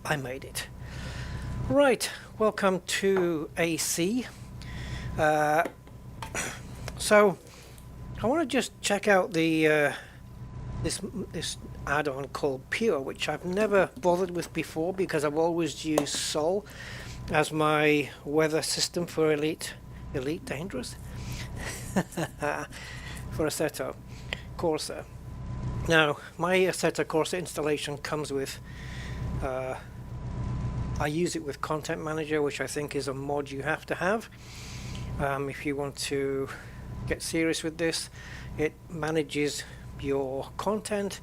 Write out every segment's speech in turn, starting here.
I made it. Right, welcome to AC. So I want to just check out the this add-on called Pure, which I've never bothered with before because I've always used Sol as my weather system for Elite Dangerous for Assetto Corsa. Now my Assetto Corsa installation comes with I use it with Content Manager, which I think is a mod you have to have if you want to get serious with this. It manages your content.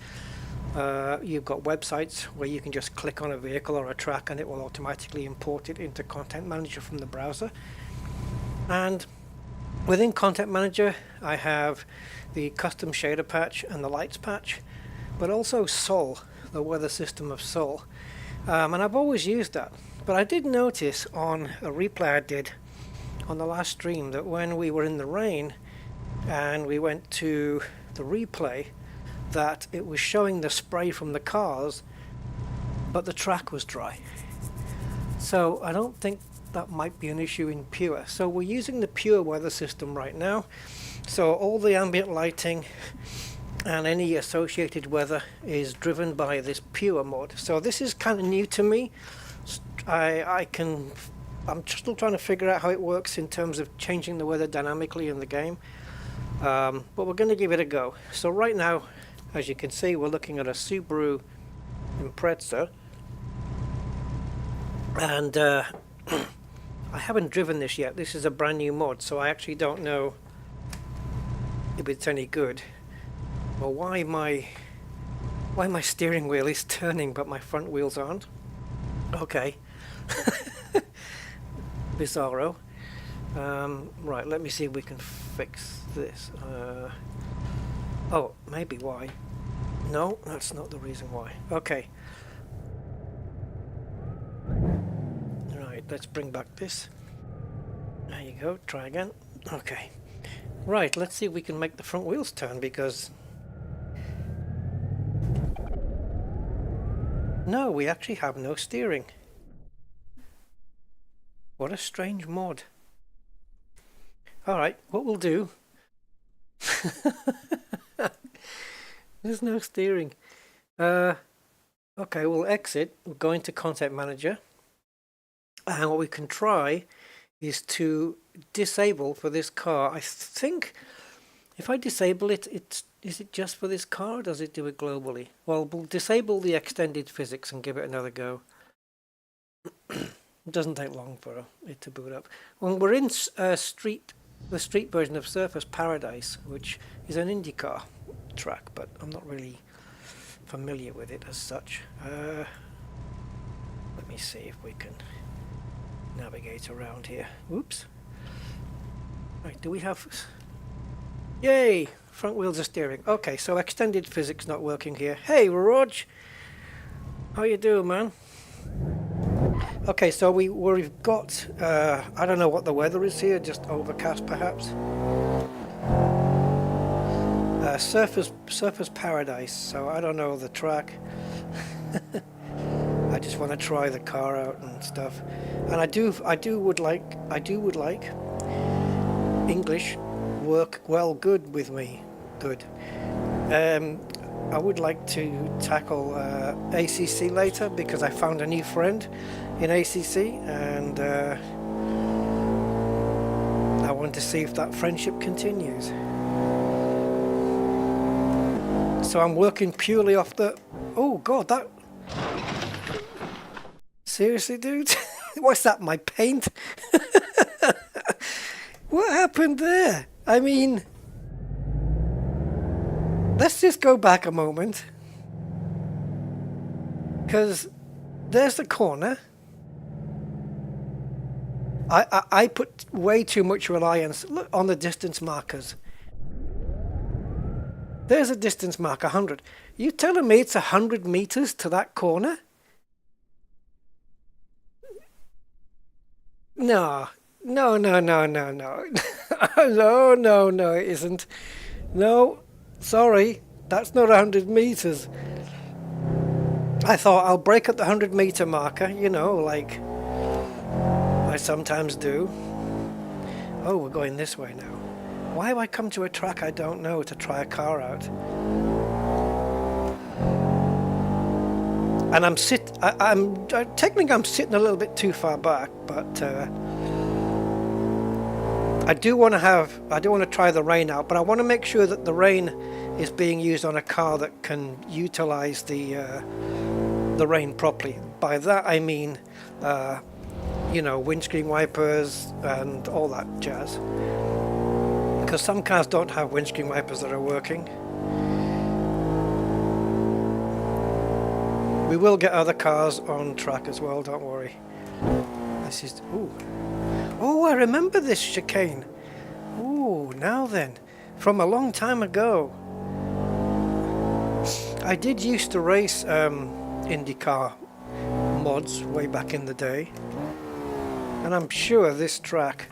You've got websites where you can just click on a vehicle or a track and it will automatically import it into Content Manager from the browser. And within Content Manager I have the custom shader patch and the lights patch, but also Sol, the weather system of Sol. And I've always used that, but I did notice on a replay I did on the last stream that when we were in the rain and we went to the replay, that it was showing the spray from the cars, but the track was dry. So I don't think that might be an issue in Pure. So we're using the Pure weather system right now. So all the ambient lighting and any associated weather is driven by this Pure mod. So this is kind of new to me. I'm still trying to figure out how it works in terms of changing the weather dynamically in the game. But we're going to give it a go. So right now, as you can see, we're looking at a Subaru Impreza, and I haven't driven this yet. This is a brand new mod, so I actually don't know if it's any good, or why my steering wheel is turning but my front wheels aren't. Okay. Bizarro. Right, let me see if we can fix this. Oh, maybe why. No, that's not the reason why. Okay. Right, let's bring back this. There you go, try again. Okay. Right, let's see if we can make the front wheels turn, because no, we actually have no steering. What a strange mod. Alright, what we'll do... There's no steering. Okay, we'll exit, we'll go into Content Manager, and what we can try is to disable for this car. I think if I disable it, is it just for this car, or does it do it globally? Well, we'll disable the extended physics and give it another go. It doesn't take long for it to boot up. Well, we're in the street version of Surface Paradise, which is an IndyCar track, but I'm not really familiar with it as such. Let me see if we can navigate around here. Oops. Right, do we have... Yay! Front wheels are steering. Okay, so extended physics not working here. Hey, Rog! How you doing, man? Okay, so we've got, I don't know what the weather is here, just overcast perhaps. Surface Paradise, so I don't know the track. I just want to try the car out and stuff. And I would like English work well good with me. Good. I would like to tackle ACC later, because I found a new friend in ACC, and I want to see if that friendship continues. So I'm working purely off the... Oh god, that... Seriously, dude? What's that, my paint? What happened there? I mean... Let's just go back a moment, because there's the corner. I put way too much reliance on the distance markers. There's a distance marker, 100. You telling me it's 100 meters to that corner? No, no, no, no, no, no. No, no, no, it isn't. No, sorry, that's not 100 meters. I thought I'll break at the 100-meter marker, you know, like I sometimes do. Oh, we're going this way now. Why have I come to a track I don't know to try a car out? And I'm technically I'm sitting a little bit too far back, but I do want to try the rain out, but I want to make sure that the rain is being used on a car that can utilize the rain properly. By that I mean, you know, windscreen wipers and all that jazz. Because some cars don't have windscreen wipers that are working. We will get other cars on track as well, don't worry. This is, ooh. Oh, I remember this chicane. Ooh, now then, from a long time ago. I did used to race IndyCar mods way back in the day. And I'm sure this track...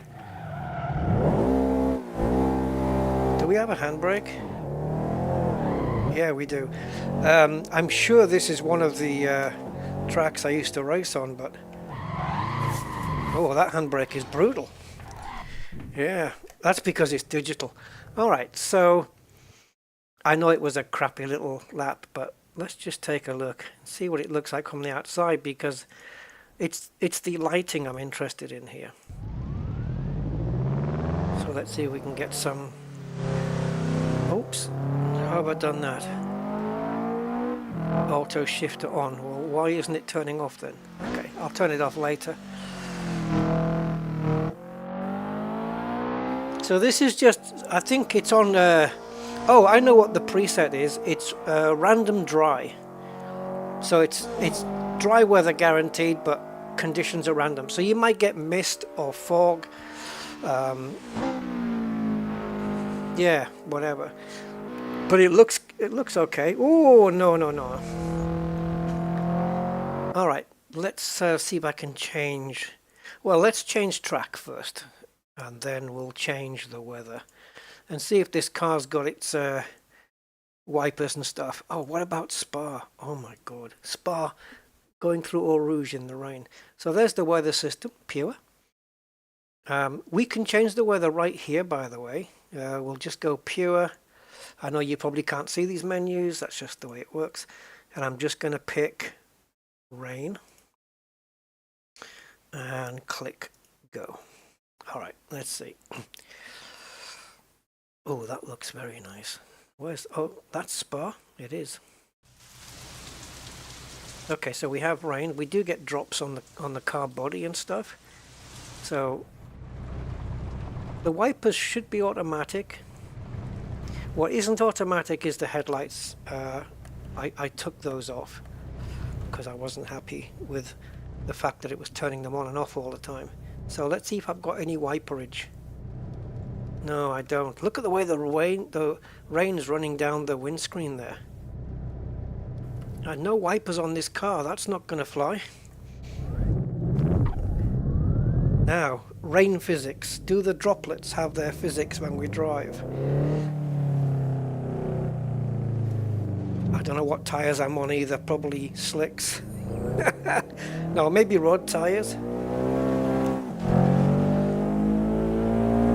Do we have a handbrake? Yeah, we do. I'm sure this is one of the tracks I used to race on, but... Oh, that handbrake is brutal. Yeah, that's because it's digital. Alright, so... I know it was a crappy little lap, but let's just take a look and see what it looks like from the outside, because it's the lighting I'm interested in here. So let's see if we can get some... Oops, how have I done that? Auto shifter on. Well, why isn't it turning off then? Okay, I'll turn it off later. So this is just, I think it's on, oh, I know what the preset is. It's random dry. So it's dry weather guaranteed, but conditions are random. So you might get mist or fog. Yeah, whatever. But it looks okay. Oh, no. All right, let's see if I can change. Well, let's change track first, and then we'll change the weather and see if this car's got its wipers and stuff. Oh, what about Spa? Oh my God, Spa going through Eau Rouge in the rain. So there's the weather system, pure. We can change the weather right here, by the way. We'll just go pure. I know you probably can't see these menus, that's just the way it works. And I'm just going to pick rain and click go. Alright, let's see. Oh, that looks very nice. Where's, oh, that's Spa. It is. Okay, so we have rain. We do get drops on the car body and stuff. So the wipers should be automatic. What isn't automatic is the headlights. I took those off because I wasn't happy with the fact that it was turning them on and off all the time. So let's see if I've got any wiperage. No, I don't. Look at the way the rain's running down the windscreen there. No wipers on this car. That's not going to fly. Now, rain physics. Do the droplets have their physics when we drive? I don't know what tyres I'm on either. Probably slicks. No, maybe road tyres.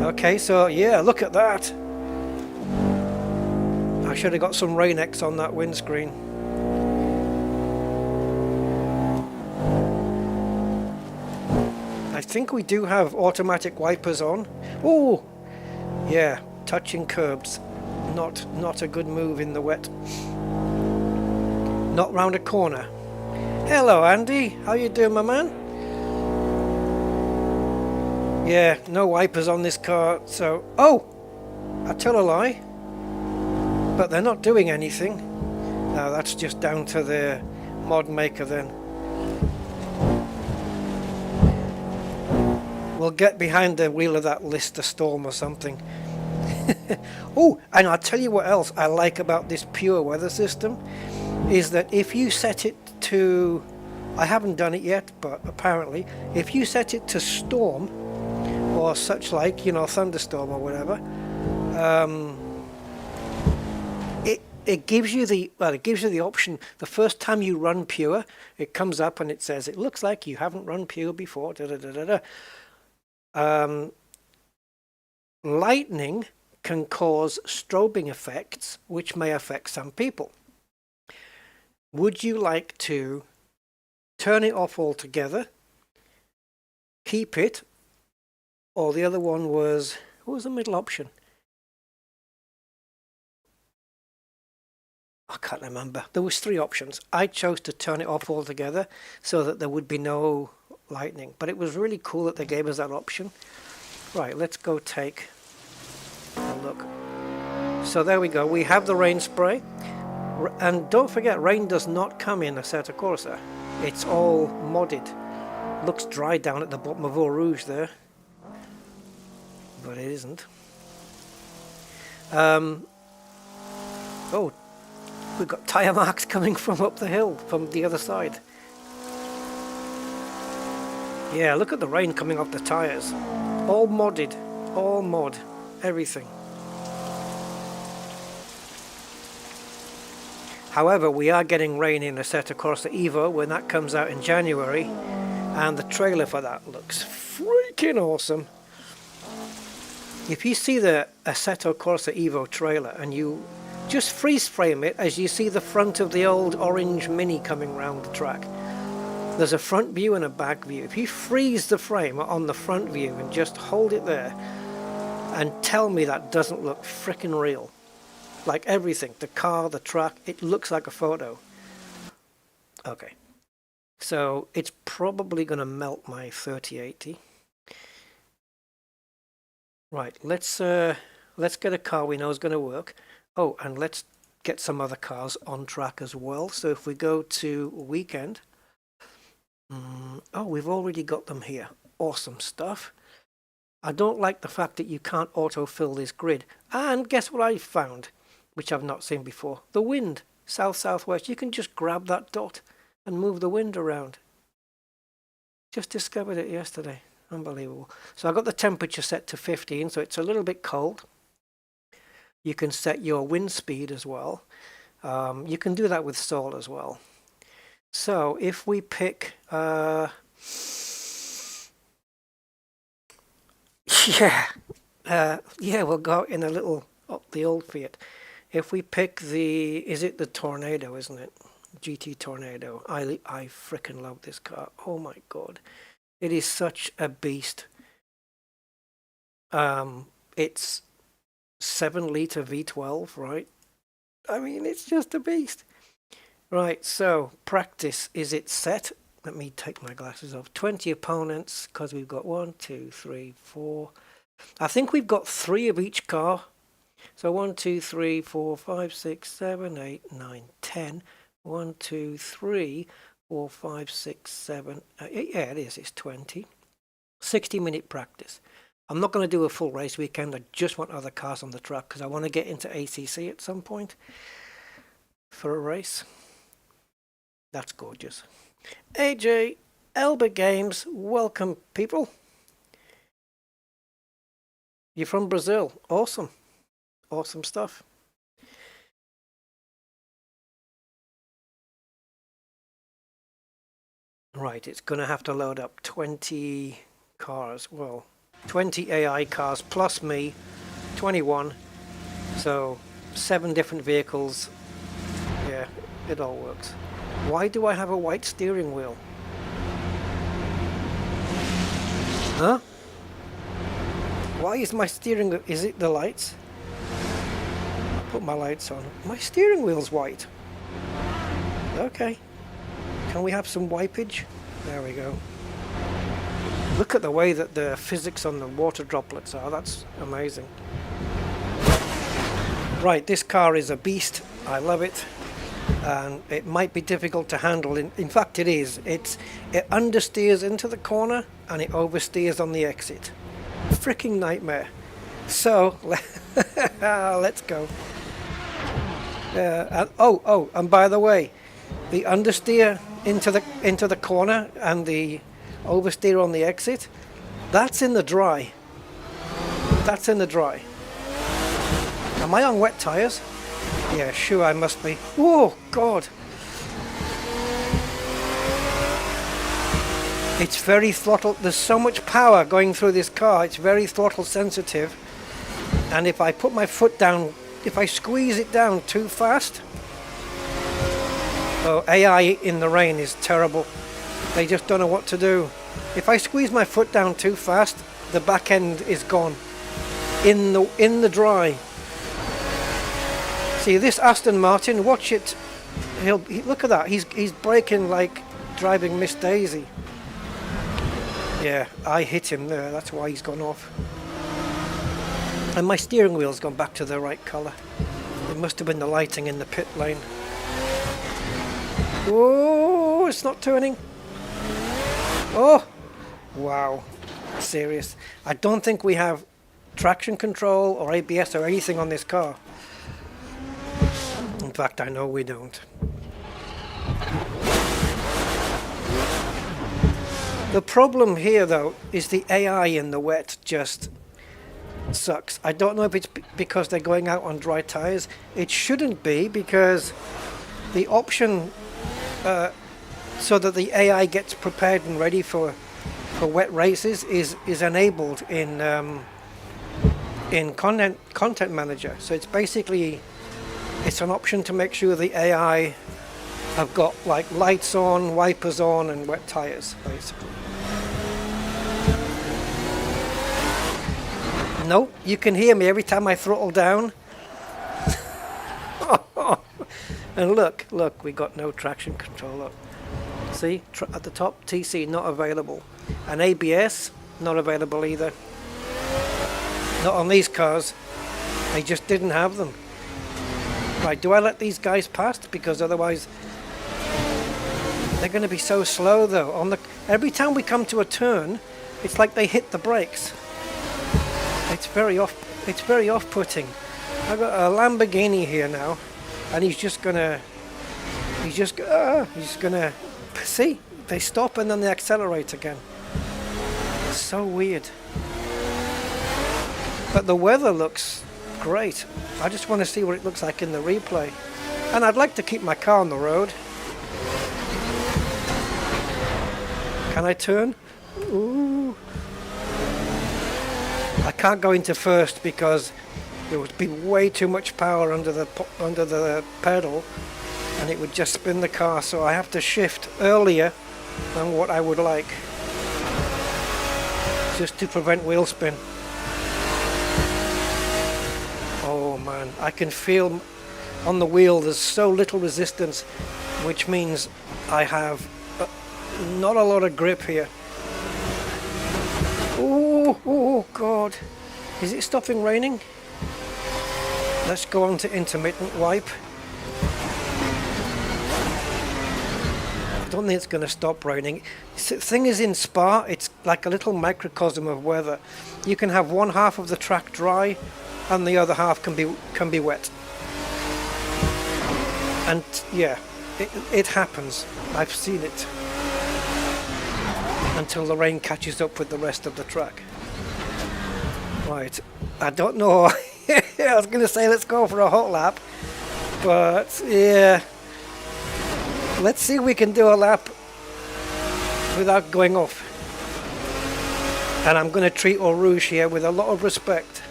Okay, so yeah, look at that. I should have got some Rain-X on that windscreen. I think we do have automatic wipers on. Oh, yeah, touching curbs. Not a good move in the wet. Not round a corner. Hello, Andy. How you doing, my man? Yeah, no wipers on this car, so... Oh! I tell a lie. But they're not doing anything. No, that's just down to the mod maker then. We'll get behind the wheel of that Lister Storm or something. Oh, and I'll tell you what else I like about this pure weather system is that if you set it to... I haven't done it yet, but apparently, if you set it to storm, or such like, you know, thunderstorm or whatever, it gives you the, well, it gives you the option. The first time you run pure, it comes up and it says, it looks like you haven't run pure before. Da, da, da, da, da. Lightning can cause strobing effects, which may affect some people. Would you like to turn it off altogether, keep it, or the other one was, what was the middle option? I can't remember. There was 3 options. I chose to turn it off altogether so that there would be no lightning. But it was really cool that they gave us that option. Right, let's go take a look. So there we go. We have the rain spray. And don't forget, rain does not come in Assetto Corsa. It's all modded. Looks dry down at the bottom of Eau Rouge there. But it isn't. Oh, we've got tyre marks coming from up the hill, from the other side. Yeah, look at the rain coming off the tyres. All modded, all mod, everything. However, we are getting rain in Assetto Corsa Evo when that comes out in January, and the trailer for that looks freaking awesome. If you see the Assetto Corsa Evo trailer and you just freeze frame it as you see the front of the old orange Mini coming round the track. There's a front view and a back view. If you freeze the frame on the front view and just hold it there and tell me that doesn't look frickin' real. Like everything, the car, the track, it looks like a photo. Okay, so it's probably going to melt my 3080. Right, let's get a car we know is going to work. Oh, and let's get some other cars on track as well. So if we go to weekend, oh, we've already got them here. Awesome stuff. I don't like the fact that you can't autofill this grid. And guess what I found, which I've not seen before? The wind, south-southwest. You can just grab that dot and move the wind around. Just discovered it yesterday. Unbelievable. So I got the temperature set to 15, so it's a little bit cold. You can set your wind speed as well. You can do that with Sol as well. So if we pick, yeah, we'll go in a little up the old Fiat. If we pick the, is it the Tornado, isn't it? GT Tornado. I frickin' love this car. Oh my god, it is such a beast. It's 7-litre V12, right? I mean, it's just a beast. Right, so practice, is it set? Let me take my glasses off. 20 opponents, because we've got 1, 2, 3, 4. I think we've got 3 of each car. So 1, 2, 3, 4, 5, 6, 7, 8, 9, 10. 1, 2, 3, 4, 5, 6, 7. Yeah, it is. It's 20. 60-minute practice. I'm not going to do a full race weekend. I just want other cars on the track because I want to get into ACC at some point for a race. That's gorgeous. AJ, Elba Games, welcome people. You're from Brazil. Awesome. Awesome stuff. Right, it's going to have to load up 20 cars. Well, 20 AI cars plus me, 21. So 7 different vehicles. Yeah, it all works. Why do I have a white steering wheel? Huh? Why is my steering wheel, is it the lights? I put my lights on. My steering wheel's white. Okay. Can we have some wipeage? There we go. Look at the way that the physics on the water droplets are. That's amazing. Right, this car is a beast. I love it. And it might be difficult to handle. In fact, it is. It understeers into the corner and it oversteers on the exit. Freaking nightmare. So, let's go. And by the way, the understeer into the corner and the oversteer on the exit, that's in the dry. That's in the dry. Am I on wet tires? Yeah, sure, I must be. Oh, God. It's very throttle. There's so much power going through this car. It's very throttle sensitive. And if I put my foot down, if I squeeze it down too fast... Oh, AI in the rain is terrible. They just don't know what to do. If I squeeze my foot down too fast, the back end is gone. In the dry. See this Aston Martin, watch it. Look at that. He's braking like driving Miss Daisy. Yeah, I hit him there. That's why he's gone off. And my steering wheel's gone back to the right colour. It must have been the lighting in the pit lane. Oh, it's not turning. Oh, wow. Serious. I don't think we have traction control or ABS or anything on this car. In fact, I know we don't. The problem here, though, is the AI in the wet just sucks. I don't know if it's because they're going out on dry tires. It shouldn't be, because the option so that the AI gets prepared and ready for wet races is enabled in Content Manager. So it's basically an option to make sure the AI have got like lights on, wipers on, and wet tires, basically. Nope, you can hear me every time I throttle down. And look, we got no traction control. Look. See, at the top, TC not available. And ABS, not available either. Not on these cars. They just didn't have them. Right, do I let these guys pass? Because otherwise, they're going to be so slow though. Every time we come to a turn, it's like they hit the brakes. It's very off-putting. I've got a Lamborghini here now, and he's just gonna see, they stop and then they accelerate again. It's so weird. But the weather looks great. I just want to see what it looks like in the replay. And I'd like to keep my car on the road. Can I turn? Ooh. I can't go into first because there would be way too much power under the pedal, and it would just spin the car, so I have to shift earlier than what I would like, just to prevent wheel spin. Oh man, I can feel on the wheel there's so little resistance, which means I have not a lot of grip here. Oh God, is it stopping raining? Let's go on to intermittent wipe. I don't think it's going to stop raining. The thing is, in Spa, it's like a little microcosm of weather. You can have one half of the track dry, and the other half can be wet. And yeah, it happens. I've seen it. Until the rain catches up with the rest of the track. Right, I don't know. I was going to say let's go for a hot lap, but yeah, let's see if we can do a lap without going off. And I'm going to treat Eau Rouge here with a lot of respect.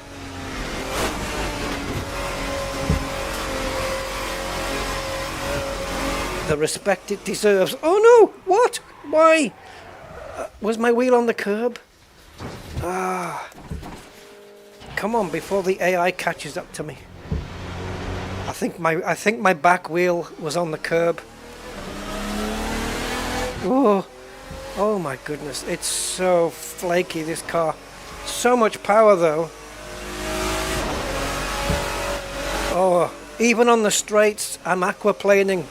The respect it deserves. Oh no! What? Why? Was my wheel on the curb? Ah. Come on, before the AI catches up to me. I think my back wheel was on the curb. Oh my goodness, it's so flaky, this car. So much power though. Oh, even on the straights, I'm aquaplaning.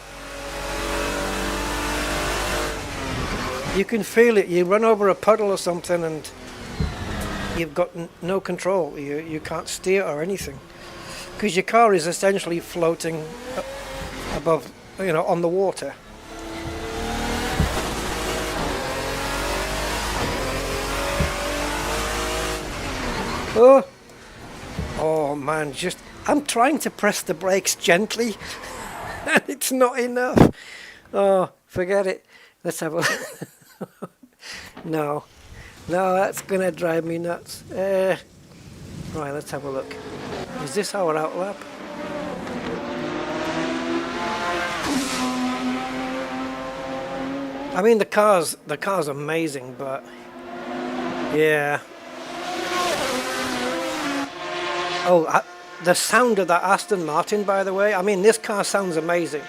You can feel it. You run over a puddle or something and you've got no control. You can't steer or anything, because your car is essentially floating above, on the water. Oh man, I'm trying to press the brakes gently and it's not enough. Oh, forget it. Let's have a no, that's gonna drive me nuts. Right, let's have a look. Is this our outlap? I mean, the car's amazing, but yeah. Oh, the sound of that Aston Martin, by the way. I mean, this car sounds amazing,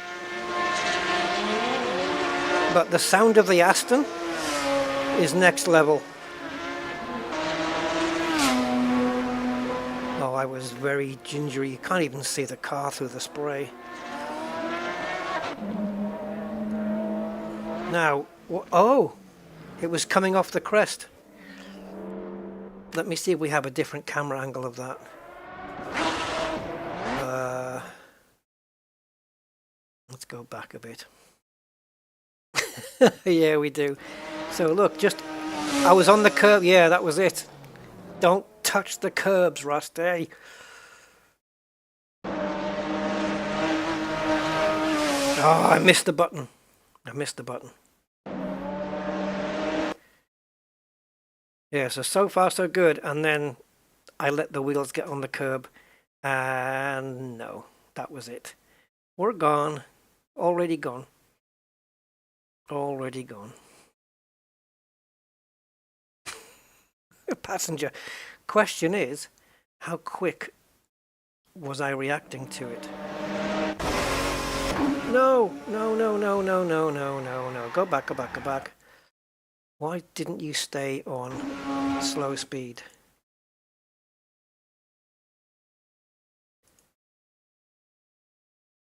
but the sound of the Aston is next level. Oh, I was very gingery. You can't even see the car through the spray. Now, oh, it was coming off the crest. Let me see if we have a different camera angle of that. Let's go back a bit. Yeah, we do. So look, I was on the curb. Yeah, that was it. Don't touch the curbs, Rusty. Oh, I missed the button. Yeah, so far so good. And then I let the wheels get on the curb. And no, that was it. We're gone. Already gone. Passenger. Question is, how quick was I reacting to it? No. Go back. Why didn't you stay on slow speed?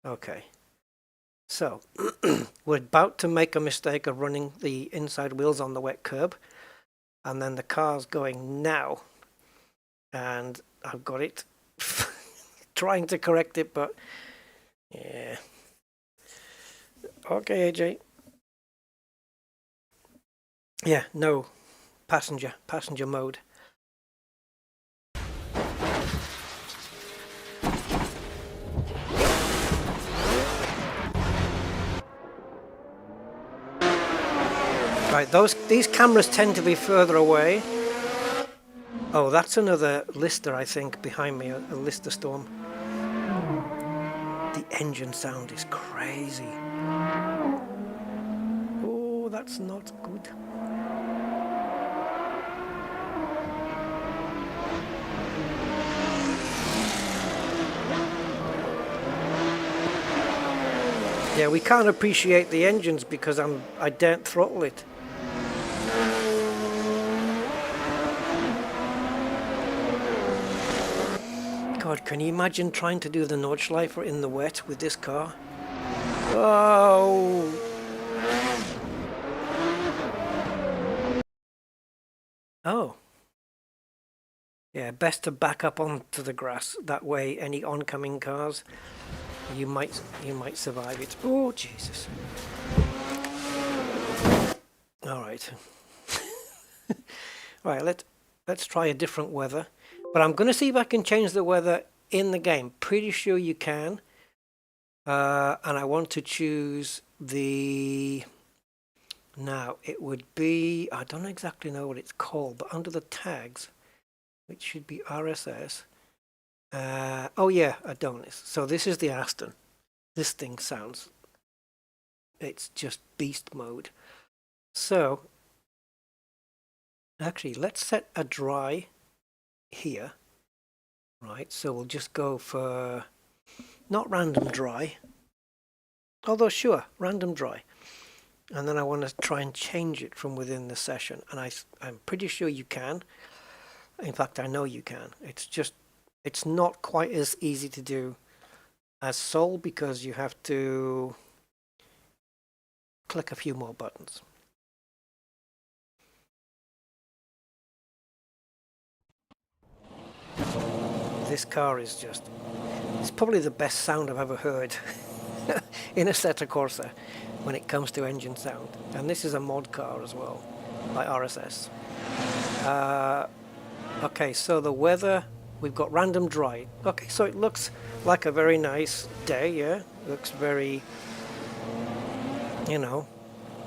Okay. So, we're about to make a mistake of running the inside wheels on the wet curb. And then the car's going now. And I've got it. Trying to correct it, but yeah. Okay, AJ. Yeah, no. Passenger mode. Right, these cameras tend to be further away. Oh, that's another Lister, I think, behind me, a Lister Storm. The engine sound is crazy. Oh, that's not good. Yeah, we can't appreciate the engines because I daren't throttle it. God, can you imagine trying to do the Nordschleifer in the wet with this car? Oh! Oh. Yeah, best to back up onto the grass. That way, any oncoming cars, you might survive it. Oh, Jesus. All right. All right, let's try a different weather. But I'm going to see if I can change the weather in the game. Pretty sure you can. And I want to choose the... Now, it would be... I don't exactly know what it's called, but under the tags, which should be RSS. Oh yeah, Adonis. So this is the Aston. This thing sounds... It's just beast mode. So, actually, let's set a dry... here, right? So we'll just go for not random dry, although sure, random dry, and then I want to try and change it from within the session, and I'm pretty sure you can. In fact, I know you can. It's not quite as easy to do as Soul because you have to click a few more buttons. This car is just, it's probably the best sound I've ever heard in Assetto Corsa when it comes to engine sound. And this is a mod car as well, by RSS. Okay, so the weather we've got random dry. Okay, so it looks like a very nice day, yeah. Looks very, you know,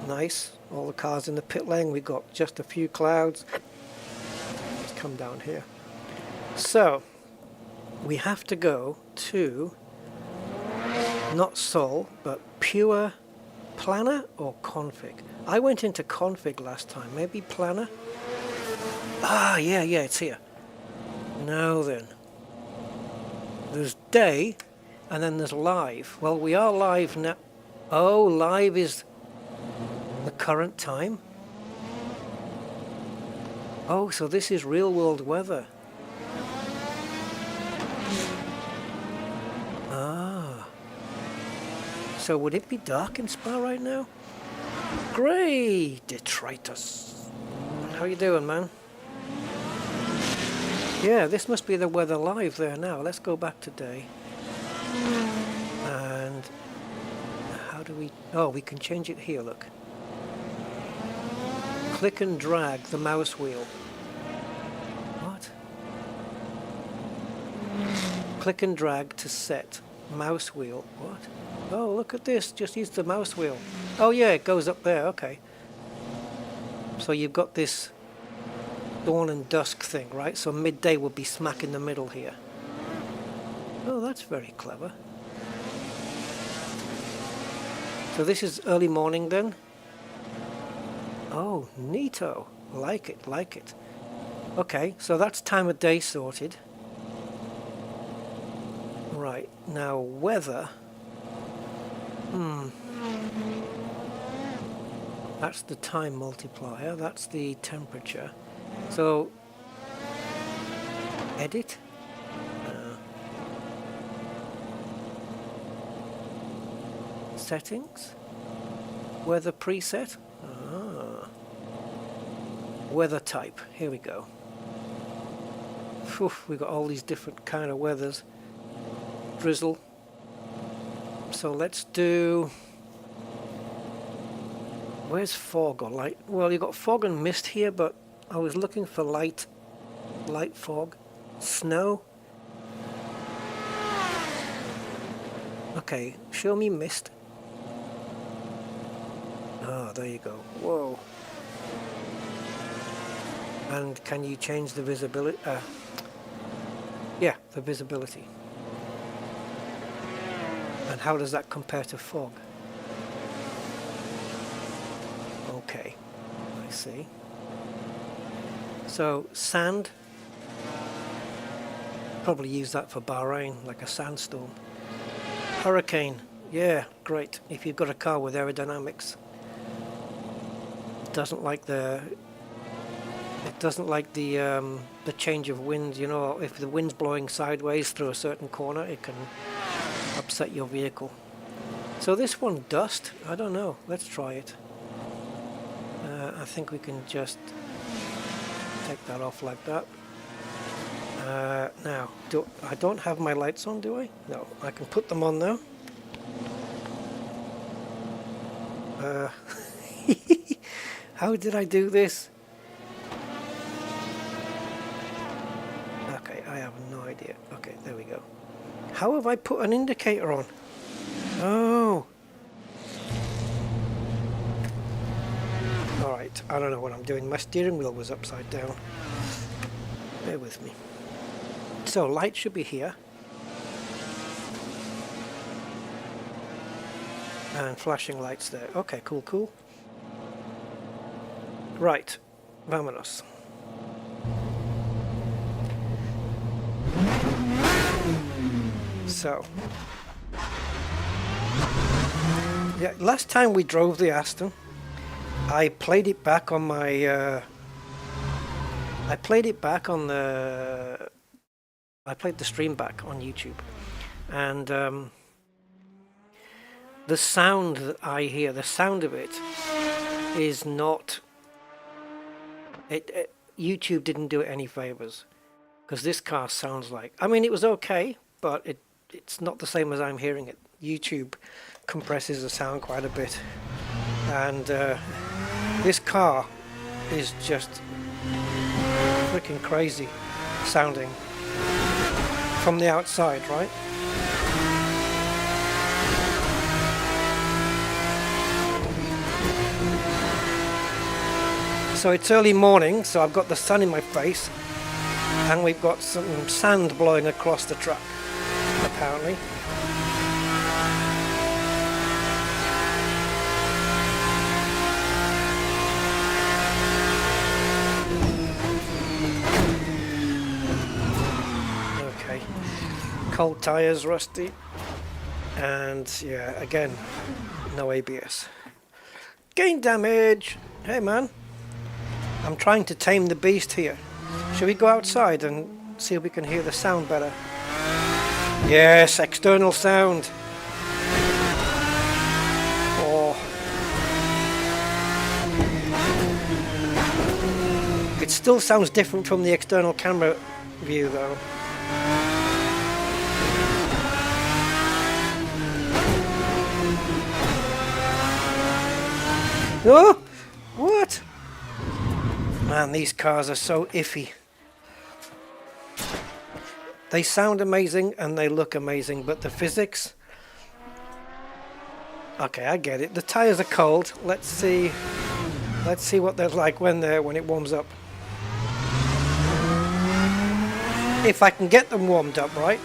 nice. All the cars in the pit lane. We've got just a few clouds. Let's come down here. So we have to go to not Sol, but Pure Planner or Config. I went into Config last time. Maybe Planner? Ah, yeah, it's here. Now then. There's day, and then there's live. Well, we are live now. Oh, live is the current time. Oh, so this is real world weather. Ah. So would it be dark in Spa right now? Great, detritus. How you doing, man? Yeah, this must be the weather live there now. Let's go back to day. And how do we... Oh, we can change it here, look. Click and drag the mouse wheel. What? Click and drag to set mouse wheel. What? Oh, look at this. Just use the mouse wheel. Oh, yeah, it goes up there. Okay. So you've got this dawn and dusk thing, right? So midday would be smack in the middle here. Oh, that's very clever. So this is early morning then? Oh, neato. Like it, like it. Okay, so that's time of day sorted. Right, now weather. That's the time multiplier, that's the temperature. So, edit? Settings? Weather preset? Ah. Weather type, here we go. Whew, we've got all these different kind of weathers. Drizzle. So let's do... Where's fog or light? Well, you've got fog and mist here, but I was looking for light fog. Snow. Okay, show me mist. Ah, there you go. Whoa. And can you change the visibility? Yeah, the visibility. And how does that compare to fog? Okay, I see. So, sand. Probably use that for Bahrain, like a sandstorm. Hurricane. Yeah, great. If you've got a car with aerodynamics. It doesn't like the change of wind. You know, if the wind's blowing sideways through a certain corner, it can upset your vehicle. So this one, dust. I don't know. Let's try it. I think we can just take that off like that. Now, I don't have my lights on, do I? No, I can put them on now. How did I do this? Okay, I have no idea. Okay, there we go. How have I put an indicator on? Oh. Alright, I don't know what I'm doing. My steering wheel was upside down. Bear with me. So, light should be here. And flashing lights there. Okay, cool. Right, vámonos. So, yeah, last time we drove the Aston, I played it back on my, I played the stream back on YouTube, and the sound that I hear, the sound of it is not, YouTube didn't do it any favors, because this car sounds like, I mean, it was okay, but it's not the same as I'm hearing it. YouTube compresses the sound quite a bit, and this car is just freaking crazy sounding. from the outside, right? So it's early morning, so I've got the sun in my face, and we've got some sand blowing across the truck, apparently. Okay, cold tires, rusty, and yeah, again, no ABS. Gain damage! Hey man, I'm trying to tame the beast here. Shall we go outside and see if we can hear the sound better? Yes, external sound. Oh. It still sounds different from the external camera view though. Oh! What? Man, these cars are so iffy. They sound amazing and they look amazing, but the physics... Okay, I get it. The tires are cold. Let's see what they're like when it warms up. If I can get them warmed up, right?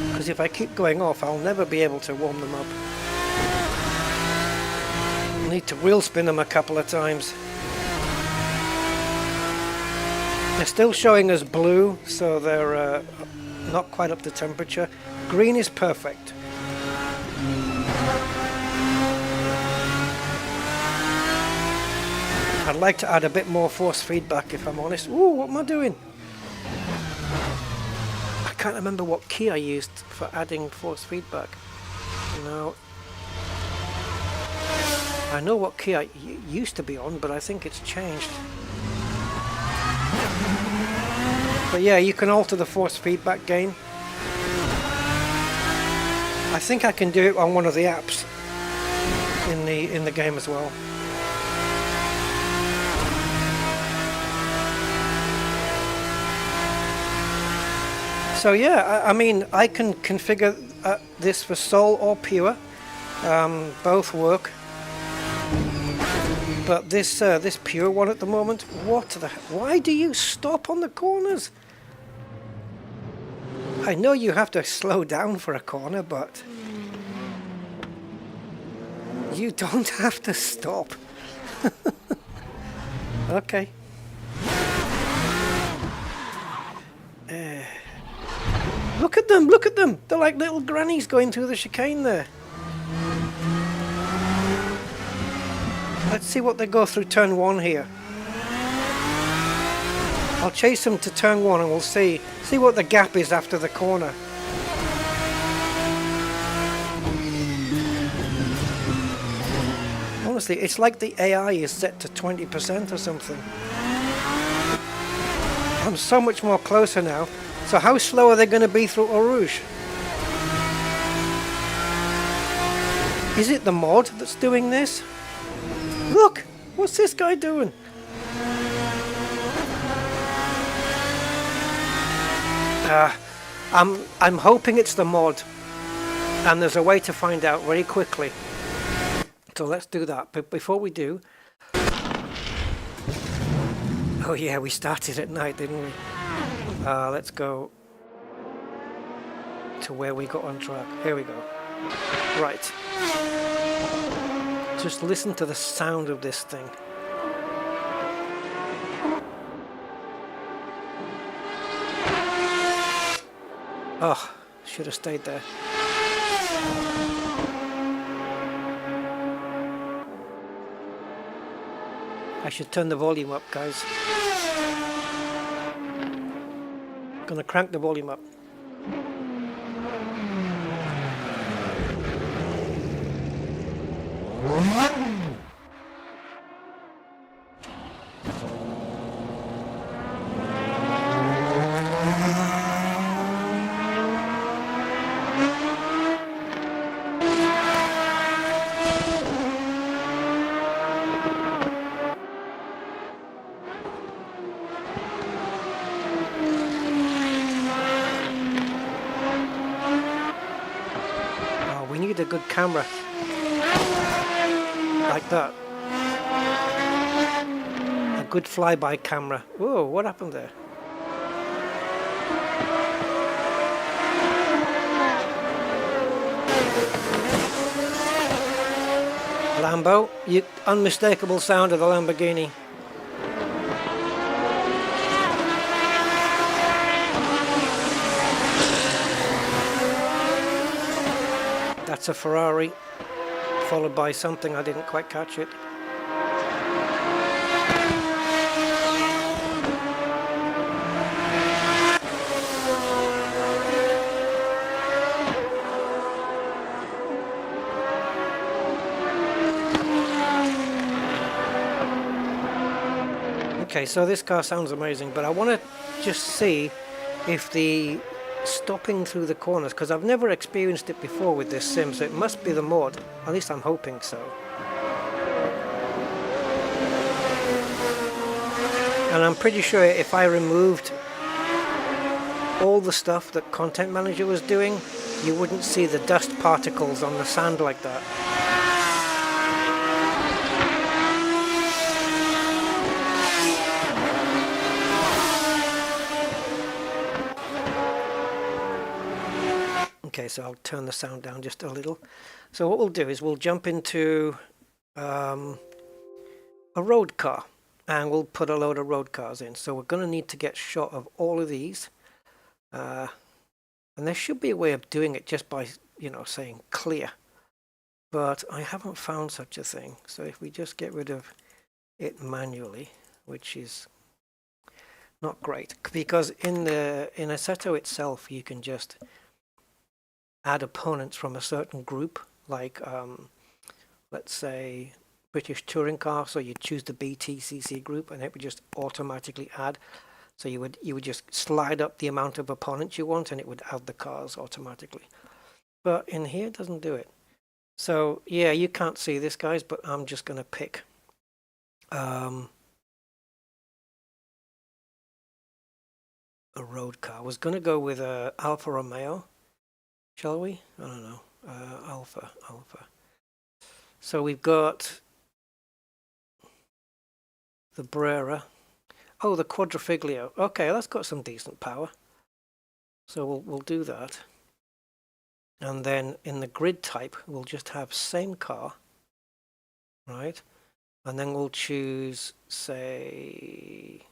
Because if I keep going off, I'll never be able to warm them up. Need to wheel spin them a couple of times. They're still showing us blue, so they're not quite up to temperature. Green is perfect. I'd like to add a bit more force feedback if I'm honest. Ooh, what am I doing? I can't remember what key I used for adding force feedback. No. I know what key I used to be on, but I think it's changed. But yeah, you can alter the force feedback gain. I think I can do it on one of the apps in the game as well. So yeah, I mean, I can configure this for Soul or Pure. Both work. But this Pure one at the moment, why do you stop on the corners? I know you have to slow down for a corner, but you don't have to stop. Okay. Look at them, look at them! They're like little grannies going through the chicane there. Let's see what they go through turn 1 here. I'll chase them to turn 1 and we'll see what the gap is after the corner. Honestly, it's like the AI is set to 20% or something. I'm so much more closer now. So how slow are they going to be through Eau Rouge? Is it the mod that's doing this? Look! What's this guy doing? I'm hoping it's the mod. And there's a way to find out very quickly. So let's do that. But before we do... Oh yeah, we started at night, didn't we? Let's go to where we got on track. Here we go. Right. Just listen to the sound of this thing. Oh, should have stayed there. I should turn the volume up, guys. Gonna crank the volume up. good camera. Like that. A good flyby camera. Whoa, what happened there? Lambo, you unmistakable sound of the Lamborghini. That's a Ferrari, followed by something, I didn't quite catch it. Okay, so this car sounds amazing, but I want to just see if the stopping through the corners, because I've never experienced it before with this sim, so it must be the mod. At least I'm hoping so. And I'm pretty sure if I removed all the stuff that Content Manager was doing, you wouldn't see the dust particles on the sand like that. Okay, so I'll turn the sound down just a little. So what we'll do is we'll jump into a road car, and we'll put a load of road cars in. So we're going to need to get shot of all of these, and there should be a way of doing it just by, you know, saying clear, but I haven't found such a thing. So if we just get rid of it manually, which is not great, because in Assetto itself you can just add opponents from a certain group, like let's say British touring car, so you choose the BTCC group and it would just automatically add. So you would just slide up the amount of opponents you want and it would add the cars automatically. But in here it doesn't do it. So yeah, you can't see this, guys, but I'm just going to pick a road car. I was going to go with a Alfa Romeo. Shall we? I don't know. Alpha. So we've got the Brera. Oh, the Quadrifiglio. Okay, that's got some decent power. So we'll do that. And then in the grid type, we'll just have same car, right? And then we'll choose, say,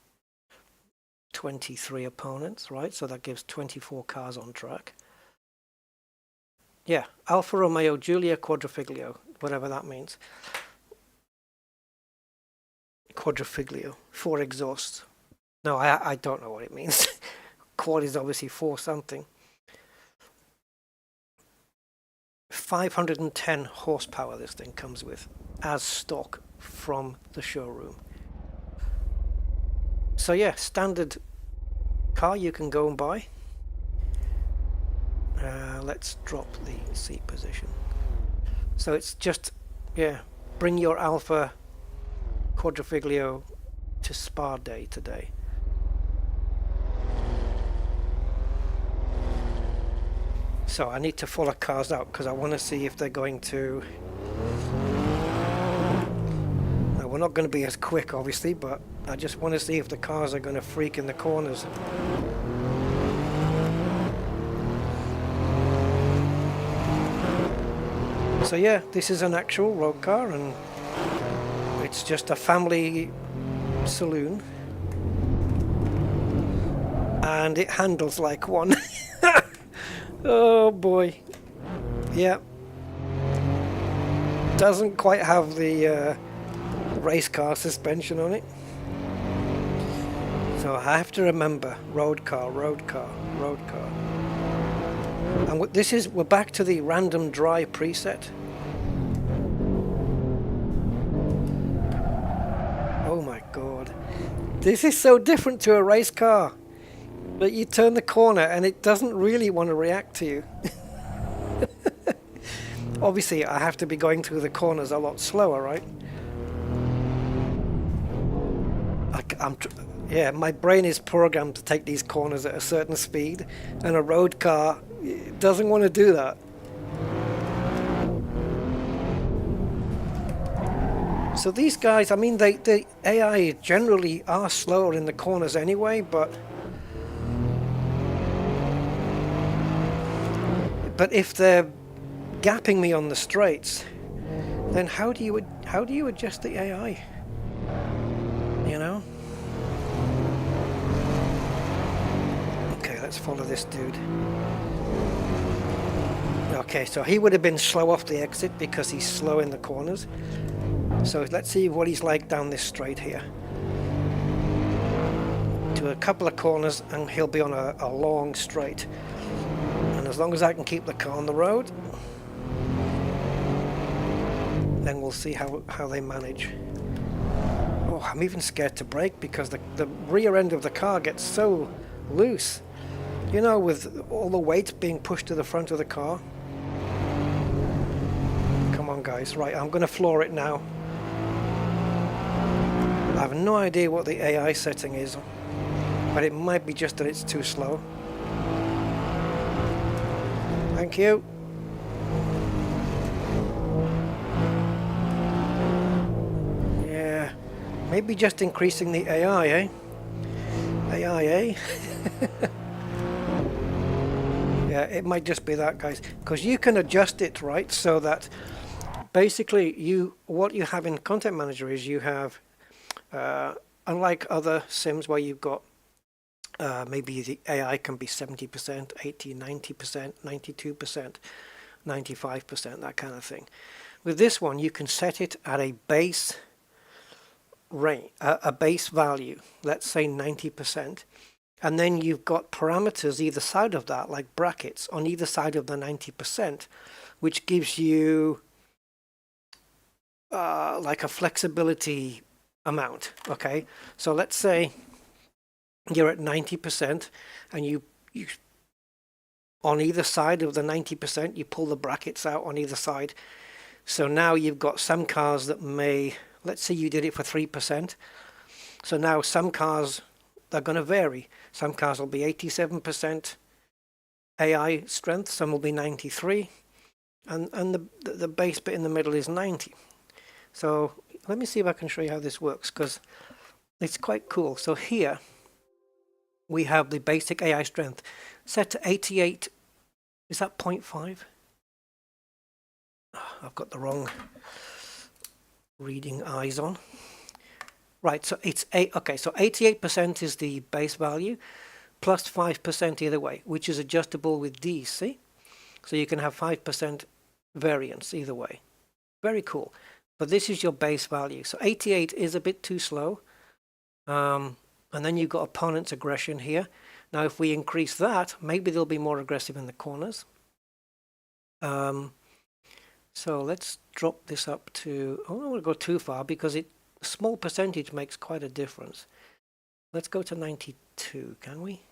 23 opponents, right? So that gives 24 cars on track. Yeah, Alfa Romeo Giulia Quadrifiglio, whatever that means. Quadrifiglio, 4 exhausts. No, I don't know what it means. Quad is obviously 4 something. 510 horsepower this thing comes with, as stock from the showroom. So yeah, standard car you can go and buy. Let's drop the seat position. So it's just, yeah, bring your Alpha Quadrifiglio to Spa Day today. So I need to follow cars out because I want to see if they're going to... Now, we're not going to be as quick, obviously, but I just want to see if the cars are going to freak in the corners. So yeah, this is an actual road car, and it's just a family saloon, and it handles like one. Oh boy. Yeah, doesn't quite have the race car suspension on it, so I have to remember road car. And we're back to the random dry preset. Oh my god. This is so different to a race car. But you turn the corner and it doesn't really want to react to you. Obviously, I have to be going through the corners a lot slower, right? Yeah, my brain is programmed to take these corners at a certain speed, and a road car doesn't want to do that. So these guys, I mean, the AI generally are slower in the corners anyway, but if they're gapping me on the straights, then how do you adjust the AI? You know? Okay, let's follow this dude. Okay, so he would have been slow off the exit because he's slow in the corners. So let's see what he's like down this straight here. To a couple of corners and he'll be on a long straight. And as long as I can keep the car on the road, then we'll see how they manage. Oh, I'm even scared to brake because the rear end of the car gets so loose. You know, with all the weight being pushed to the front of the car. Come on, guys. Right, I'm going to floor it now. I have no idea what the AI setting is, but it might be just that it's too slow. Thank you. Yeah, maybe just increasing the AI, eh? AI, eh? Yeah, it might just be that, guys, because you can adjust it, right, so that basically what you have in Content Manager is you have, unlike other sims where you've got maybe the AI can be 70%, 80, 90%, 92%, 95%, that kind of thing. With this one, you can set it at a base range, a base value, let's say 90%. And then you've got parameters either side of that, like brackets on either side of the 90%, which gives you like a flexibility amount. Okay, so let's say you're at 90% and you on either side of the 90%, you pull the brackets out on either side. So now you've got some cars that may, let's say you did it for 3%. So now some cars, they're going to vary. Some cars will be 87% AI strength, some will be 93, and the base bit in the middle is 90. So let me see if I can show you how this works, because it's quite cool. So here we have the basic AI strength set to 88. Is that 0.5? Oh, I've got the wrong reading eyes on. Right, so it's okay, so 88% is the base value, plus 5% either way, which is adjustable with these, see? So you can have 5% variance either way. Very cool. But this is your base value. So 88 is a bit too slow. And then you've got opponent's aggression here. Now if we increase that, maybe they'll be more aggressive in the corners. So let's drop this up to, I don't want to go too far because a small percentage makes quite a difference. Let's go to 92, can we?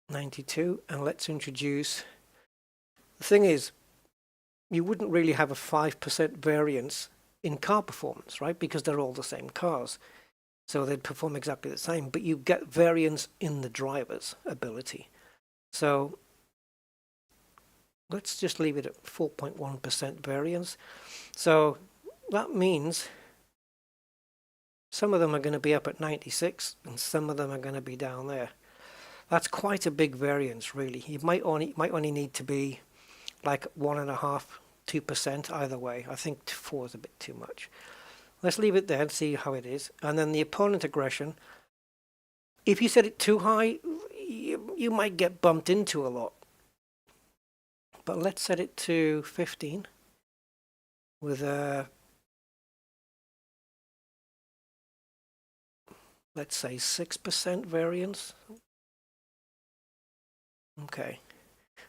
92, and let's introduce, the thing is, you wouldn't really have a 5% variance in car performance, right? Because they're all the same cars. So they'd perform exactly the same, but you get variance in the driver's ability. So let's just leave it at 4.1% variance. So that means some of them are going to be up at 96 and some of them are going to be down there. That's quite a big variance, really. You might only need to be like 1.5%, 2% either way. I think 4 is a bit too much. Let's leave it there and see how it is. And then the opponent aggression, if you set it too high, you might get bumped into a lot. But let's set it to 15 with a, let's say 6% variance. Okay.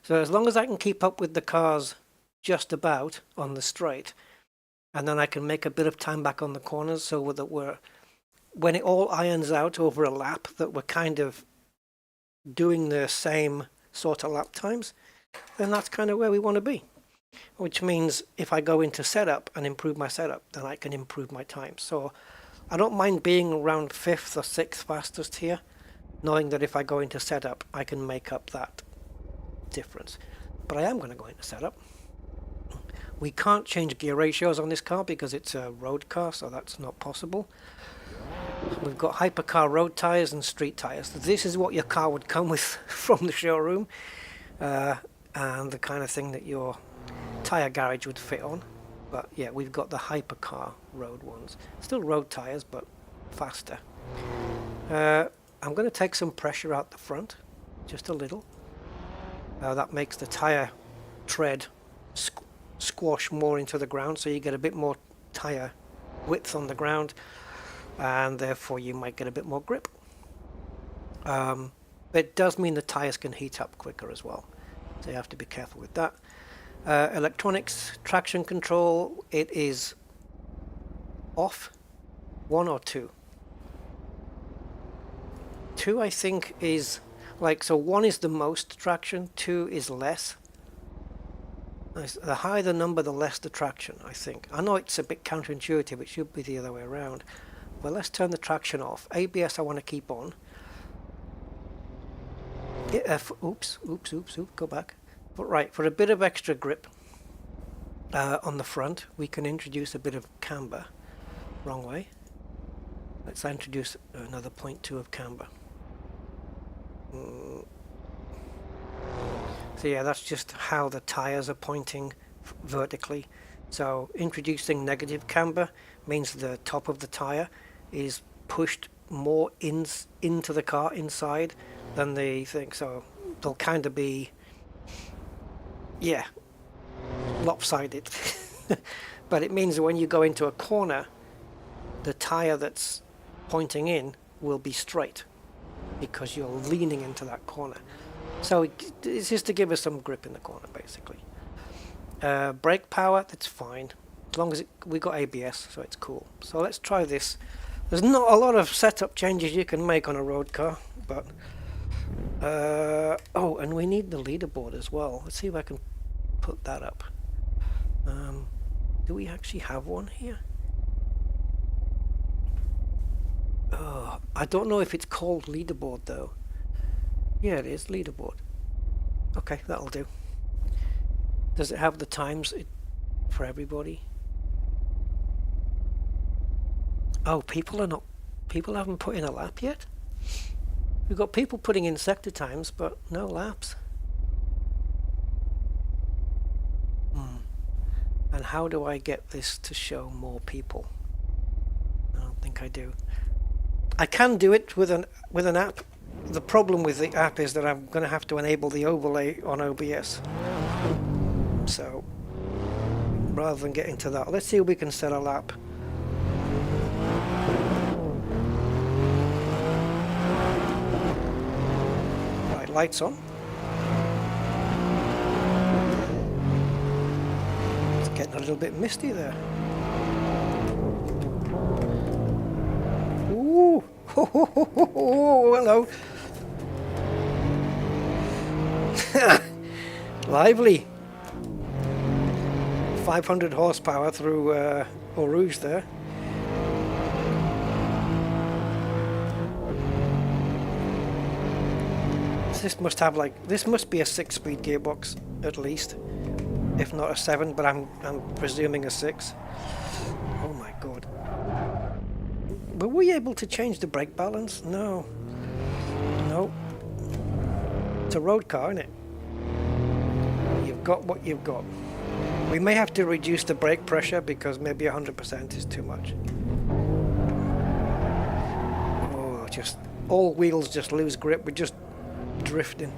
So as long as I can keep up with the cars just about on the straight, and then I can make a bit of time back on the corners so that when it all irons out over a lap, that we're kind of doing the same sort of lap times, then that's kind of where we want to be. Which means if I go into setup and improve my setup, then I can improve my time. So I don't mind being around 5th or 6th fastest here, knowing that if I go into setup, I can make up that difference. But I am going to go into setup. We can't change gear ratios on this car because it's a road car, so that's not possible. We've got hypercar road tyres and street tyres. This is what your car would come with from the showroom, and the kind of thing that your tyre garage would fit on. But yeah, we've got the hypercar road ones. Still road tyres, but faster. I'm going to take some pressure out the front, just a little. That makes the tyre tread squash more into the ground, so you get a bit more tyre width on the ground, and therefore you might get a bit more grip. It does mean the tyres can heat up quicker as well, so you have to be careful with that. Electronics, traction control, it is off. 1 or 2? 2 I think is like, so 1 is the most traction, 2 is less. The higher the number, the less the traction, I think. I know it's a bit counterintuitive, it should be the other way around. But let's turn the traction off. ABS I want to keep on. Oops, go back. But right, for a bit of extra grip on the front, we can introduce a bit of camber. Wrong way. Let's introduce another 0.2 of camber. So yeah, that's just how the tires are pointing vertically. So introducing negative camber means the top of the tire is pushed more into the car inside than the thing. So they'll kind of be, yeah, lopsided. But it means that when you go into a corner, the tire that's pointing in will be straight because you're leaning into that corner. So it's just to give us some grip in the corner, basically. Brake power, that's fine. As long as we got ABS, so it's cool. So let's try this. There's not a lot of setup changes you can make on a road car, but... oh, and we need the leaderboard as well. Let's see if I can put that up. Do we actually have one here? Oh, I don't know if it's called leaderboard though. Yeah, it is leaderboard. Okay, that'll do. Does it have the times for everybody? Oh, people haven't put in a lap yet? We've got people putting in sector times, but no laps. And how do I get this to show more people? I don't think I do. I can do it with an app. The problem with the app is that I'm going to have to enable the overlay on OBS. So, rather than get into that, let's see if we can set a lap. Right, lights on. It's getting a little bit misty there. Ooh! Hello! Lively! 500 horsepower through Eau Rouge there. This must have this must be a 6-speed gearbox at least, if not a 7, but I'm presuming a 6. Oh my god. Were we able to change the brake balance? No. No. It's a road car, isn't it? You've got what you've got. We may have to reduce the brake pressure because maybe 100% is too much. Oh, just all wheels just lose grip. We're just drifting.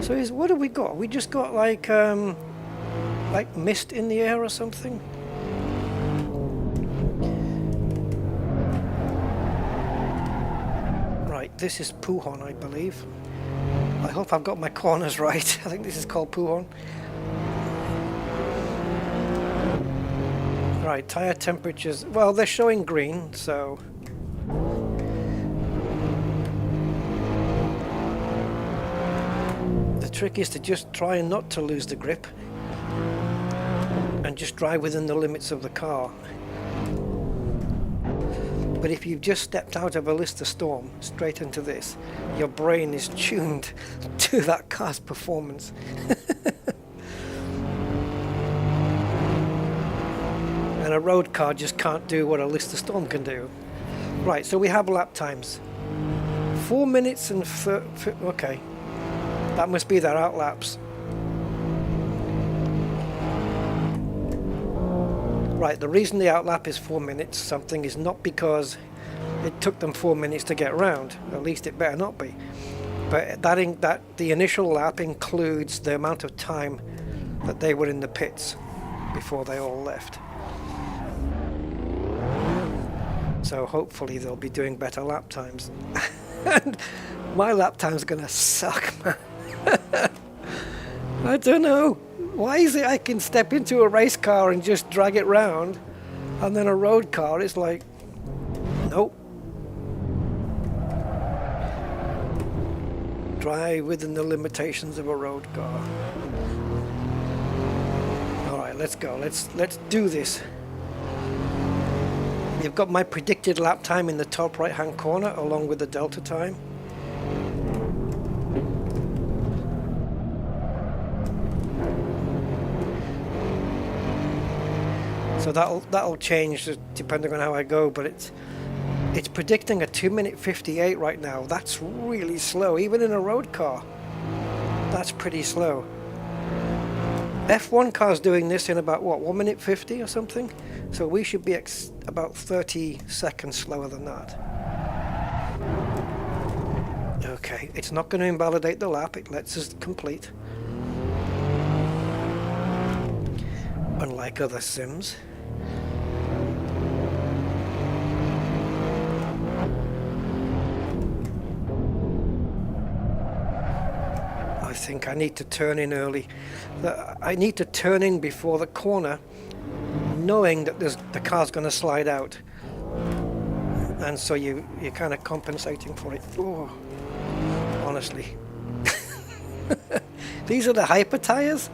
So what have we got? We just got like mist in the air or something. Right, this is Pujon, I believe. I hope I've got my corners right. I think this is called Pujon. Right, tire temperatures. Well, they're showing green, so. The trick is to just try and not to lose the grip and just drive within the limits of the car. But if you've just stepped out of a Lister Storm straight into this, your brain is tuned to that car's performance. And a road car just can't do what a Lister Storm can do. Right, so we have lap times. 4 minutes and okay. That must be their outlaps. Right, the reason the outlap is 4 minutes something is not because it took them 4 minutes to get round. At least it better not be. But that the initial lap includes the amount of time that they were in the pits before they all left. So hopefully they'll be doing better lap times. And my lap time's gonna suck, man. I don't know. Why is it I can step into a race car and just drag it round, and then a road car is like, nope. Drive within the limitations of a road car. Alright, let's go. Let's do this. You've got my predicted lap time in the top right hand corner along with the delta time. So that'll change depending on how I go, but it's predicting a 2:58 right now. That's really slow, even in a road car. That's pretty slow. F1 car's doing this in about what, 1:50 or something? So we should be about 30 seconds slower than that. Okay, it's not going to invalidate the lap, it lets us complete. Unlike other sims. I think I need to turn in early. I need to turn in before the corner, knowing that the car's going to slide out, and so you're kind of compensating for it. Oh, honestly. These are the hyper tires.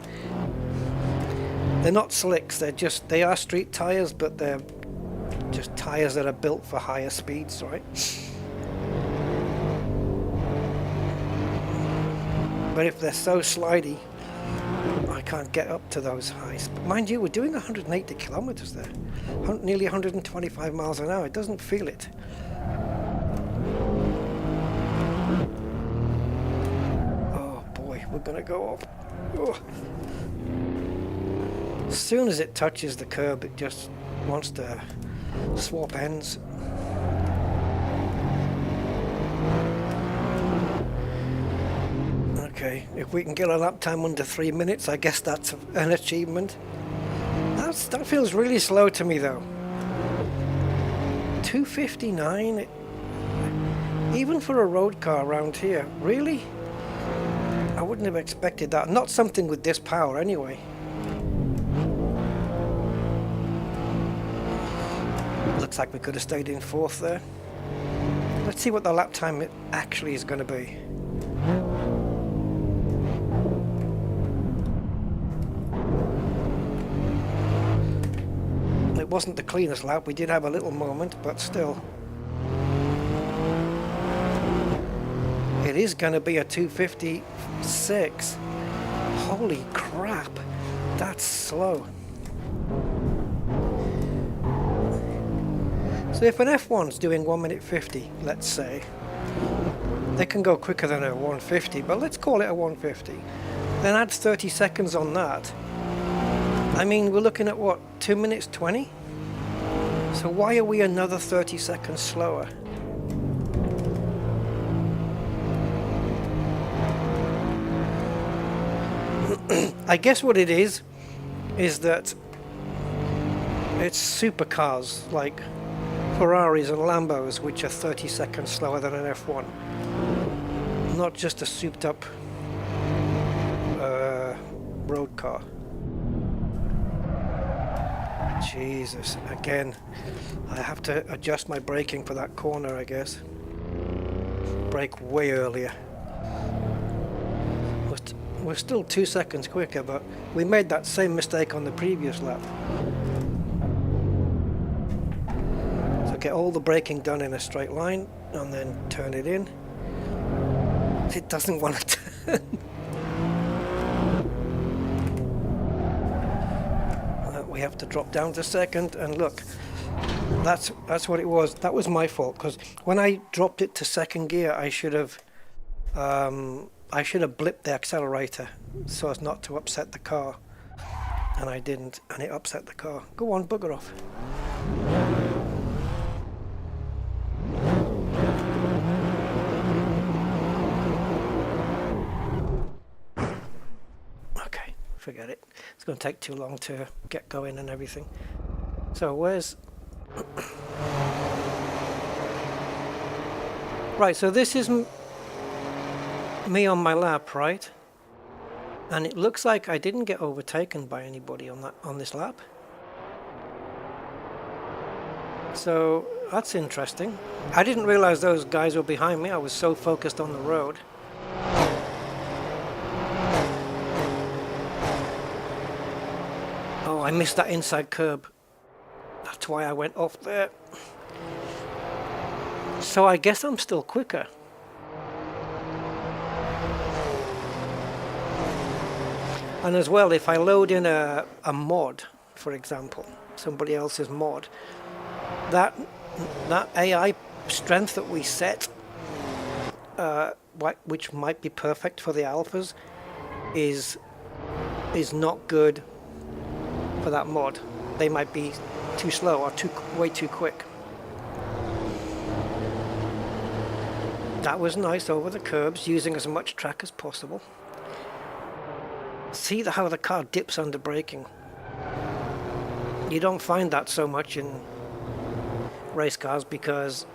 They're not slicks, they are street tires, but they're just tires that are built for higher speeds, right? But if they're so slidey, I can't get up to those highs. But mind you, we're doing 180 kilometers there. Nearly 125 miles an hour. It doesn't feel it. Oh boy, we're gonna go off. Oh. As soon as it touches the curb, it just wants to swap ends. Okay, if we can get a lap time under 3 minutes, I guess that's an achievement. That feels really slow to me though. 2:59, even for a road car around here, really? I wouldn't have expected that. Not something with this power anyway. Looks like we could have stayed in fourth there. Let's see what the lap time actually is going to be. It wasn't the cleanest lap. We did have a little moment, but still. It is going to be a 2:56. Holy crap. That's slow. So if an F1's doing 1:50, let's say, they can go quicker than a 1:50, but let's call it a 1:50. Then add 30 seconds on that. I mean, we're looking at what, 2:20? So why are we another 30 seconds slower? I guess what it is that it's supercars like Ferraris and Lambos which are 30 seconds slower than an F1. Not just a souped up road car. Jesus, again, I have to adjust my braking for that corner, I guess. Brake way earlier. We're still 2 seconds quicker, but we made that same mistake on the previous lap. So get all the braking done in a straight line and then turn it in. It doesn't want to turn. We have to drop down to second, and look, that's what it was. That was my fault, because when I dropped it to second gear, I should have blipped the accelerator so as not to upset the car, and I didn't, and it upset the car. Go on, bugger off. Okay, forget it. It's going to take too long to get going and everything. So where's... Right, so this is me on my lap, right? And it looks like I didn't get overtaken by anybody on this lap. So that's interesting. I didn't realize those guys were behind me. I was so focused on the road. Oh, I missed that inside curb. That's why I went off there. So I guess I'm still quicker. And as well, if I load in a mod, for example, somebody else's mod, that AI strength that we set, which might be perfect for the alphas, is not good for that mod. They might be too slow or way too quick. That was nice over the curbs, using as much track as possible. See how the car dips under braking. You don't find that so much in race cars because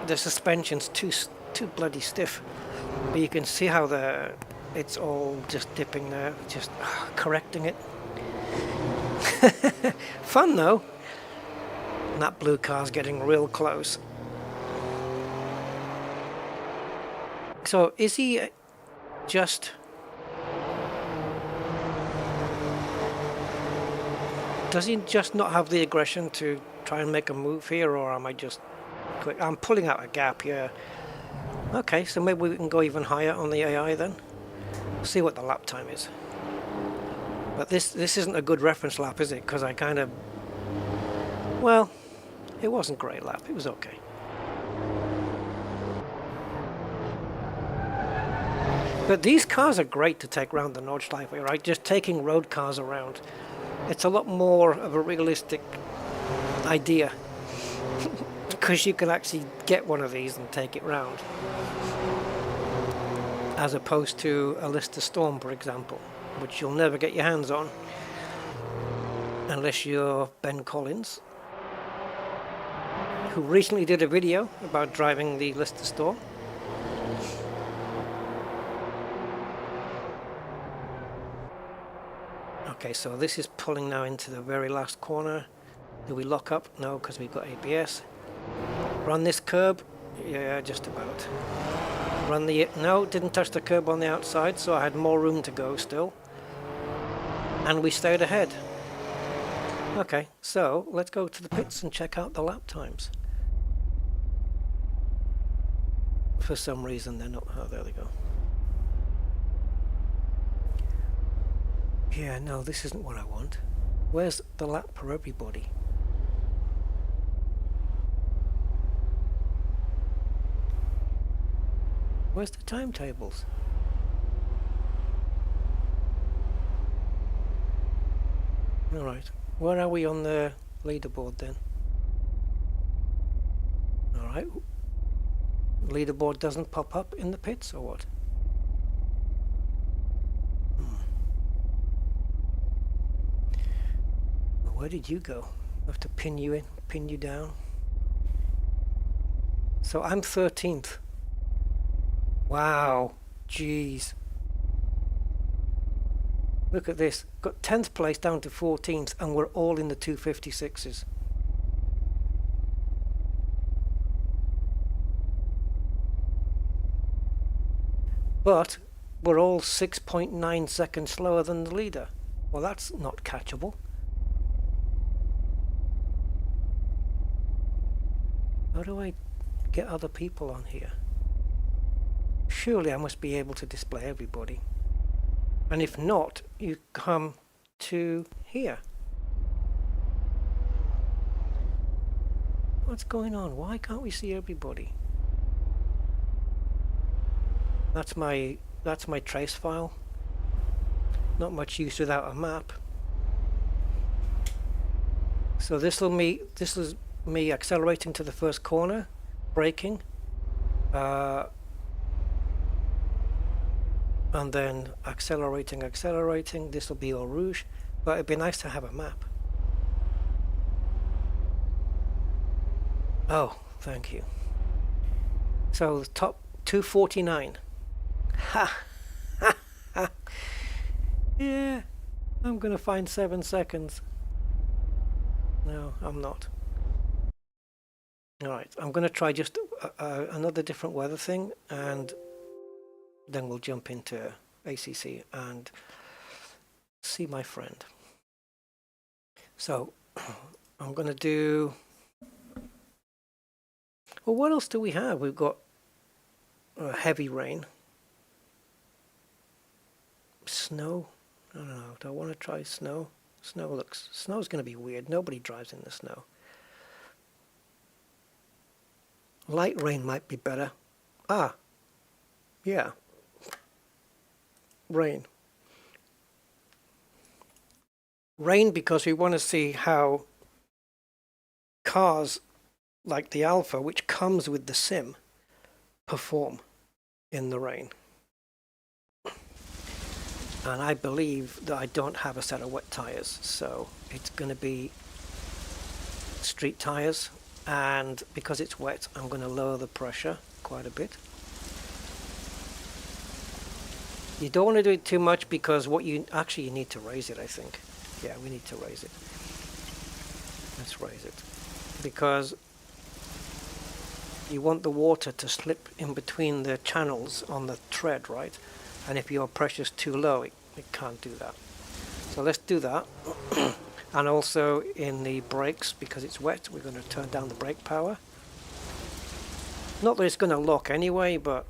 the suspension's too bloody stiff. But you can see how it's all just dipping there, just correcting it. Fun though. And that blue car's getting real close. So is he just... Does he just not have the aggression to try and make a move here, or am I just quick? I'm pulling out a gap here. Okay, so maybe we can go even higher on the AI then. See what the lap time is. But this isn't a good reference lap, is it? Because I kind of... Well, it wasn't a great lap. It was okay. But these cars are great to take around the Nordschleife, right? Just taking road cars around. It's a lot more of a realistic idea because you can actually get one of these and take it round, as opposed to a Lister Storm, for example, which you'll never get your hands on unless you're Ben Collins, who recently did a video about driving the Lister Storm. Okay, so this is pulling now into the very last corner. Do we lock up? No, because we've got ABS. Run this curb? Yeah, just about. Run the... No, didn't touch the curb on the outside, so I had more room to go still. And we stayed ahead. Okay, so let's go to the pits and check out the lap times. For some reason they're not... Oh, there they go. Yeah, no, this isn't what I want. Where's the lap for everybody? Where's the timetables? Alright, where are we on the leaderboard then? Alright, leaderboard doesn't pop up in the pits or what? Where did you go? I have to pin you in, pin you down. So I'm 13th. Wow, jeez. Look at this. Got 10th place down to 14th, and we're all in the 256s. But we're all 6.9 seconds slower than the leader. Well, that's not catchable. How do I get other people on here? Surely I must be able to display everybody. And if not, you come to here. What's going on? Why can't we see everybody? That's my trace file. Not much use without a map. So this is me accelerating to the first corner, braking, and then accelerating. This will be all rouge, but it'd be nice to have a map. Oh, thank you. So the top 249. Ha! Ha! Ha! Yeah, I'm gonna find 7 seconds. No, I'm not. Alright, I'm gonna try just another different weather thing, and then we'll jump into ACC and see my friend. So, I'm gonna do... Well, what else do we have? We've got heavy rain. Snow? I don't know. Do I want to try snow? Snow's going to be weird. Nobody drives in the snow. Light rain might be better. Ah, yeah. Rain. Rain because we want to see how cars like the Alpha, which comes with the sim, perform in the rain. And I believe that I don't have a set of wet tires, so it's going to be street tires, and because it's wet I'm going to lower the pressure quite a bit. You don't want to do it too much because you need to raise it, I think. Yeah, we need to raise it. Let's raise it. Because you want the water to slip in between the channels on the tread, right? And if your pressure's too low, it can't do that. So let's do that. And also in the brakes, because it's wet, we're going to turn down the brake power. Not that it's going to lock anyway, but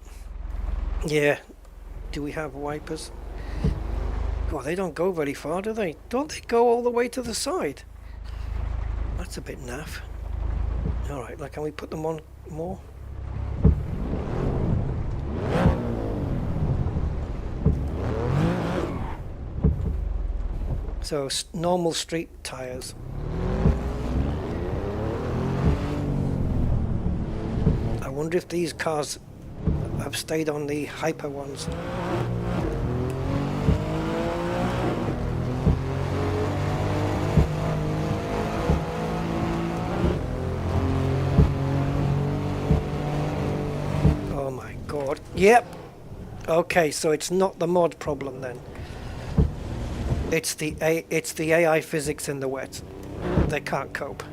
yeah. Do we have wipers? Oh, they don't go very far, do they? Don't they go all the way to the side? That's a bit naff. Alright, can we put them on more? So normal street tires. I wonder if these cars have stayed on the hyper ones. Oh my god. Yep. Okay, so it's not the mod problem then. It's the AI physics in the wet. They can't cope.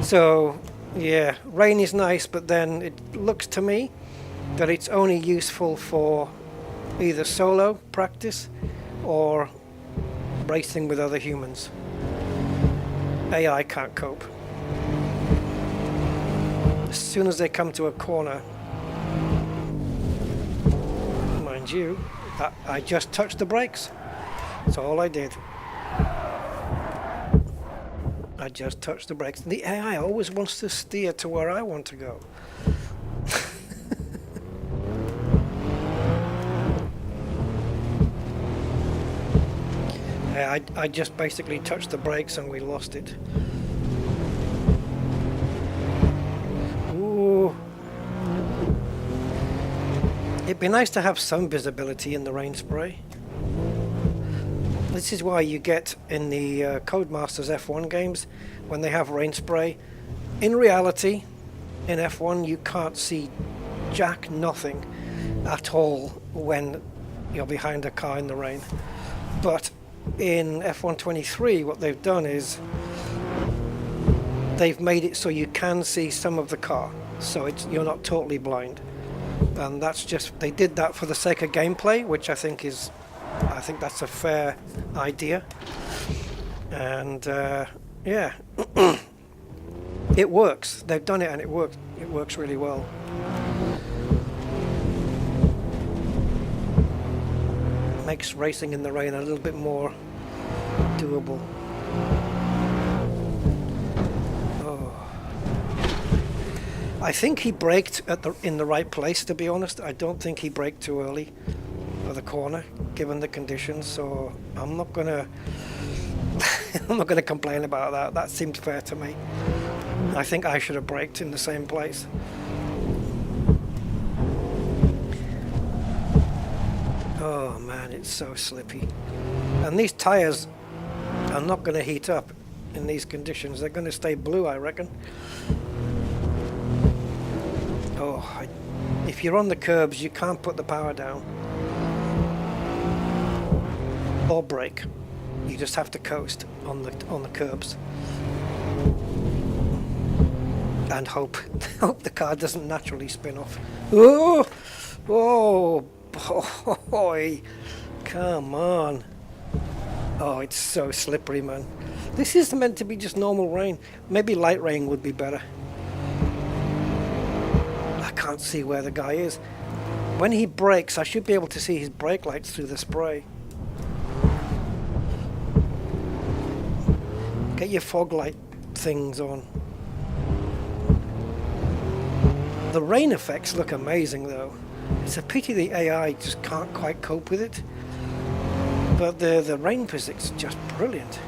So, yeah, rain is nice, but then it looks to me that it's only useful for either solo practice or racing with other humans. AI can't cope. As soon as they come to a corner, mind you, I just touched the brakes. That's all I did. I just touched the brakes. The AI always wants to steer to where I want to go. I just basically touched the brakes and we lost it. Ooh. It'd be nice to have some visibility in the rain spray. This is why you get in the Codemasters F1 games, when they have rain spray, in reality, in F1 you can't see jack nothing at all when you're behind a car in the rain. But in F1 23 what they've done is they've made it so you can see some of the car, so you're not totally blind. And that's just, they did that for the sake of gameplay, which I think that's a fair idea. And yeah. it works. They've done it and it works. It works really well. Makes racing in the rain a little bit more doable. Oh. I think he braked in the right place, to be honest. I don't think he braked too early for the corner, given the conditions. So I'm not gonna I'm not gonna complain about that. That seems fair to me. I think I should have braked in the same place. Oh man, it's so slippy. And these tires are not going to heat up in these conditions. They're going to stay blue, I reckon. Oh, if you're on the curbs, you can't put the power down or brake. You just have to coast on the curbs and hope the car doesn't naturally spin off. Oh, oh boy, come on. Oh, it's so slippery, man. This is meant to be just normal rain. Maybe light rain would be better. I can't see where the guy is. When he brakes, I should be able to see his brake lights through the spray. Get your fog light things on. The rain effects look amazing though. It's a pity the AI just can't quite cope with it. But the rain physics are just brilliant.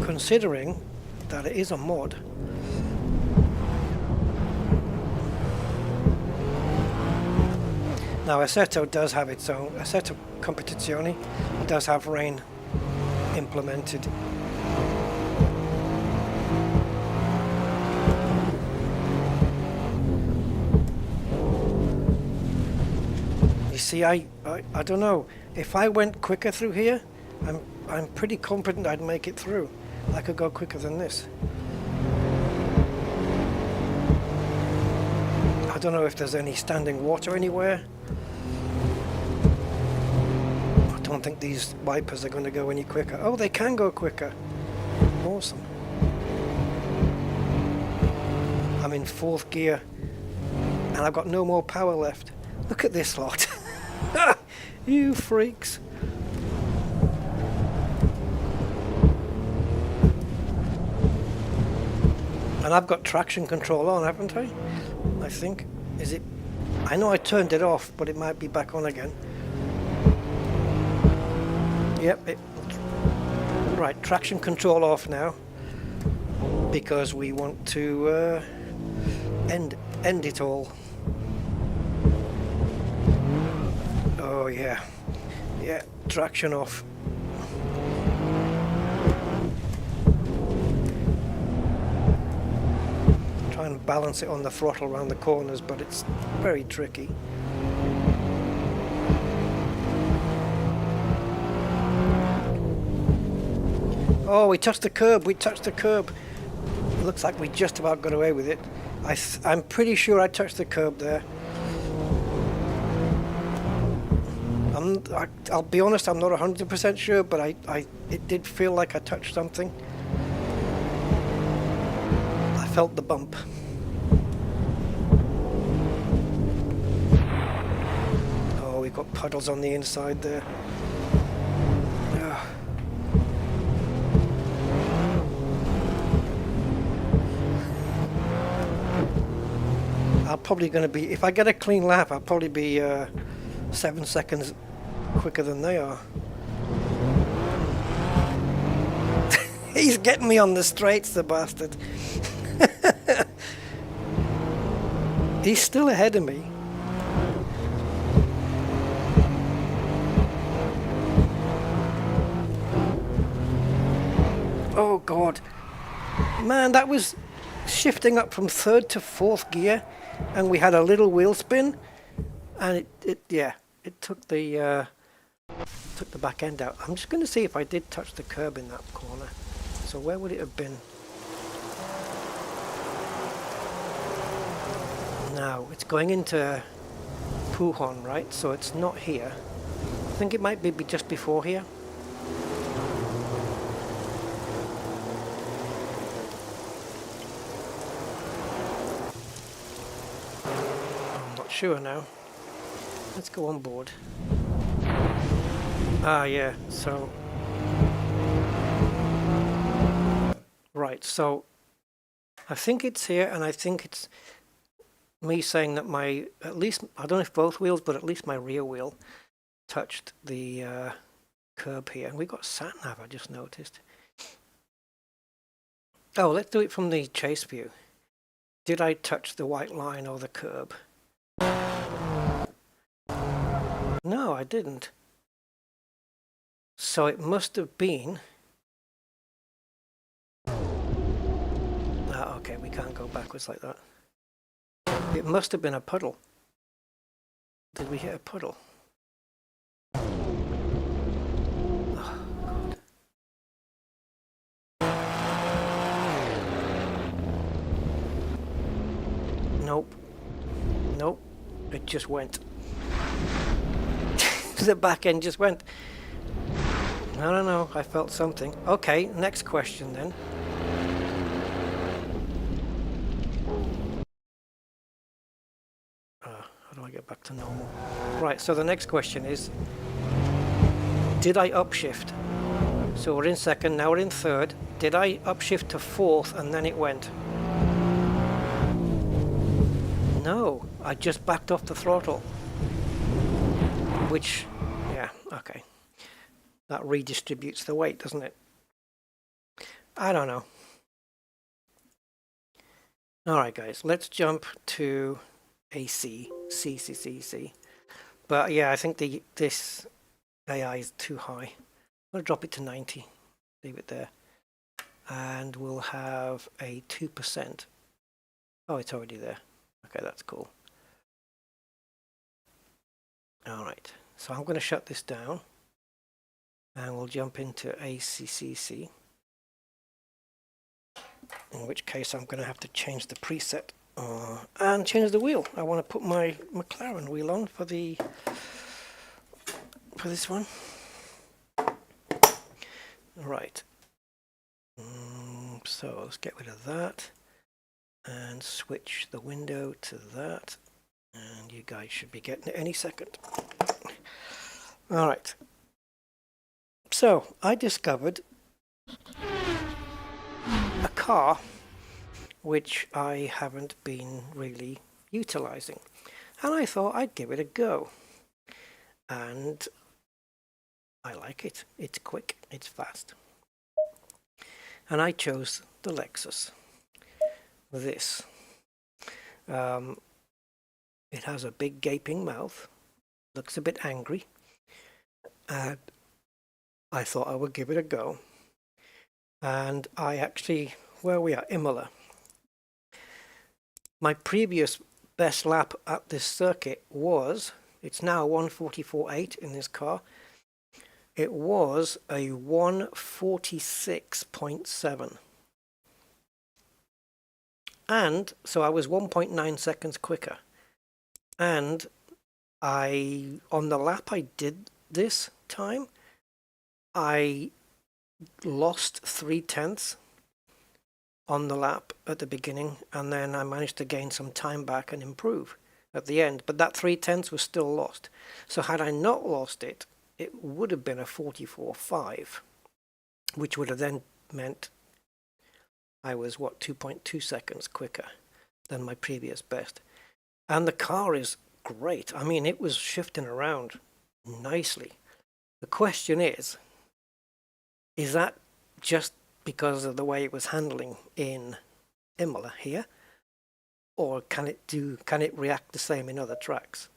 Considering that it is a mod. Now Assetto does have its own, Assetto Competizione does have rain implemented. You see, I don't know, if I went quicker through here, I'm pretty confident I'd make it through. I could go quicker than this. I don't know if there's any standing water anywhere. I don't think these wipers are going to go any quicker. Oh, they can go quicker. Awesome. I'm in 4th gear and I've got no more power left. Look at this lot. You freaks. And I've got traction control on, haven't I? I think. Is it? I know I turned it off, but it might be back on again. Yep. Right, traction control off now. Because we want to end it all. Oh yeah. Yeah, traction off. Try and balance it on the throttle around the corners, but it's very tricky. Oh, we touched the curb, we touched the curb. It looks like we just about got away with it. I'm pretty sure I touched the curb there. I'll be honest, I'm not 100% sure, but it did feel like I touched something. I felt the bump. Oh, we've got puddles on the inside there. I'll probably going to be, if I get a clean lap, I'll probably be 7 seconds quicker than they are. He's getting me on the straights, the bastard. He's still ahead of me. Oh God, man, that was shifting up from 3rd to 4th gear, and we had a little wheel spin, and it took the back end out. I'm just going to see if I did touch the curb in that corner. So where would it have been? Now it's going into Pujon, right? So it's not here. I think it might be just before here. sure now. Let's go on board. Ah, yeah, so... Right, so I think it's here, and I think it's me saying that my, at least, I don't know if both wheels, but at least my rear wheel touched the curb here. And we got sat nav, I just noticed. Oh, let's do it from the chase view. Did I touch the white line or the curb? No, I didn't. So it must have been... Ah, okay, we can't go backwards like that. It must have been a puddle. Did we hit a puddle? Oh, God. Nope. Nope. It just went. The back end just went. I don't know. I felt something. Okay, next question then. How do I get back to normal? Right, so the next question is, did I upshift? So we're in second, now we're in third. Did I upshift to fourth and then it went? No, I just backed off the throttle. Which, yeah, okay. That redistributes the weight, doesn't it? I don't know. Alright guys, let's jump to AC, CCCC. But yeah, I think this AI is too high. I'm going to drop it to 90. Leave it there. And we'll have a 2%. Oh, it's already there. Okay, that's cool. Alright, so I'm going to shut this down. And we'll jump into ACCC. In which case I'm going to have to change the preset. And change the wheel. I want to put my McLaren wheel on for this one. Right. So let's get rid of that and switch the window to that. And you guys should be getting it any second. All right. So I discovered a car which I haven't been really utilizing, and I thought I'd give it a go, and I like it. It's quick, it's fast, and I chose the Lexus. This it has a big gaping mouth, looks a bit angry, and I thought I would give it a go. And I actually, where we are, Imola. My previous best lap at this circuit was, it's now 1:44.8 in this car. It was a 1:46.7. And so I was 1.9 seconds quicker. And on the lap I did this time, I lost 0.3 on the lap at the beginning, and then I managed to gain some time back and improve at the end, but that 0.3 was still lost. So had I not lost it, it would have been a 44.5, which would have then meant I was, what, 2.2 seconds quicker than my previous best. And the car is great. I mean, it was shifting around nicely. The question is that just because of the way it was handling in Imola here, or can it react the same in other tracks?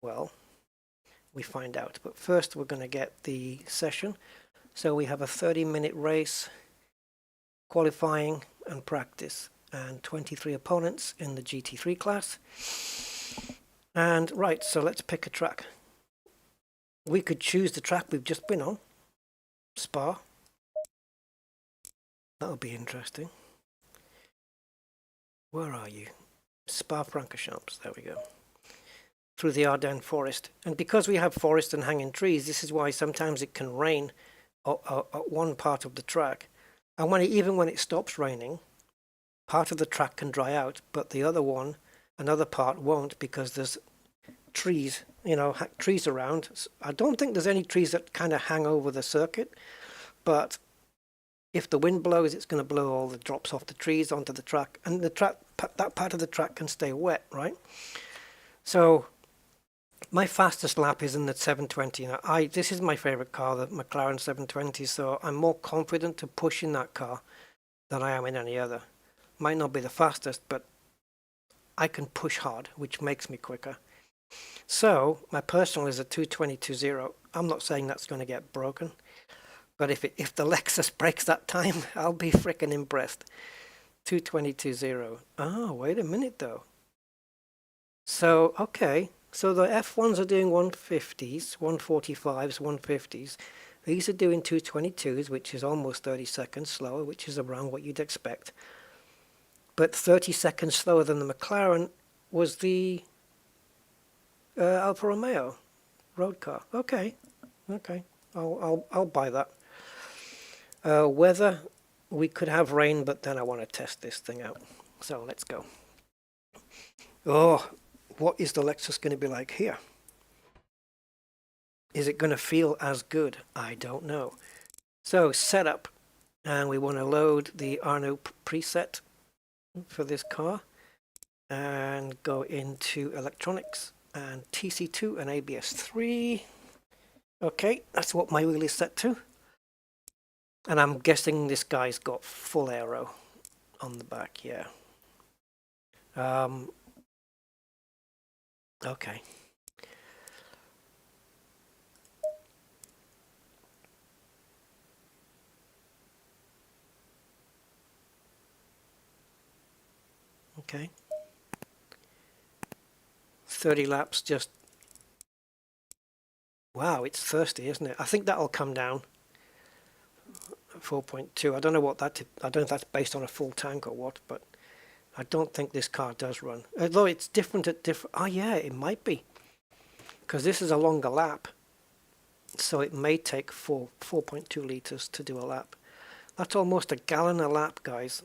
Well, we find out. But first we're going to get the session. So we have a 30-minute race, qualifying and practice, and 23 opponents in the GT3 class. And right, so let's pick a track. We could choose the track we've just been on, Spa. That'll be interesting. Where are you? Spa-Francorchamps, there we go. Through the Ardennes forest. And because we have forest and hanging trees, this is why sometimes it can rain at one part of the track. And even when it stops raining, part of the track can dry out, but the other one Another part won't because there's trees, you know, trees around. I don't think there's any trees that kind of hang over the circuit, but if the wind blows, it's going to blow all the drops off the trees onto the track, and the track, that part of the track can stay wet, right? So my fastest lap is in the 720. Now, this is my favorite car, the McLaren 720, so I'm more confident to push in that car than I am in any other. Might not be the fastest, but I can push hard, which makes me quicker. So my personal is a 222.0. I'm not saying that's going to get broken, but if the Lexus breaks that time, I'll be freaking impressed. 222.0. Oh, wait a minute though. So, okay. So the F1s are doing 150s, 145s, 150s. These are doing 222s, which is almost 30 seconds slower, which is around what you'd expect. But 30 seconds slower than the McLaren was the Alfa Romeo road car. Okay, I'll buy that. Weather, we could have rain, but then I want to test this thing out. So let's go. Oh, what is the Lexus going to be like here? Is it going to feel as good? I don't know. So setup, and we want to load the Arno preset for this car and go into electronics and TC2 and ABS3. Okay, that's what my wheel is set to. And I'm guessing this guy's got full aero on the back, yeah. Okay. Okay. 30 laps just... Wow, it's thirsty, isn't it? I think that'll come down. 4.2. I don't know what that... I don't know if that's based on a full tank or what, but I don't think this car does run. Although it's different at different... Oh yeah, it might be. Because this is a longer lap. So it may take 4.2 litres to do a lap. That's almost a gallon a lap, guys.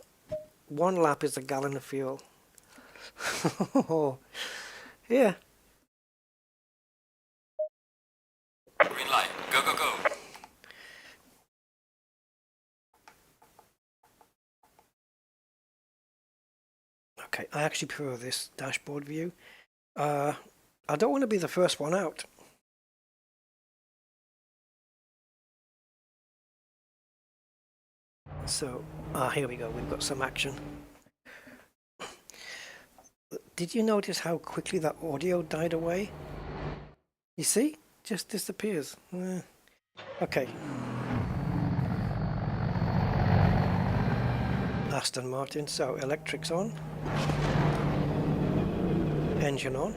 1 lap is a gallon of fuel. Yeah. Green light. Go, go, go. Okay, I actually prefer this dashboard view. I don't want to be the first one out. So, here we go. We've got some action. Did you notice how quickly that audio died away? You see? Just disappears. Okay. Aston Martin. So, electrics on. Engine on.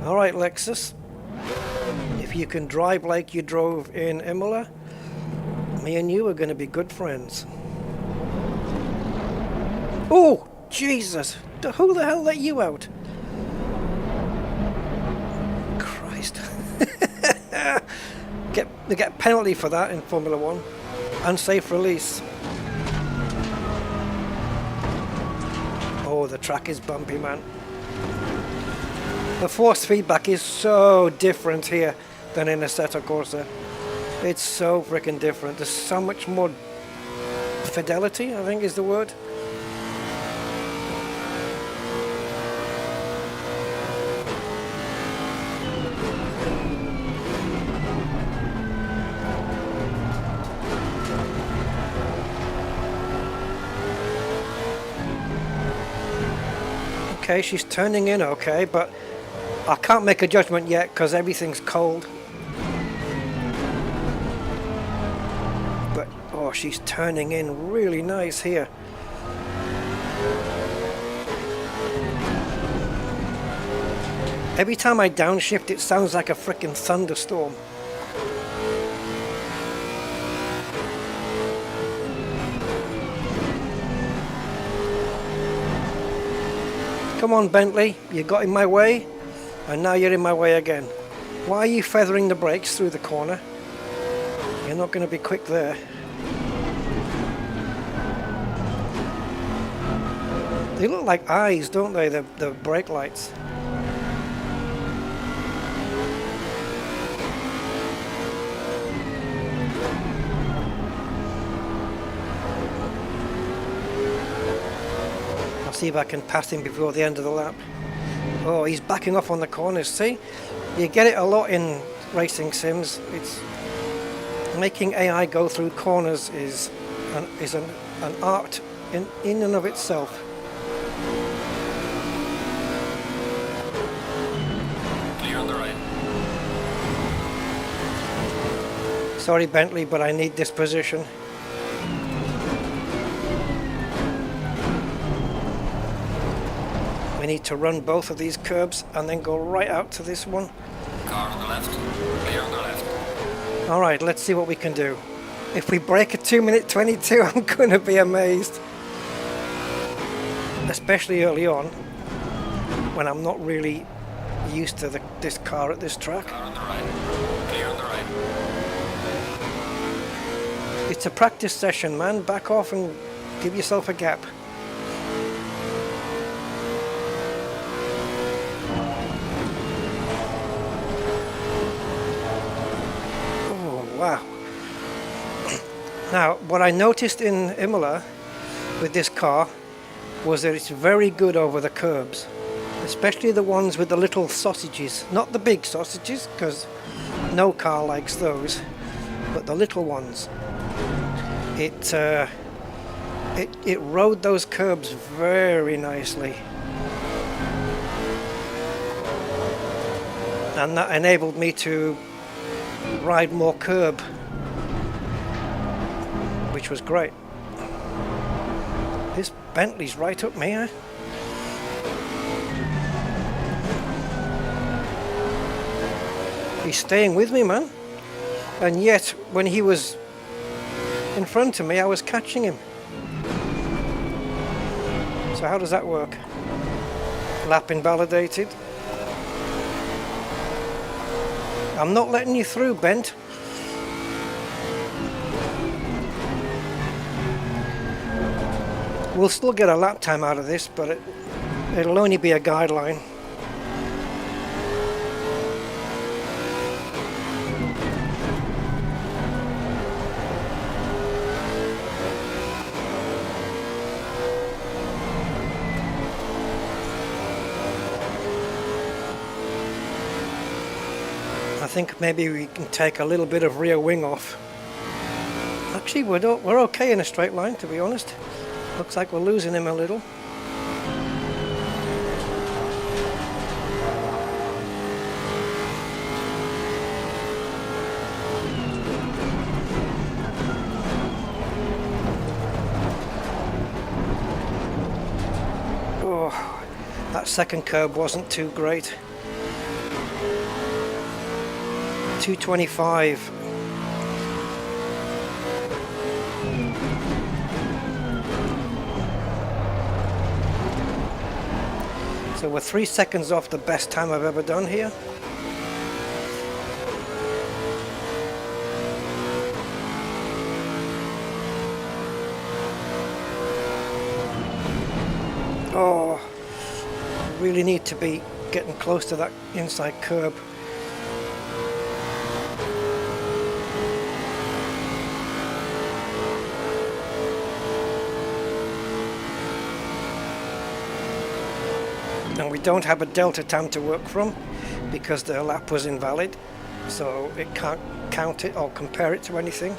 Alright, Lexus. If you can drive like you drove in Imola, me and you are going to be good friends. Oh, Jesus! Who the hell let you out? Christ. They get a penalty for that in Formula 1. Unsafe release. Oh, the track is bumpy, man. The force feedback is so different here than in Assetto Corsa. It's so freaking different. There's so much more fidelity, I think is the word. Okay, she's turning in okay, but I can't make a judgment yet because everything's cold. But, oh, she's turning in really nice here. Every time I downshift, it sounds like a frickin' thunderstorm. Come on, Bentley, you got in my way, and now you're in my way again. Why are you feathering the brakes through the corner? You're not going to be quick there. They look like eyes, don't they, the brake lights? I'll see if I can pass him before the end of the lap. Oh, he's backing off on the corners. See, you get it a lot in racing sims. It's making AI go through corners is an art in and of itself. Clear on the right. Sorry, Bentley, but I need this position. We need to run both of these curbs and then go right out to this one. Car on the left. Clear on the left. Alright, let's see what we can do. If we break a 2:22, I'm going to be amazed. Especially early on, when I'm not really used to this car at this track. Car on the right. Clear on the right. It's a practice session, man. Back off and give yourself a gap. Wow. Now, what I noticed in Imola with this car was that it's very good over the curbs, especially the ones with the little sausages. Not the big sausages, because no car likes those, but the little ones. It rode those curbs very nicely. And that enabled me to ride more curb, which was great. This Bentley's right up me, eh? He's staying with me, man. And yet, when he was in front of me, I was catching him. So how does that work? Lap invalidated. I'm not letting you through, Bent. We'll still get a lap time out of this, but it'll only be a guideline. I think maybe we can take a little bit of rear wing off. Actually, we're okay in a straight line, to be honest. Looks like we're losing him a little. Oh, that second curb wasn't too great. 225. So we're 3 seconds off the best time I've ever done here. Oh, really need to be getting close to that inside curb. And we don't have a delta time to work from because the lap was invalid, so it can't count it or compare it to anything.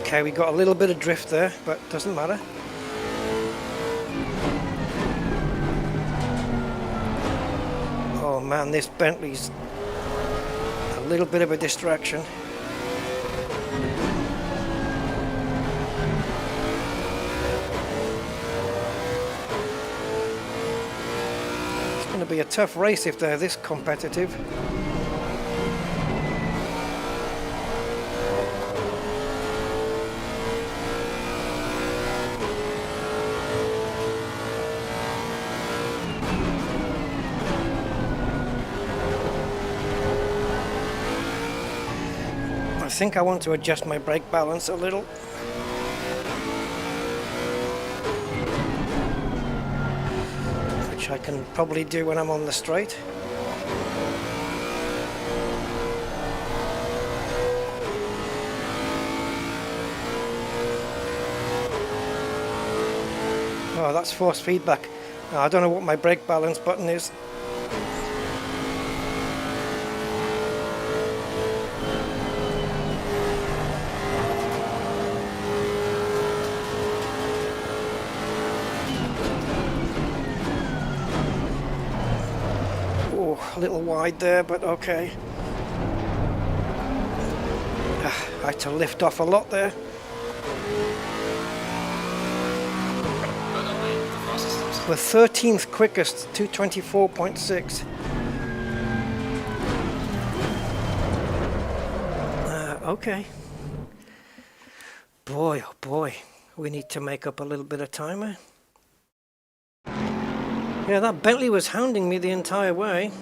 Okay, we got a little bit of drift there, but doesn't matter. Oh man, this Bentley's a little bit of a distraction. It's going to be a tough race if they're this competitive. think I want to adjust my brake balance a little. Which I can probably do when I'm on the straight. Oh, that's force feedback. I don't know what my brake balance button is. Oh, a little wide there, but okay. I had to lift off a lot there. The 13th quickest, 224.6. Okay. Boy, oh boy, we need to make up a little bit of time, eh? Yeah, that Bentley was hounding me the entire way.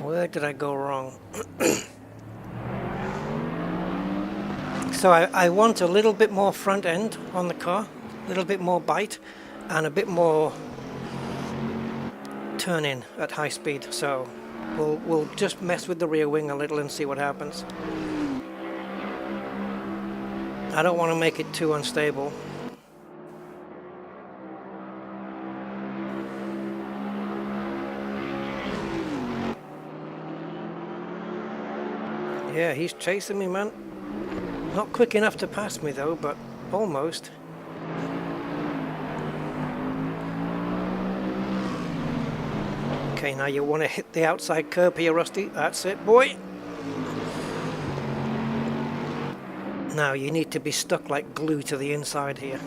Where did I go wrong? So I want a little bit more front end on the car, a little bit more bite, and a bit more turn in at high speed. So we'll just mess with the rear wing a little and see what happens. I don't want to make it too unstable. Yeah, he's chasing me, man. Not quick enough to pass me though, but almost. Okay, now you want to hit the outside curb here, Rusty. That's it, boy. Now you need to be stuck like glue to the inside here.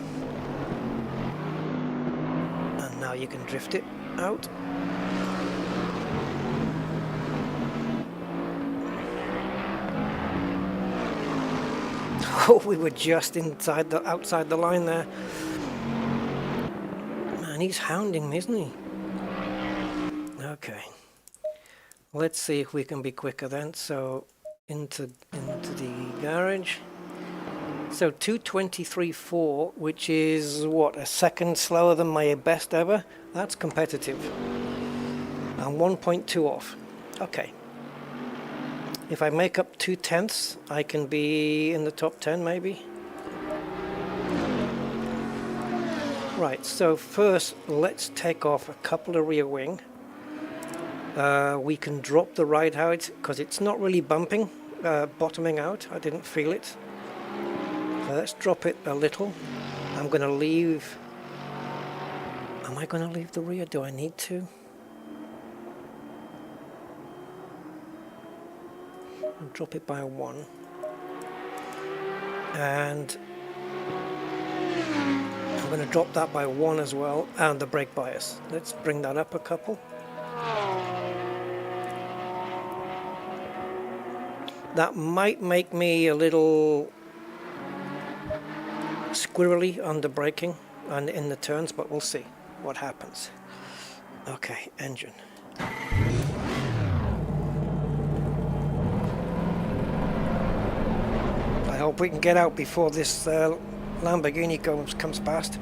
And now you can drift it out. Oh, we were just outside the line there. Man, he's hounding me, isn't he? Okay. Let's see if we can be quicker then. So into the garage. So 223.4, which is what, a second slower than my best ever. That's competitive. And 1.2 off. Okay. If I make up 2/10, I can be in the top 10 maybe. Right, so first let's take off a couple of rear wing. We can drop the ride height because it's not really bumping, bottoming out. I didn't feel it. So let's drop it a little. I'm going to leave... Am I going to leave the rear? Do I need to? I'll drop it by 1. And I'm going to drop that by 1 as well, and the brake bias. Let's bring that up a couple. That might make me a little squirrely on the braking and in the turns, but we'll see what happens. Okay, engine. I hope we can get out before this Lamborghini comes past.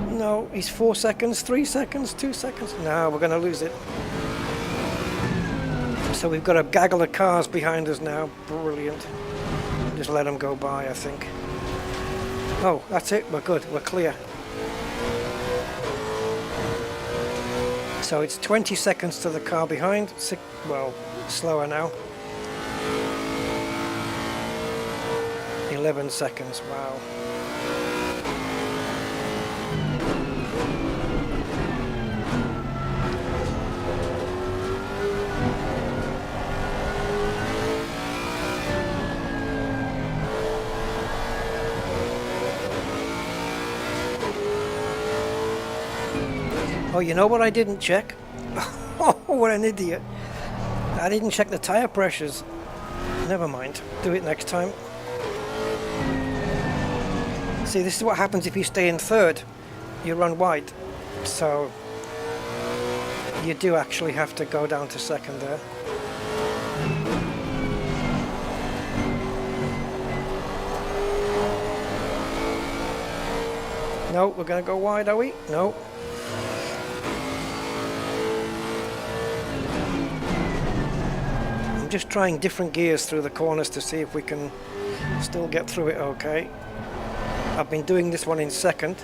No, he's 4 seconds, 3 seconds, 2 seconds. No, we're going to lose it. So we've got a gaggle of cars behind us now. Brilliant. Just let them go by, I think. Oh, that's it. We're good. We're clear. So it's 20 seconds to the car behind. Well, slower now. 11 seconds. Wow. Oh, you know what I didn't check? Oh, what an idiot. I didn't check the tire pressures. Never mind. Do it next time. See, this is what happens if you stay in third. You run wide. So, You do actually have to go down to second there. No, we're going to go wide, are we? No. I'm just trying different gears through the corners to see if we can still get through it okay. I've been doing this one in second.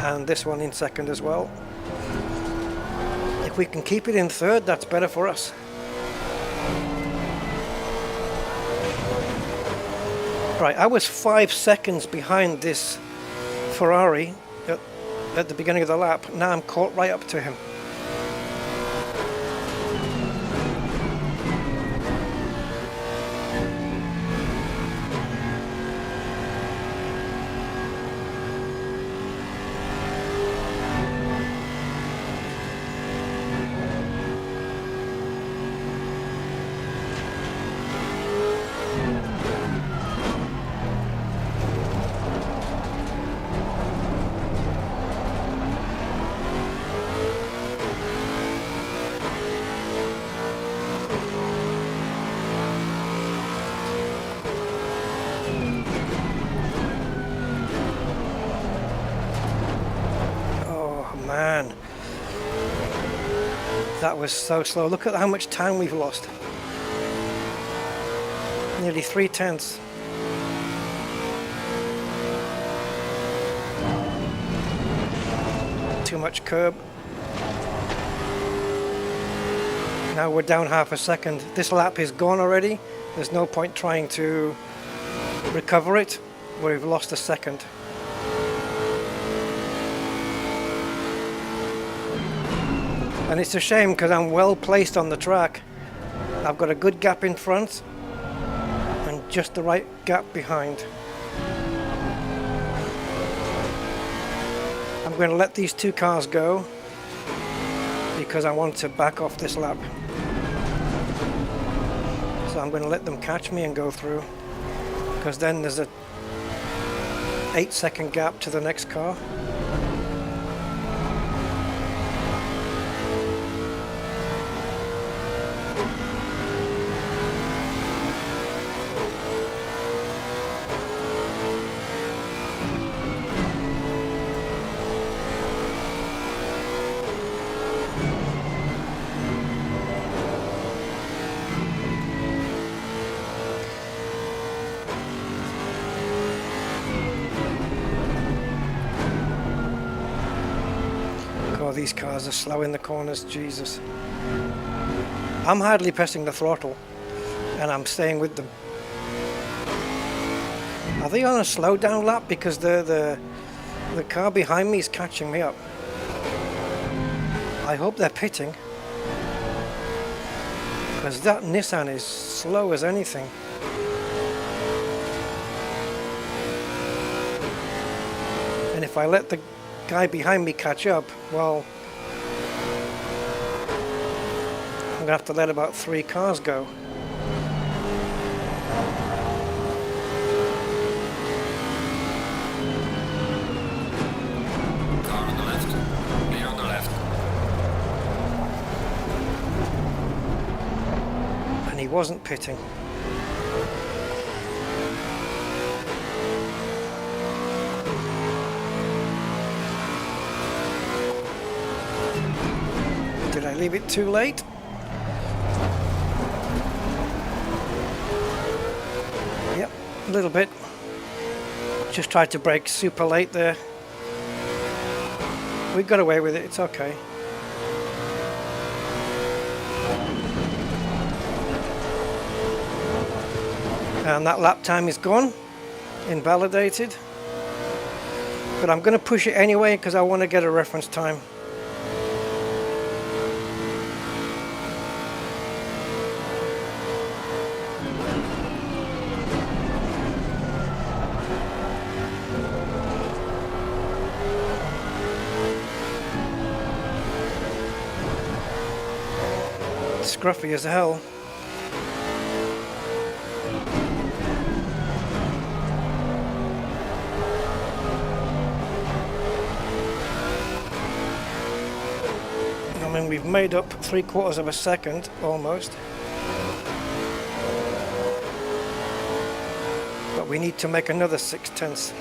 And this one in second as well. If we can keep it in third, that's better for us. Right, I was 5 seconds behind this Ferrari at the beginning of the lap. Now I'm caught right up to him. Man, that was so slow. Look at how much time we've lost. Nearly 3/10. Too much curb. Now we're down half a second. This lap is gone already. There's no point trying to recover it. We've lost a second. And it's a shame because I'm well placed on the track. I've got a good gap in front and just the right gap behind. I'm going to let these two cars go because I want to back off this lap. So I'm going to let them catch me and go through, because then there's a 8-second gap to the next car. These cars are slow in the corners, Jesus. I'm hardly pressing the throttle and I'm staying with them. Are they on a slow down lap? Because the car behind me is catching me up. I hope they're pitting, because that Nissan is slow as anything. And if I let the guy behind me catch up, well, I'm gonna have to let about 3 cars go. Car on the left. Clear on the left. And he wasn't pitting. Did I leave it too late? Yep, a little bit. Just tried to brake super late there. We got away with it, it's okay. And that lap time is gone, invalidated. But I'm going to push it anyway because I want to get a reference time. Scruffy as hell. mean, we've made up 3/4 of a second almost, but we need to make another 6/10.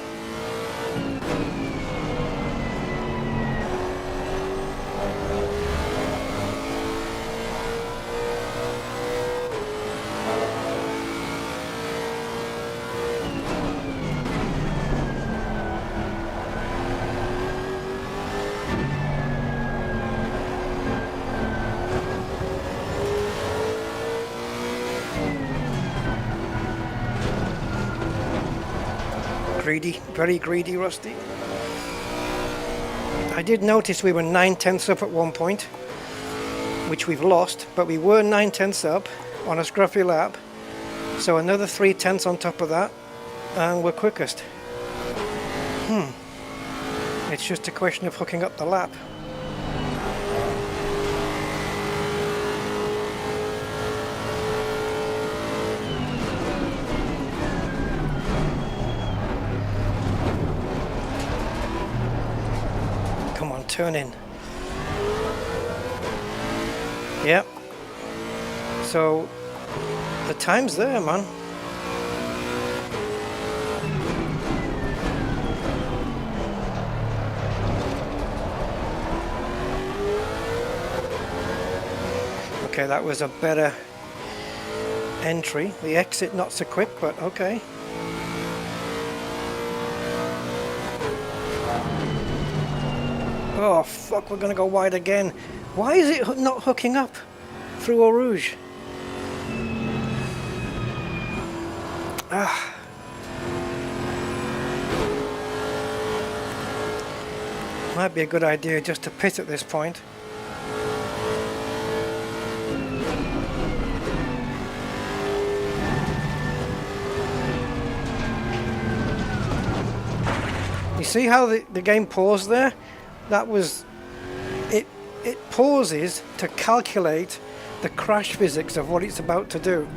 Greedy, very greedy, Rusty. I did notice we were 9/10 up at one point, which we've lost, but we were 9/10 up on a scruffy lap, so another 3/10 on top of that, and we're quickest. It's just a question of hooking up the lap. Turn in. Yep. So the time's there, man. Okay, that was a better entry. The exit not so quick, but okay. Oh fuck, we're gonna go wide again. Why is it not hooking up through Eau Rouge? Might be a good idea just to pit at this point. You see how the game paused there? That was it. It pauses to calculate the crash physics of what it's about to do,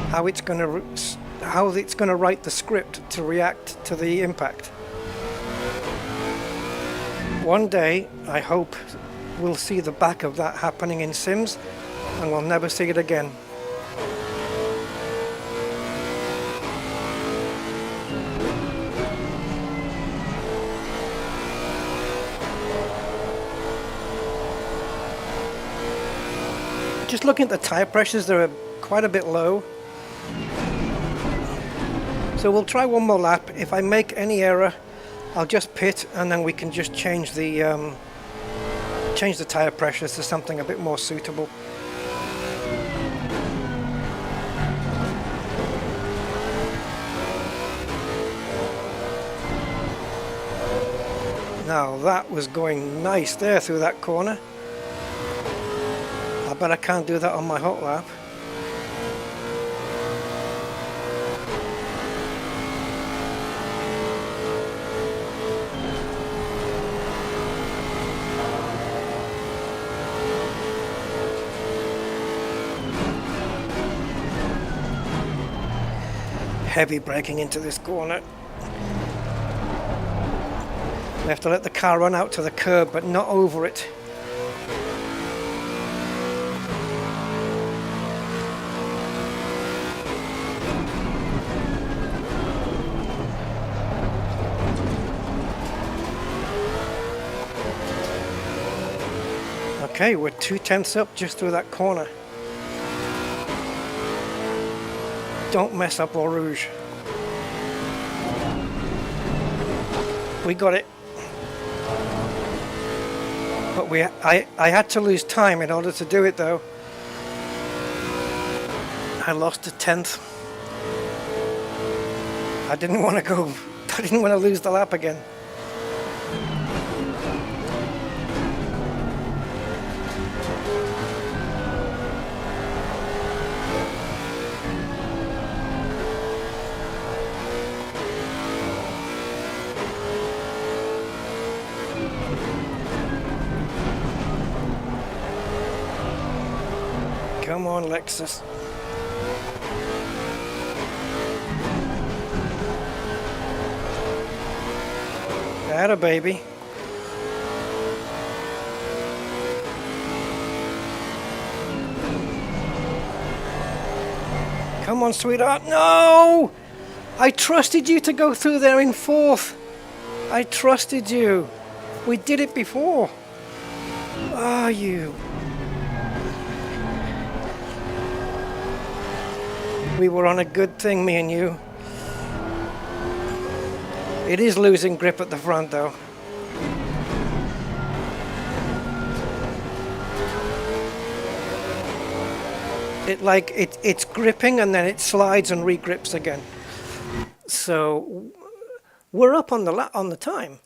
how it's going to write the script to react to the impact. One day, I hope we'll see the back of that happening in Sims, and we'll never see it again. Just looking at the tire pressures, they're quite a bit low. So we'll try one more lap. If I make any error, I'll just pit, and then we can just change the tire pressures to something a bit more suitable. Now that was going nice there through that corner. I bet I can't do that on my hot lap. Heavy braking into this corner. We have to let the car run out to the curb, but not over it. Okay, we're 2/10 up just through that corner. Don't mess up Eau Rouge. We got it. But I had to lose time in order to do it though. I lost a 10th. I didn't want to lose the lap again. Come on, Lexus. Atta baby. Come on, sweetheart. No! I trusted you to go through there in fourth. I trusted you. We did it before. Ah, you. We were on a good thing, me and you. It is losing grip at the front, though. It's gripping and then it slides and regrips again. So we're up on the time.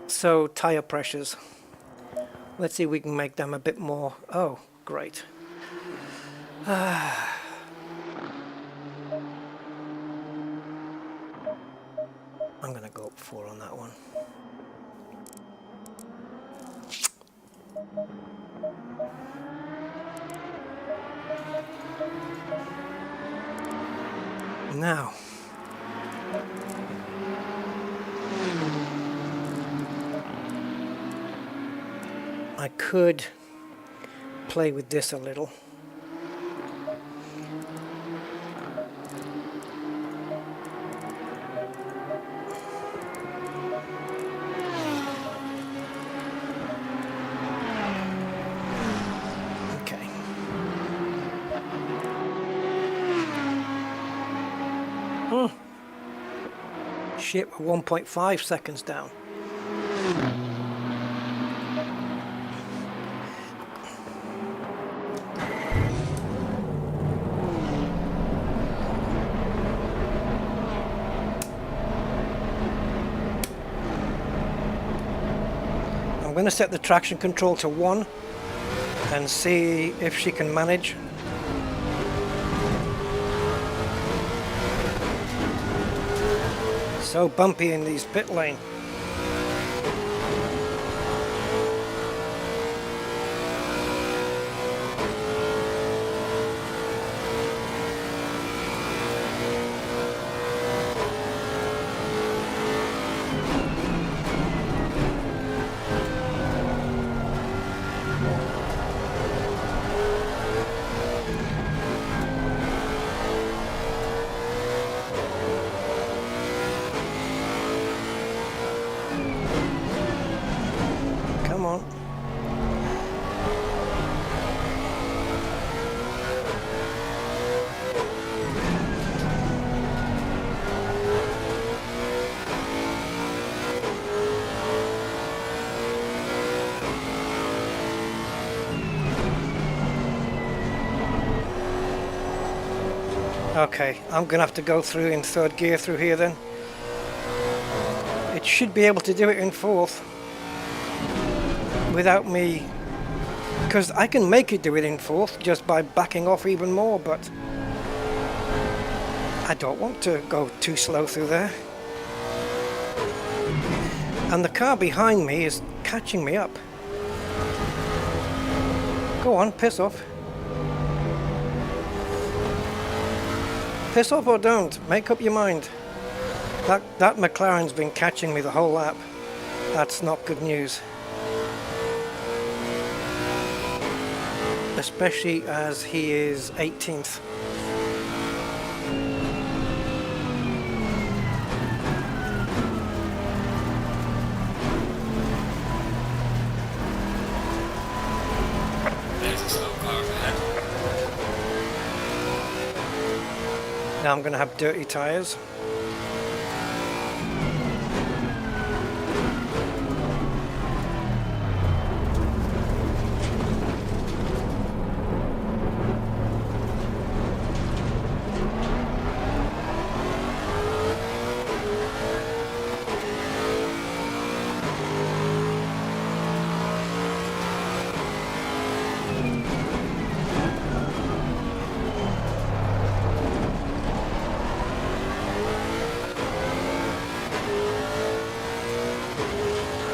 So tire pressures. Let's see if we can make them a bit more. Oh, great. I'm gonna go up 4 on that one. Now, I could play with this a little. Okay. Shit, we're 1.5 seconds down. I'm going to set the traction control to 1 and see if she can manage. So bumpy in these pit lane. Come on. Okay, I'm gonna have to go through in 3rd gear through here then. It should be able to do it in 4th without me, because I can make it do it in 4th just by backing off even more, but I don't want to go too slow through there. And the car behind me is catching me up. Go on, piss off. Piss off or don't, make up your mind. That McLaren's been catching me the whole lap. That's not good news. Especially as he is 18th. There's a slow car ahead. Now I'm going to have dirty tyres.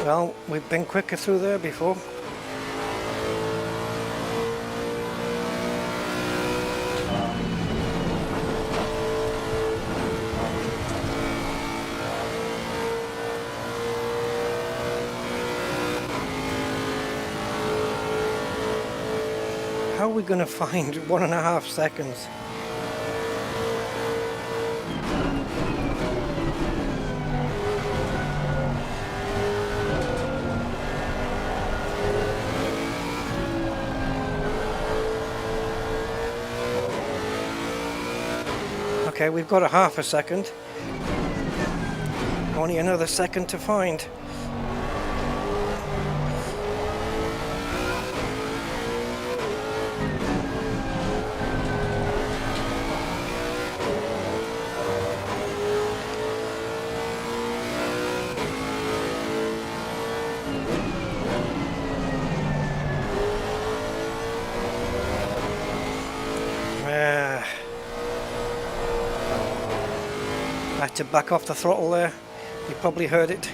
Well, we've been quicker through there before. How How are we going to find 1.5 seconds? Okay, we've got a half a second. Only another second to find. I had to back off the throttle there. You probably heard it.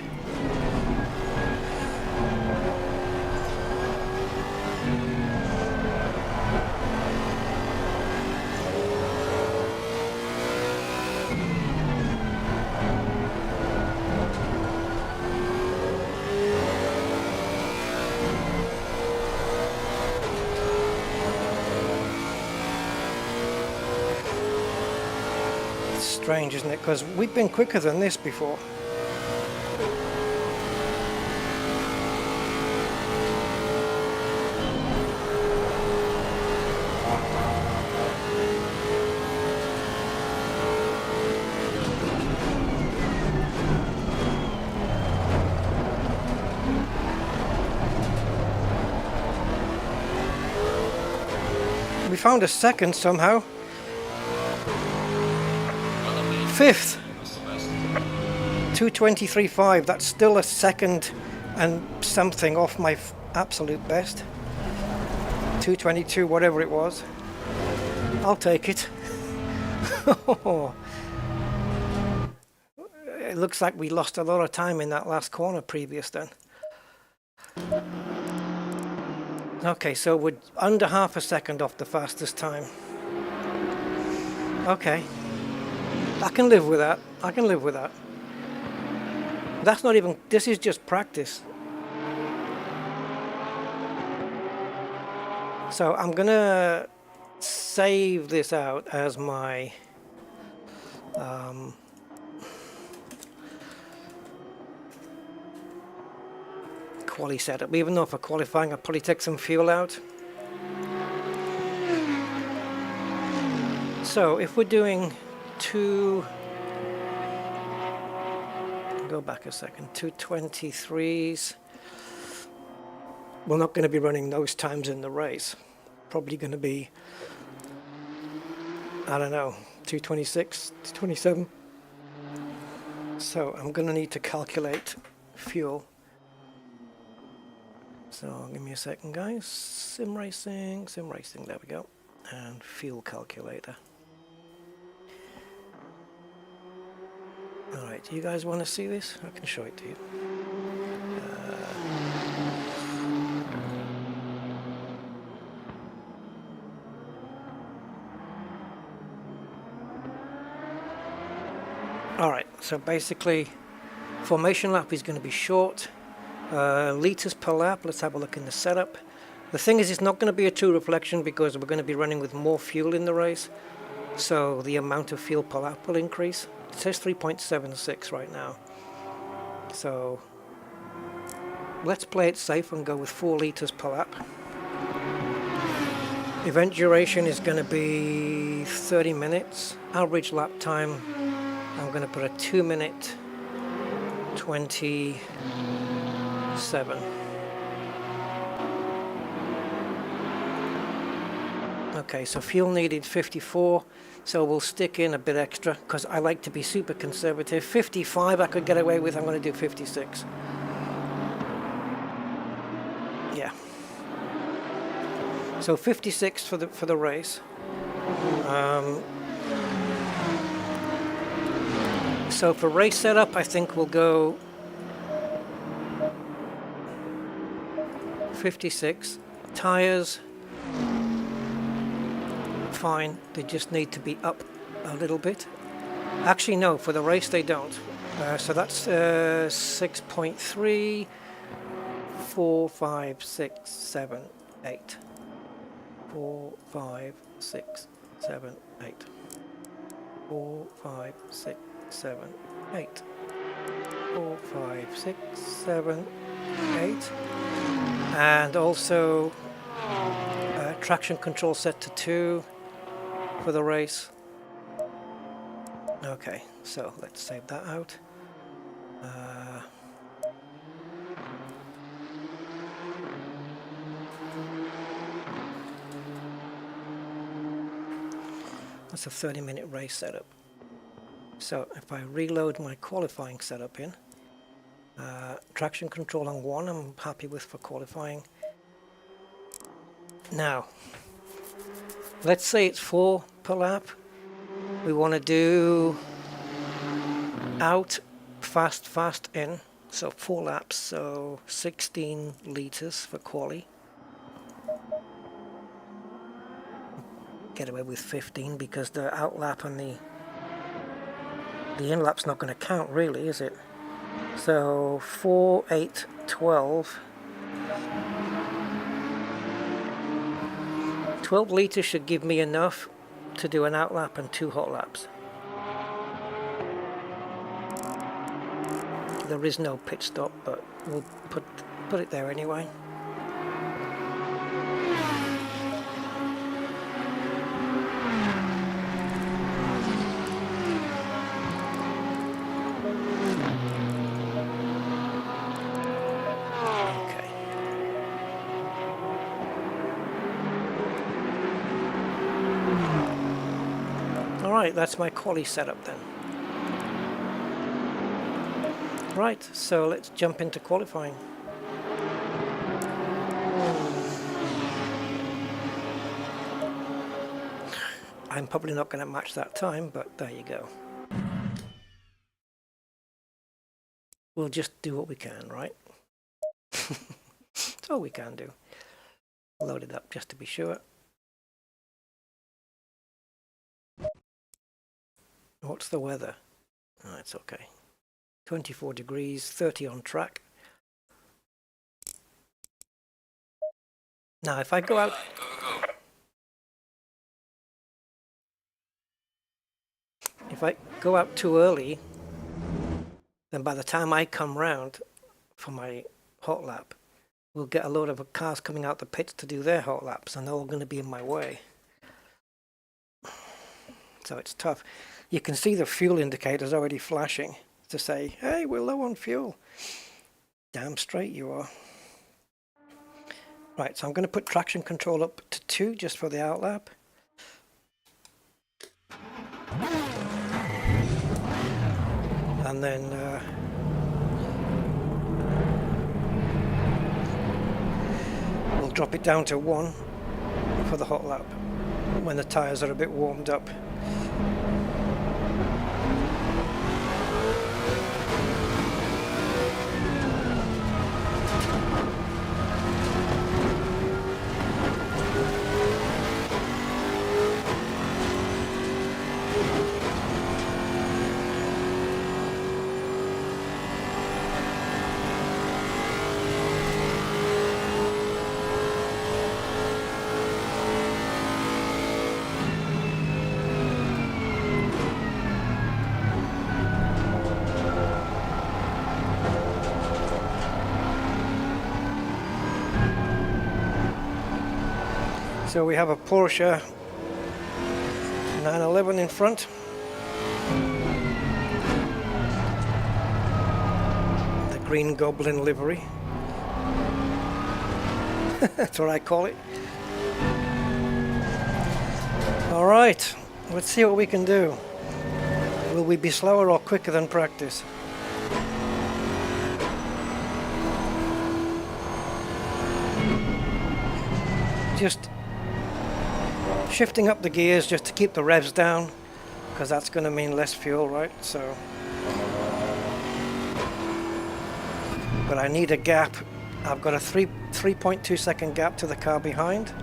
Strange, isn't it? Because we've been quicker than this before. We found a second somehow. Fifth, 2:23.5. That's still a second and something off my absolute best. 2:22, whatever it was. I'll take it. It looks like we lost a lot of time in that last corner previous then. Okay, so we're under half a second off the fastest time. Okay. I can live with that. I can live with that. That's not even, this is just practice. So I'm gonna save this out as my quali setup. Even though for qualifying I'll probably take some fuel out. So if we're doing go back a second, 2:23s. We're not going to be running those times in the race. Probably going to be, I don't know, 2:26, 2:27. So I'm going to need to calculate fuel. So give me a second, guys. Sim racing, there we go. And fuel calculator. Alright, do you guys want to see this? I can show it to you. Alright, so basically formation lap is going to be short. Litres per lap, let's have a look in the setup. The thing is, it's not going to be a true reflection because we're going to be running with more fuel in the race. So the amount of fuel per lap will increase. It says 3.76 right now. So let's play it safe and go with 4 litres per lap. Event duration is going to be 30 minutes. Average lap time, I'm going to put a 2:27. Okay, so fuel needed 54, so we'll stick in a bit extra because I like to be super conservative. 55 I could get away with, I'm going to do 56. Yeah. So 56 for the race. So for race setup, I think we'll go 56. Tires, fine, they just need to be up a little bit. Actually no, for the race they don't. So that's 6.3, 4, 5, 6, 7, 8. 4, 5, 6, 7, 8. 4, 5, 6, 7, 8. 4, 5, 6, 7, 8. And also traction control set to 2 for the race. Okay, so let's save that out. That's a 30-minute race setup. So if I reload my qualifying setup in, traction control on 1 I'm happy with for qualifying. Now, let's say it's 4 per lap. We want to do out, fast, fast, in. So 4 laps, so 16 litres for quali. Get away with 15 because the out lap and the in lap's not going to count really, is it? So 4, 8, 12. 12 litres should give me enough to do an out lap and 2 hot laps. There is no pit stop, but we'll put it there anyway. Alright, that's my quali setup then. Right, so let's jump into qualifying. I'm probably not going to match that time, but there you go. We'll just do what we can, right? That's all we can do. Load it up just to be sure. What's the weather? Oh, it's okay. 24 degrees, 30 on track. Now if I go out... If I go out too early, then by the time I come round for my hot lap, we'll get a load of cars coming out the pits to do their hot laps, and they're all going to be in my way. So it's tough. You can see the fuel indicators already flashing to say, hey, we're low on fuel. Damn straight you are. Right, so I'm going to put traction control up to 2 just for the out lap. And then we'll drop it down to 1 for the hot lap when the tyres are a bit warmed up. So we have a Porsche 911 in front. The Green Goblin livery. That's what I call it. Alright, let's see what we can do. Will we be slower or quicker than practice? Just shifting up the gears just to keep the revs down, because that's going to mean less fuel, right? So, but I need a gap. I've got a 3.2 second gap to the car behind.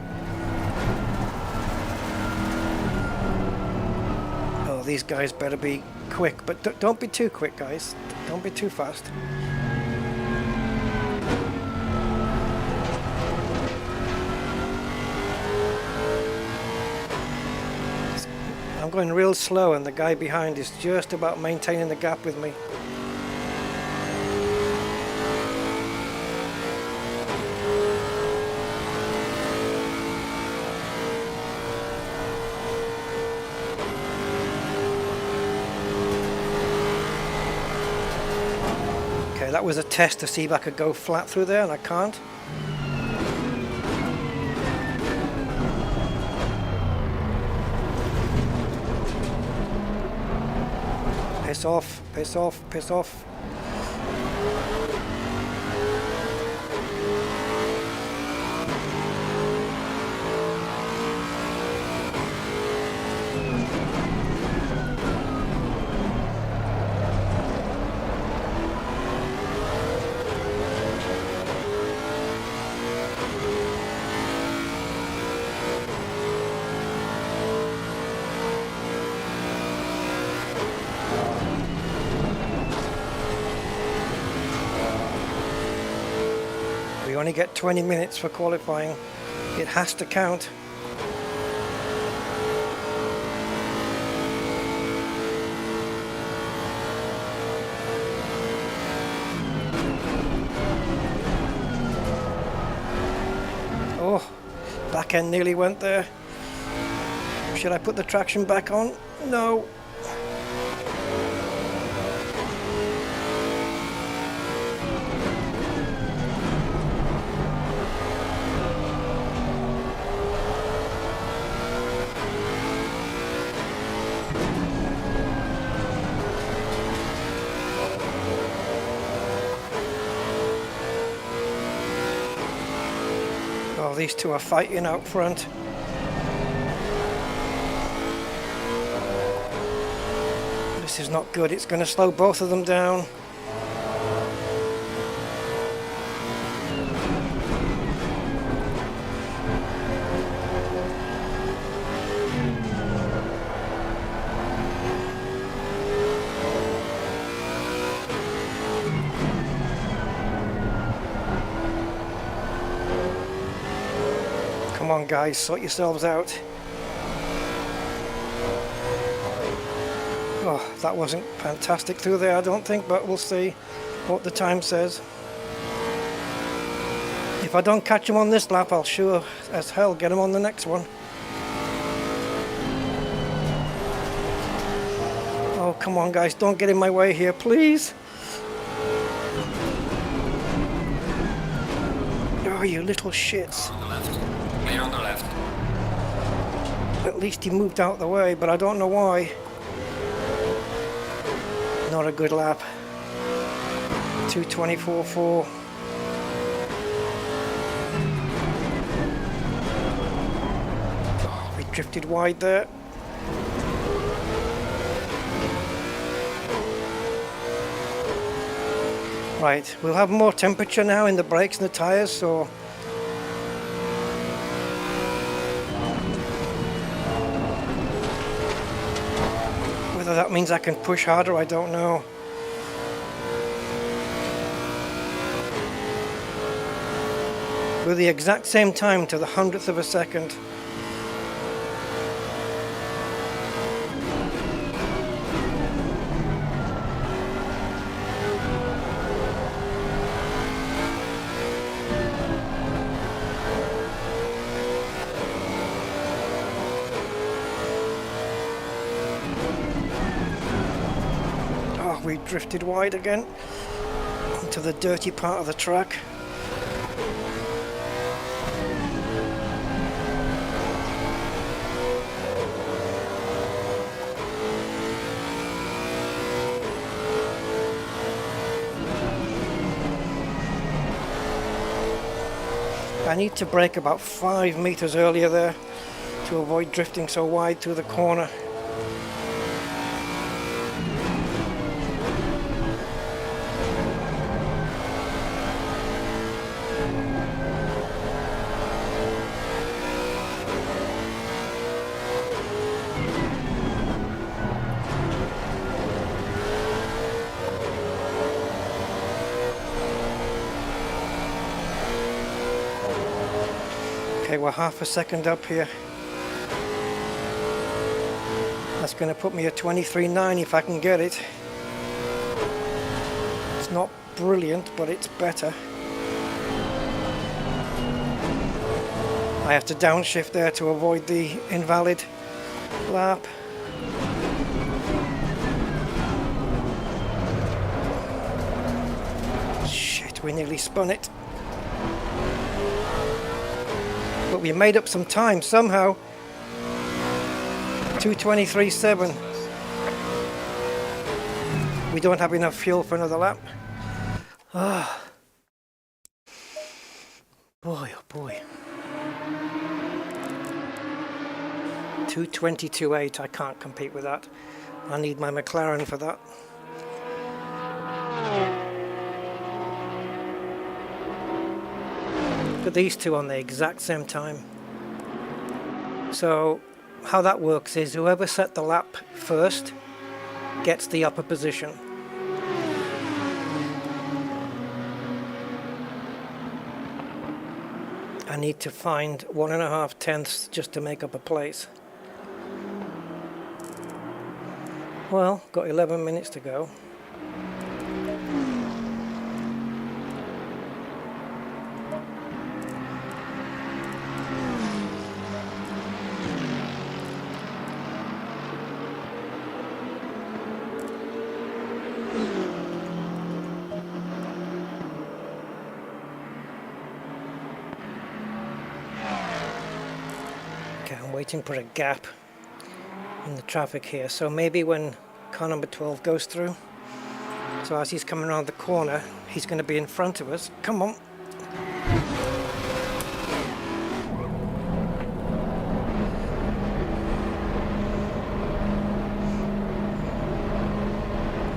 Oh, these guys better be quick, but don't be too quick, guys. Don't be too fast. going real slow and the guy behind is just about maintaining the gap with me. Okay, that was a test to see if I could go flat through there, and I can't. Piss off, piss off, piss off. We only get 20 minutes for qualifying. It has to count. Oh, back end nearly went there. Should I put the traction back on? No. Oh, these two are fighting out front. This is not good. It's going to slow both of them down. Come on guys, sort yourselves out. Oh, that wasn't fantastic through there, I don't think, but we'll see what the time says. If I don't catch him on this lap, I'll sure as hell get him on the next one. Oh, come on guys, don't get in my way here, please. Oh, you little shits. On the left. Clear on the left. At least he moved out the way, but I don't know why. Not a good lap. 2:24.4. Oh, we drifted wide there. Right, we'll have more temperature now in the brakes and the tyres, so whether that means I can push harder, I don't know. With the exact same time to the 100th of a second. We drifted wide again onto the dirty part of the track. I need to brake about 5 meters earlier there to avoid drifting so wide through the corner. Okay, we're half a second up here. That's It's going to put me at 23.9 if I can get it. It's not brilliant, but it's better. I have to downshift there to avoid the invalid lap. Shit, we nearly spun it. But we made up some time somehow. 2:23.7. We don't have enough fuel for another lap. Ah. Boy, oh boy. 2:22.8. I can't compete with that. I need my McLaren for that. Look at these two on the exact same time. So how that works is whoever set the lap first gets the upper position. I need to find 1.5 tenths just to make up a place. Well, got 11 minutes to go. Okay, I'm waiting for a gap in the traffic here, so maybe when car number 12 goes through, so as he's coming around the corner, he's going to be in front of us. Come on.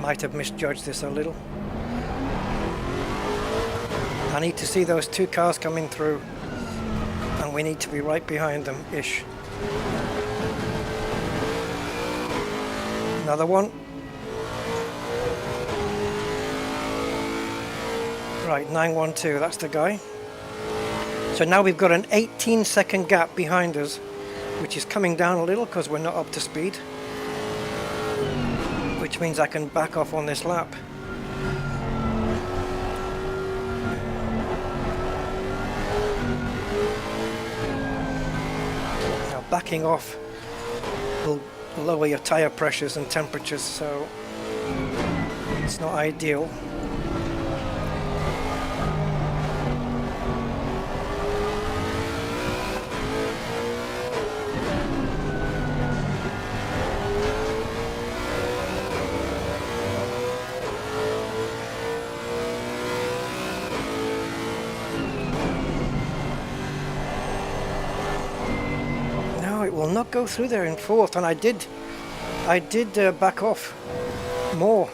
Might have misjudged this a little. I need to see those two cars coming through, and we need to be right behind them ish. Another one. Right, 912, that's the guy. So now we've got an 18-second gap behind us, which is coming down a little because we're not up to speed, which means I can back off on this lap. Now backing off will lower your tire pressures and temperatures, so it's not ideal. It will not go through there in fourth, and I did back off more.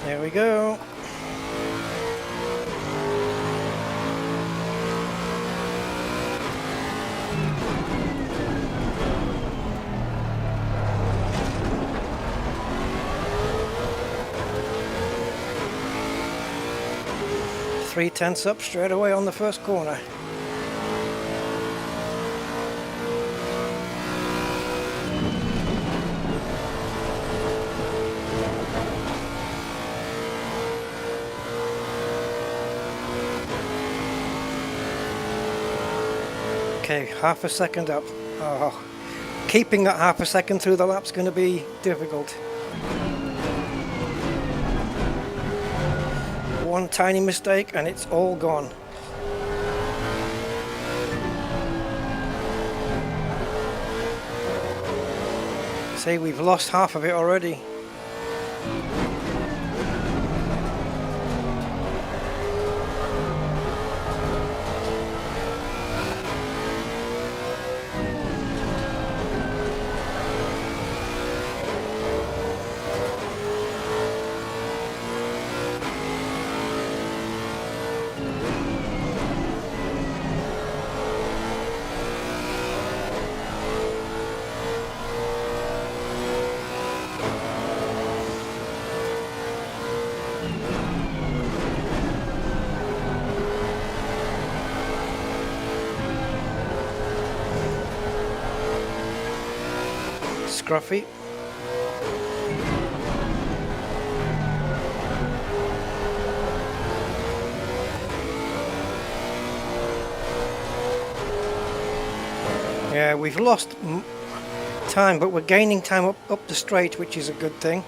There we go. Three tenths up straight away on the first corner. Okay, half a second up. Oh, keeping that half a second through the lap's going to be difficult. One tiny mistake and it's all gone. See, we've lost half of it already. Scruffy. Yeah, we've lost time, but we're gaining time up the straight, which is a good thing.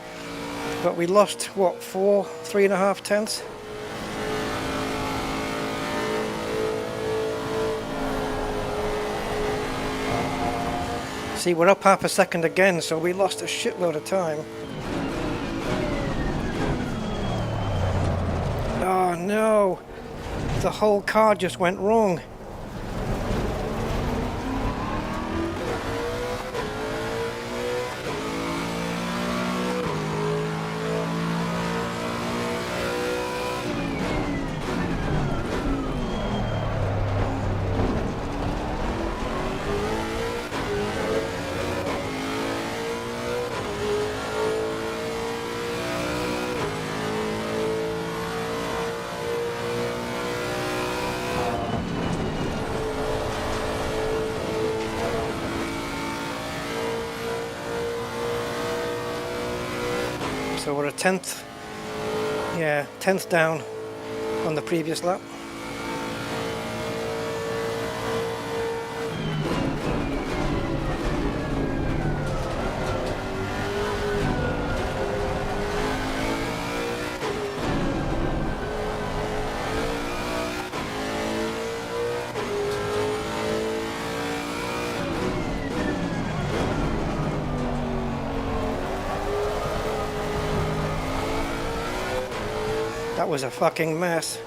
But we lost, what, 3.5 tenths? See, we're up half a second again, so we lost a shitload of time. Oh no! The whole car just went wrong. So we're a tenth down on the previous lap. That was a fucking mess.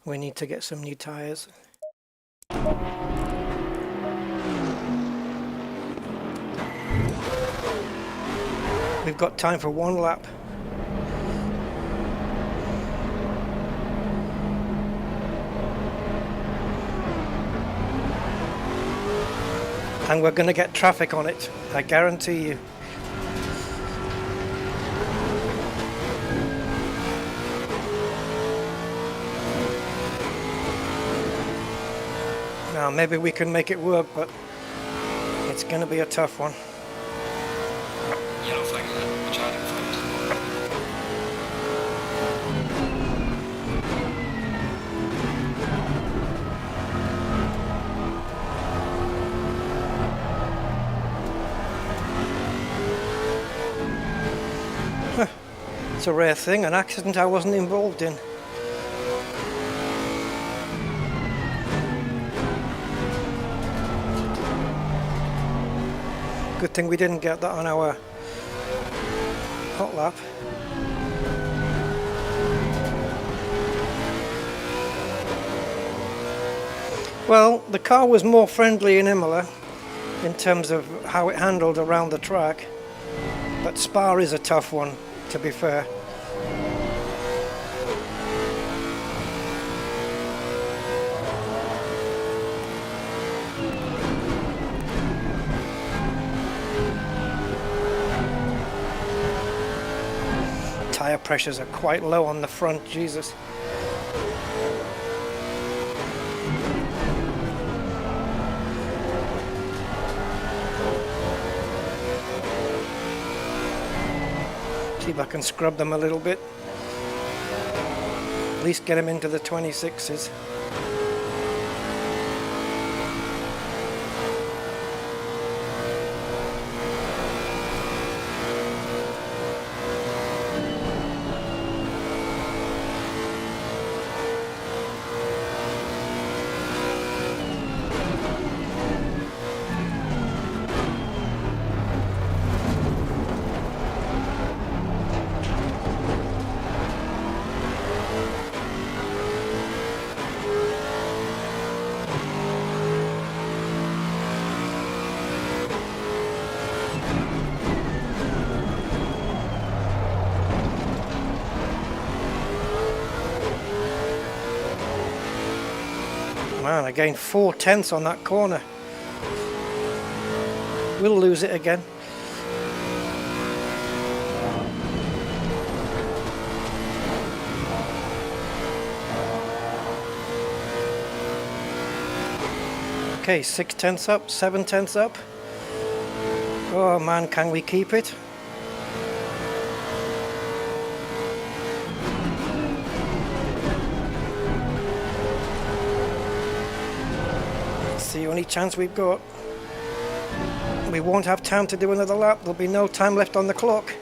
We need to get some new tires. We've got time for one lap. And we're going to get traffic on it, I guarantee you. Now maybe we can make it work, but it's going to be a tough one. Yellow flag there, watch out in front. It's a rare thing, an accident I wasn't involved in. Good thing we didn't get that on our hot lap. Well, the car was more friendly in Imola in terms of how it handled around the track, but Spa is a tough one, to be fair. Tire pressures are quite low on the front, Jesus. See if I can scrub them a little bit. least get him into the 26s. Man, I gained 4/10 on that corner. We'll lose it again. Okay, 6/10 up, 7/10 up. Oh man, can we keep it? It's the only chance we've got. We won't have time to do another lap. There'll be no time left on the clock.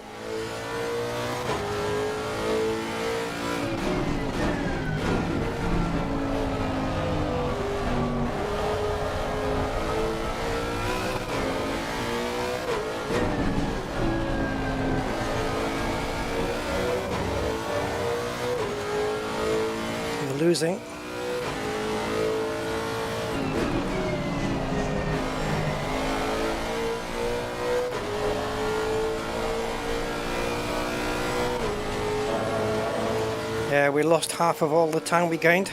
We're losing. Yeah, we lost half of all the time we gained.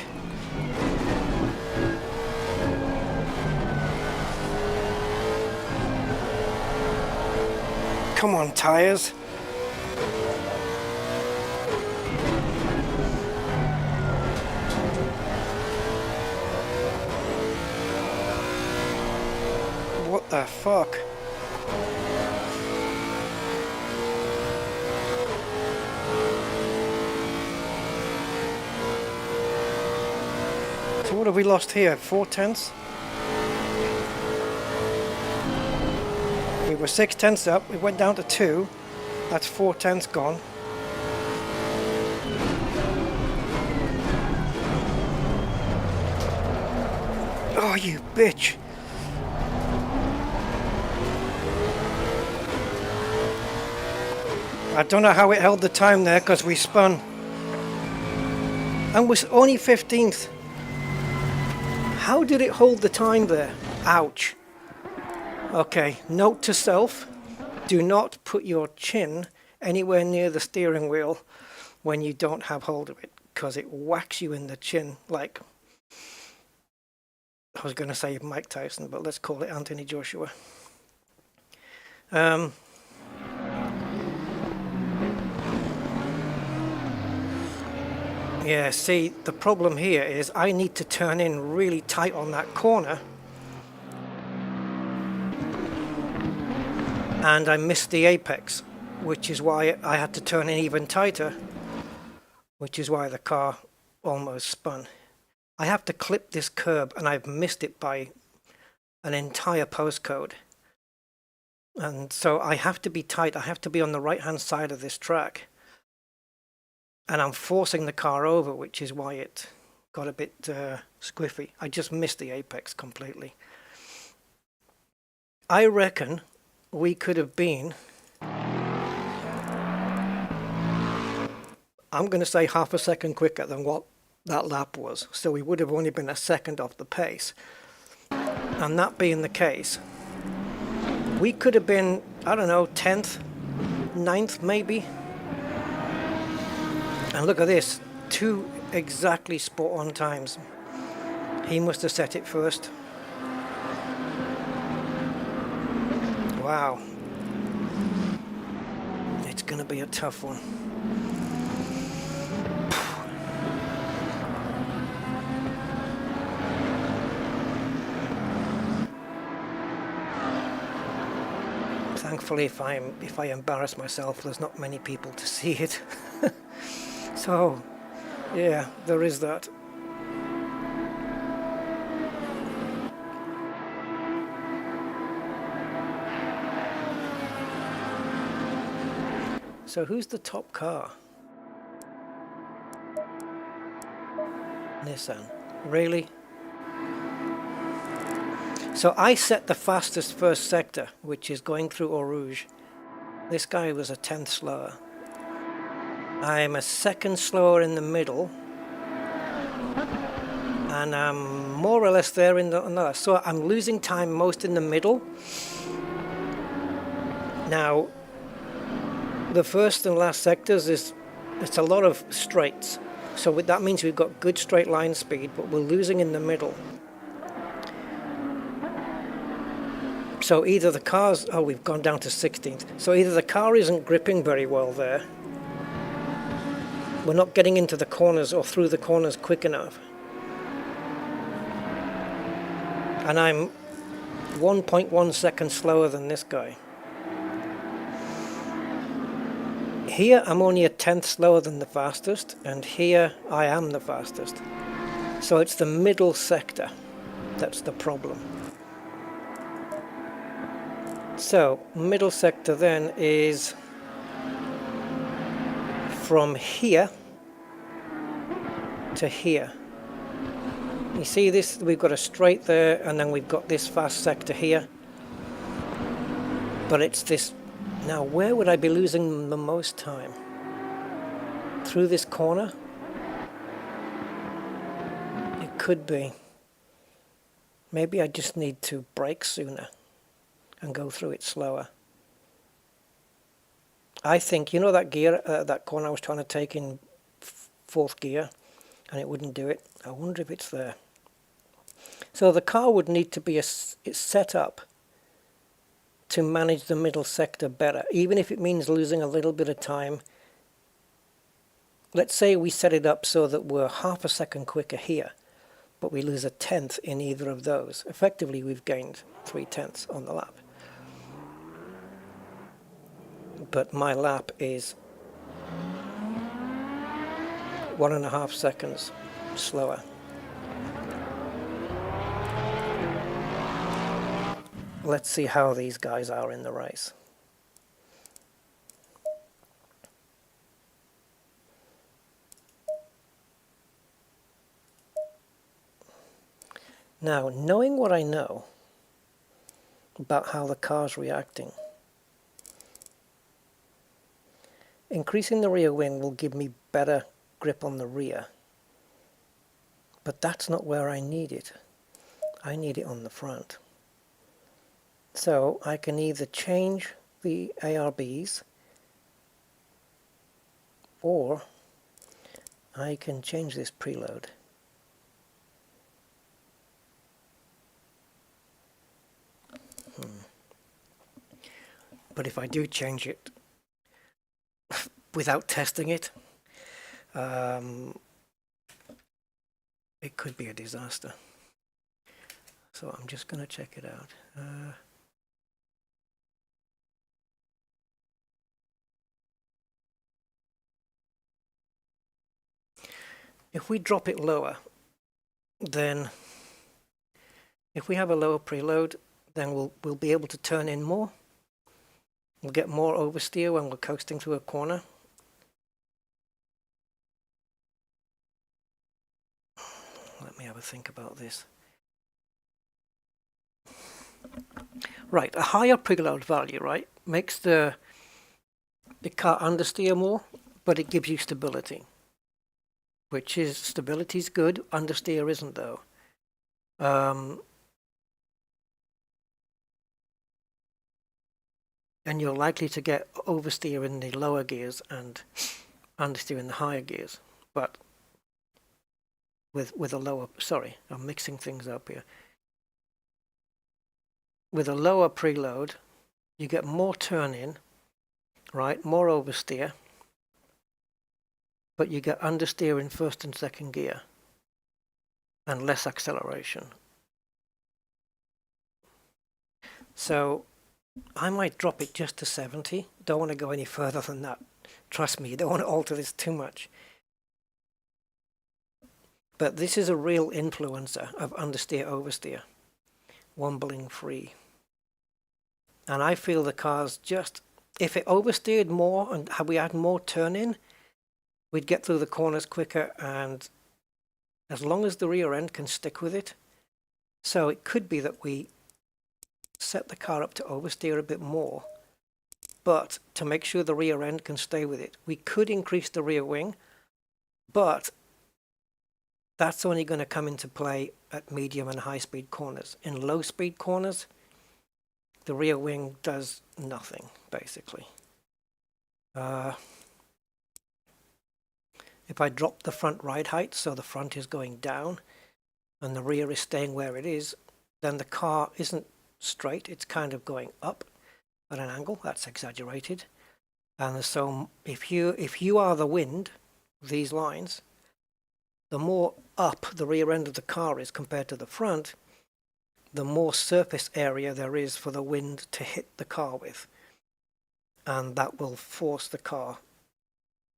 Come on, tires. What the fuck? So what have we lost here? 4/10? We were 6/10 up, we went down to 2. That's 4/10 gone. Oh, you bitch! I don't know how it held the time there because we spun. And was only 15th. How did it hold the time there? Ouch. Okay, note to self, do not put your chin anywhere near the steering wheel when you don't have hold of it, because it whacks you in the chin like, I was going to say Mike Tyson, but let's call it Anthony Joshua. Yeah, see, the problem here is I need to turn in really tight on that corner. And I missed the apex, which is why I had to turn in even tighter, which is why the car almost spun. I have to clip this curb and I've missed it by an entire postcode. And so I have to be tight, I have to be on the right hand side of this track. And I'm forcing the car over, which is why it got a bit squiffy. I just missed the apex completely. I reckon we could have been, I'm going to say half a second quicker than what that lap was. So we would have only been a second off the pace. And that being the case, we could have been, I don't know, 10th, 9th maybe. And look at this, 2 exactly spot on times. He must have set it first. Wow. It's going to be a tough one. Thankfully, if I embarrass myself, there's not many people to see it. So, Yeah, there is that. So who's the top car? Nissan. Really? So I set the fastest first sector, which is going through Eau Rouge. This guy was a tenth slower. I'm a second slower in the middle, and I'm more or less there in the another. So I'm losing time most in the middle. Now, the first and last sectors it's a lot of straights. So that means we've got good straight line speed, but we're losing in the middle. So either the car's, oh, we've gone down to 16th. So either the car isn't gripping very well there, we're not getting into the corners or through the corners quick enough. And I'm 1.1 seconds slower than this guy. Here I'm only a tenth slower than the fastest, and here I am the fastest. So it's the middle sector that's the problem. So middle sector then is from here to here. You see this, we've got a straight there, and then we've got this fast sector here. But it's this, now where would I be losing the most time? Through this corner? It could be. Maybe I just need to brake sooner and go through it slower. I think, you know that gear, that corner I was trying to take in fourth gear, and it wouldn't do it? I wonder if it's there. So the car would need to be it's set up to manage the middle sector better, even if it means losing a little bit of time. Let's say we set it up so that we're half a second quicker here, but we lose a tenth in either of those. Effectively, we've gained 3/10 on the lap. But my lap is 1.5 seconds slower. Let's see how these guys are in the race. Now, knowing what I know about how the car's reacting, increasing the rear wing will give me better grip on the rear. But that's not where I need it. I need it on the front. So I can either change the ARBs, or I can change this preload. But if I do change it without testing it, it could be a disaster. So I'm just going to check it out. If we drop it lower, then if we have a lower preload, then we'll be able to turn in more. We'll get more oversteer when we're coasting through a corner. Let me have a think about this. Right, a higher preload value, right, makes the car understeer more, but it gives you stability. Which is, stability's good, understeer isn't though. And you're likely to get oversteer in the lower gears and understeer in the higher gears. But with a lower, sorry, I'm mixing things up here. With a lower preload, you get more turn in, right, more oversteer, but you get understeer in first and second gear and less acceleration. So I might drop it just to 70. Don't want to go any further than that. Trust me, you don't want to alter this too much. But this is a real influencer of understeer oversteer, wobbling free. And I feel the car's just, if it oversteered more and we had more turn in, we'd get through the corners quicker, and as long as the rear end can stick with it. So it could be that we set the car up to oversteer a bit more, but to make sure the rear end can stay with it, we could increase the rear wing, but that's only going to come into play at medium and high speed corners. In low speed corners, the rear wing does nothing, basically. If I drop the front ride height so the front is going down and the rear is staying where it is, then the car isn't straight, it's kind of going up at an angle. That's exaggerated. And so if you are the wind, these lines, the more up the rear end of the car is compared to the front, the more surface area there is for the wind to hit the car with. And that will force the car.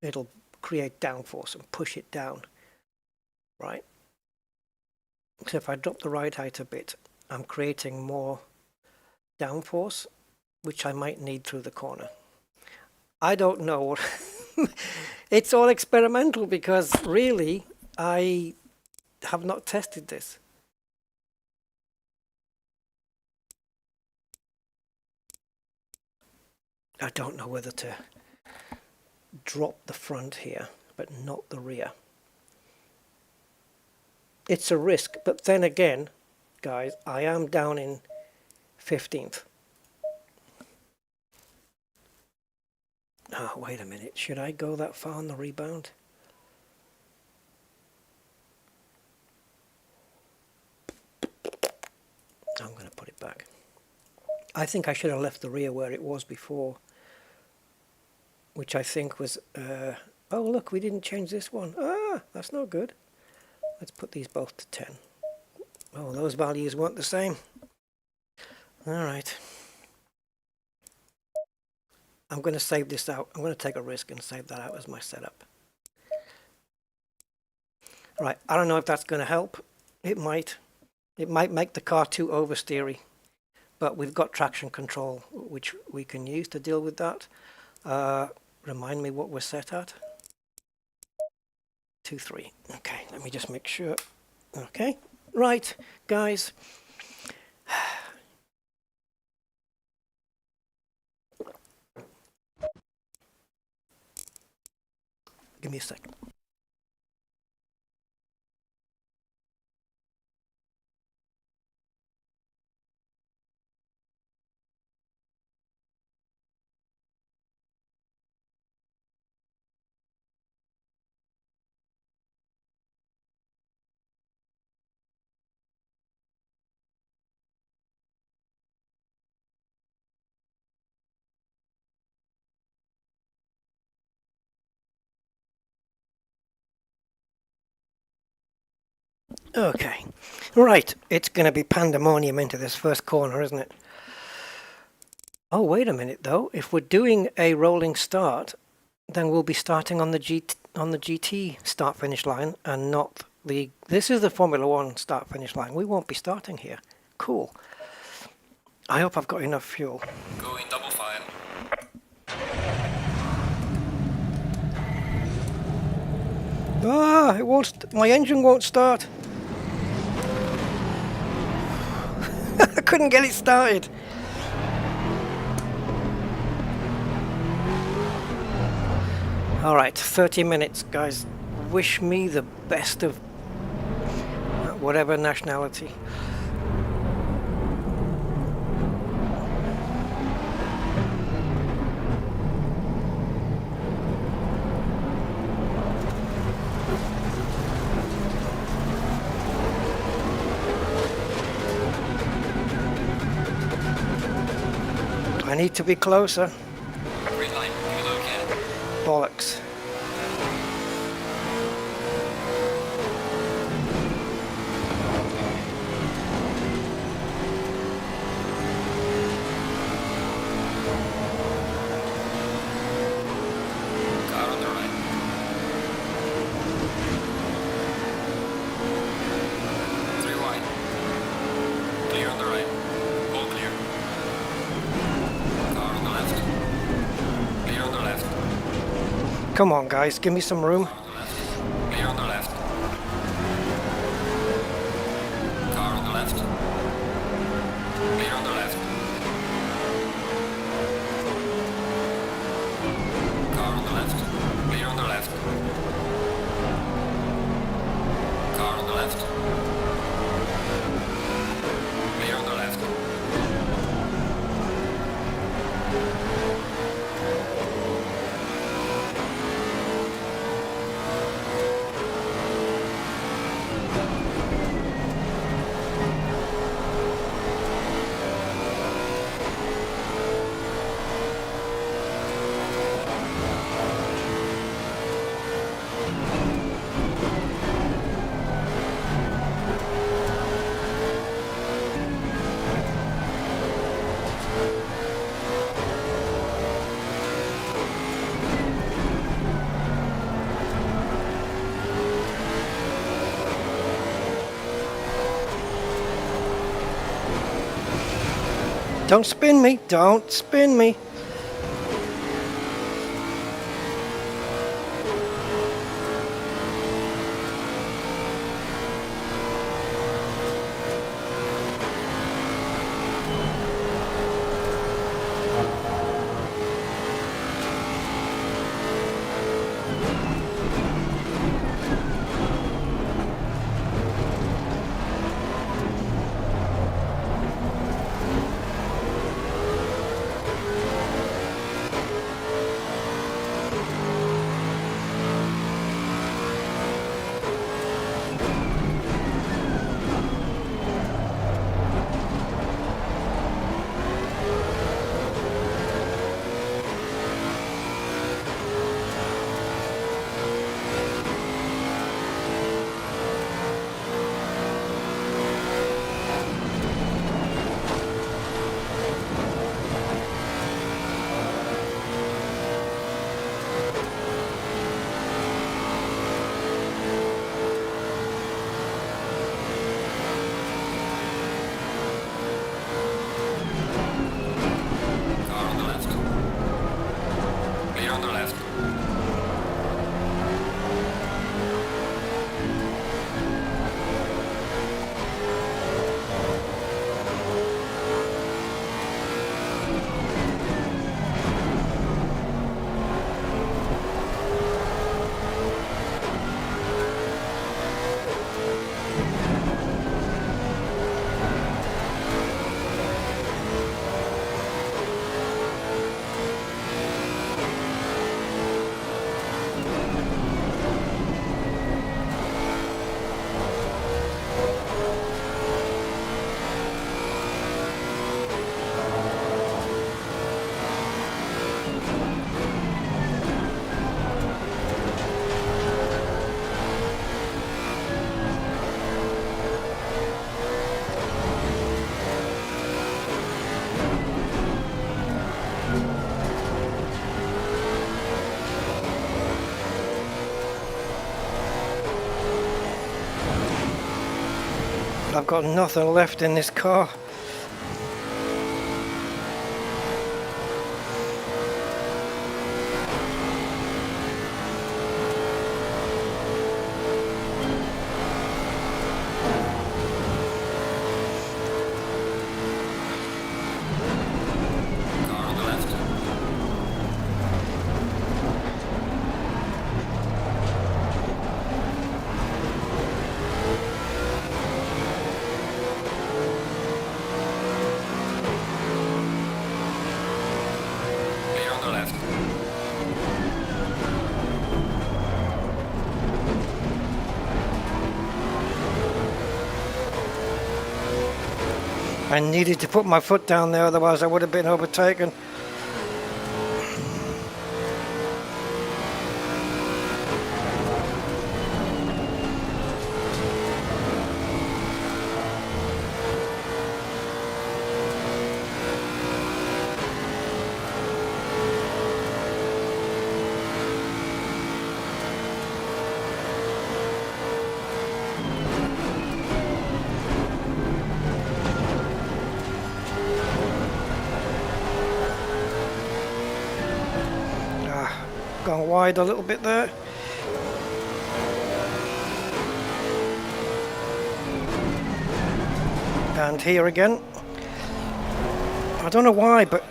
It'll create downforce and push it down, right? So if I drop the ride height a bit, I'm creating more downforce, which I might need through the corner. I don't know what it's all experimental, because really I have not tested this. I don't know whether to drop the front here but not the rear. It's a risk, but then again, guys, I am down in 15th. Oh, wait a minute. Should I go that far on the rebound? I'm going to put it back. I think I should have left the rear where it was before, which I think was... oh, look, we didn't change this one. Ah, that's not good. Let's put these both to 10. Oh, those values weren't the same. All right. I'm going to save this out. I'm going to take a risk and save that out as my setup. Right, I don't know if that's going to help. It might. It might make the car too oversteery. But we've got traction control, which we can use to deal with that. Remind me what we're set at. 2.3. Okay, let me just make sure. Okay, right, guys. Give me a second. Okay, right, it's going to be pandemonium into this first corner, isn't it? Oh, wait a minute though. If we're doing a rolling start, then we'll be starting on the GT start finish line and not the... This is the Formula 1 start finish line. We won't be starting here. Cool. I hope I've got enough fuel. Going double file. Ah, it won't. My engine won't start. I couldn't get it started. All right, 30 minutes, guys. Wish me the best of whatever nationality. I need to be closer. Green line, you look at. Bollocks. Car on the right. Come on, guys, give me some room. Clear on the left. Car on the left. Clear on the left. Car on the left. Clear on the left. Car on the left. Clear on the left. Don't spin me, don't spin me. I've got nothing left in this car. I needed to put my foot down there, otherwise I would have been overtaken. gone wide a little bit there. And here again. I don't know why, but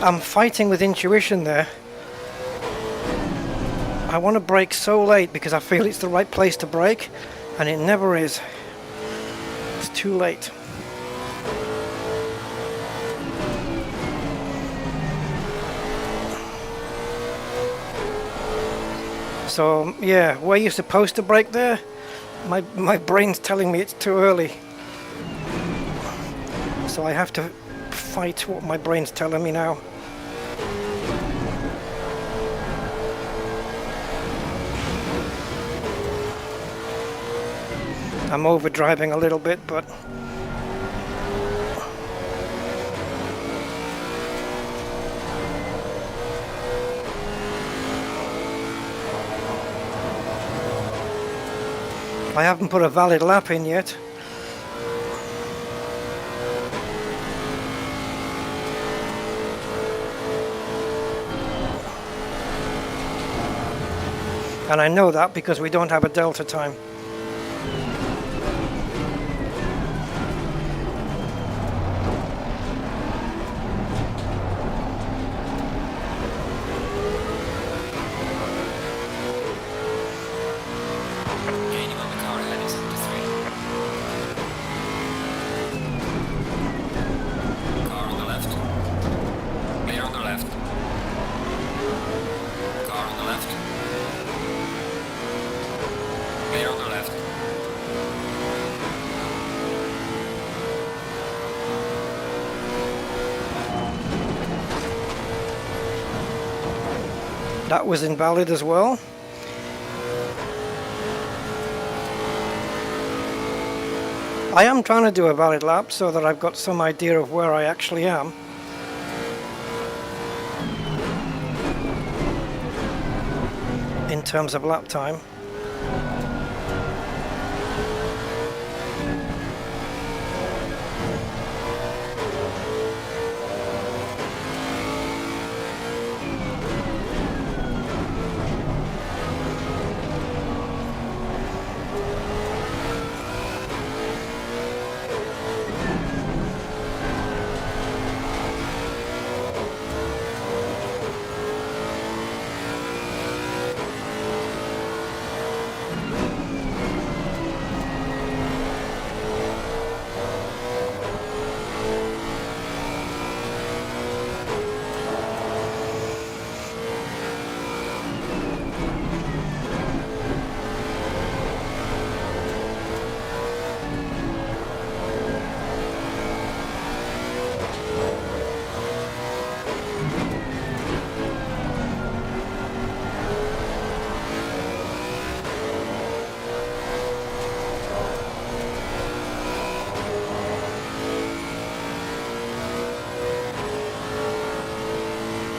I'm fighting with intuition there. I want to brake so late because I feel it's the right place to brake, and it never is. It's too late. So yeah, where you're supposed to brake there, my brain's telling me it's too early. So I have to fight what my brain's telling me now. I'm overdriving a little bit, but I haven't put a valid lap in yet. And I know that because we don't have a delta time. Gaining on the car ahead is up to 3. Car on the left. Clear on the left. Car on the left. Clear on the left. That was invalid as well. I am trying to do a valid lap so that I've got some idea of where I actually am. In terms of lap time.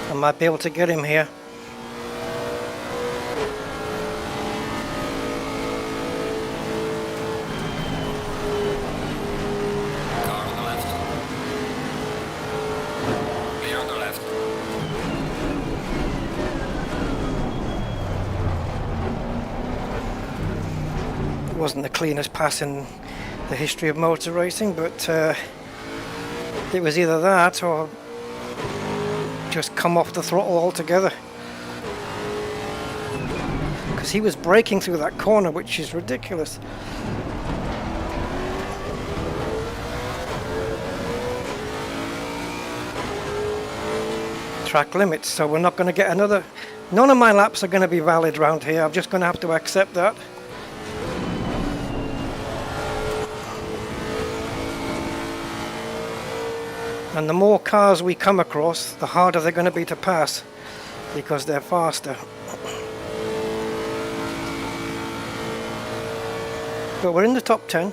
I might be able to get him here. Car on the left. Clear on the left. It wasn't the cleanest pass in the history of motor racing, but it was either that or just come off the throttle altogether. Because he was braking through that corner, which is ridiculous. Track limits, so we're not going to get another. None of my laps are going to be valid around here. I'm just going to have to accept that. And the more cars we come across, the harder they're going to be to pass, because they're faster. But we're in the top 10.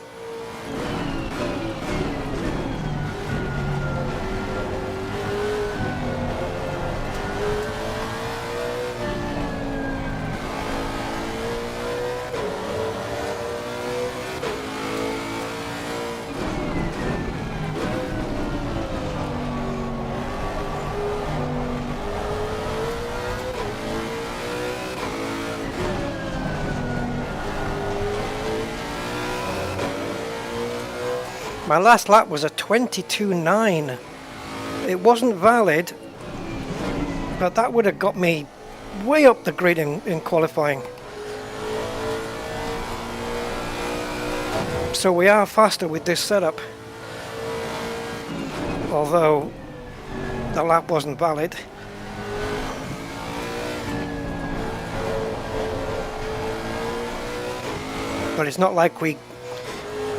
My last lap was a 22.9. It wasn't valid, but that would have got me way up the grid in qualifying. So we are faster with this setup, although the lap wasn't valid. But it's not like we,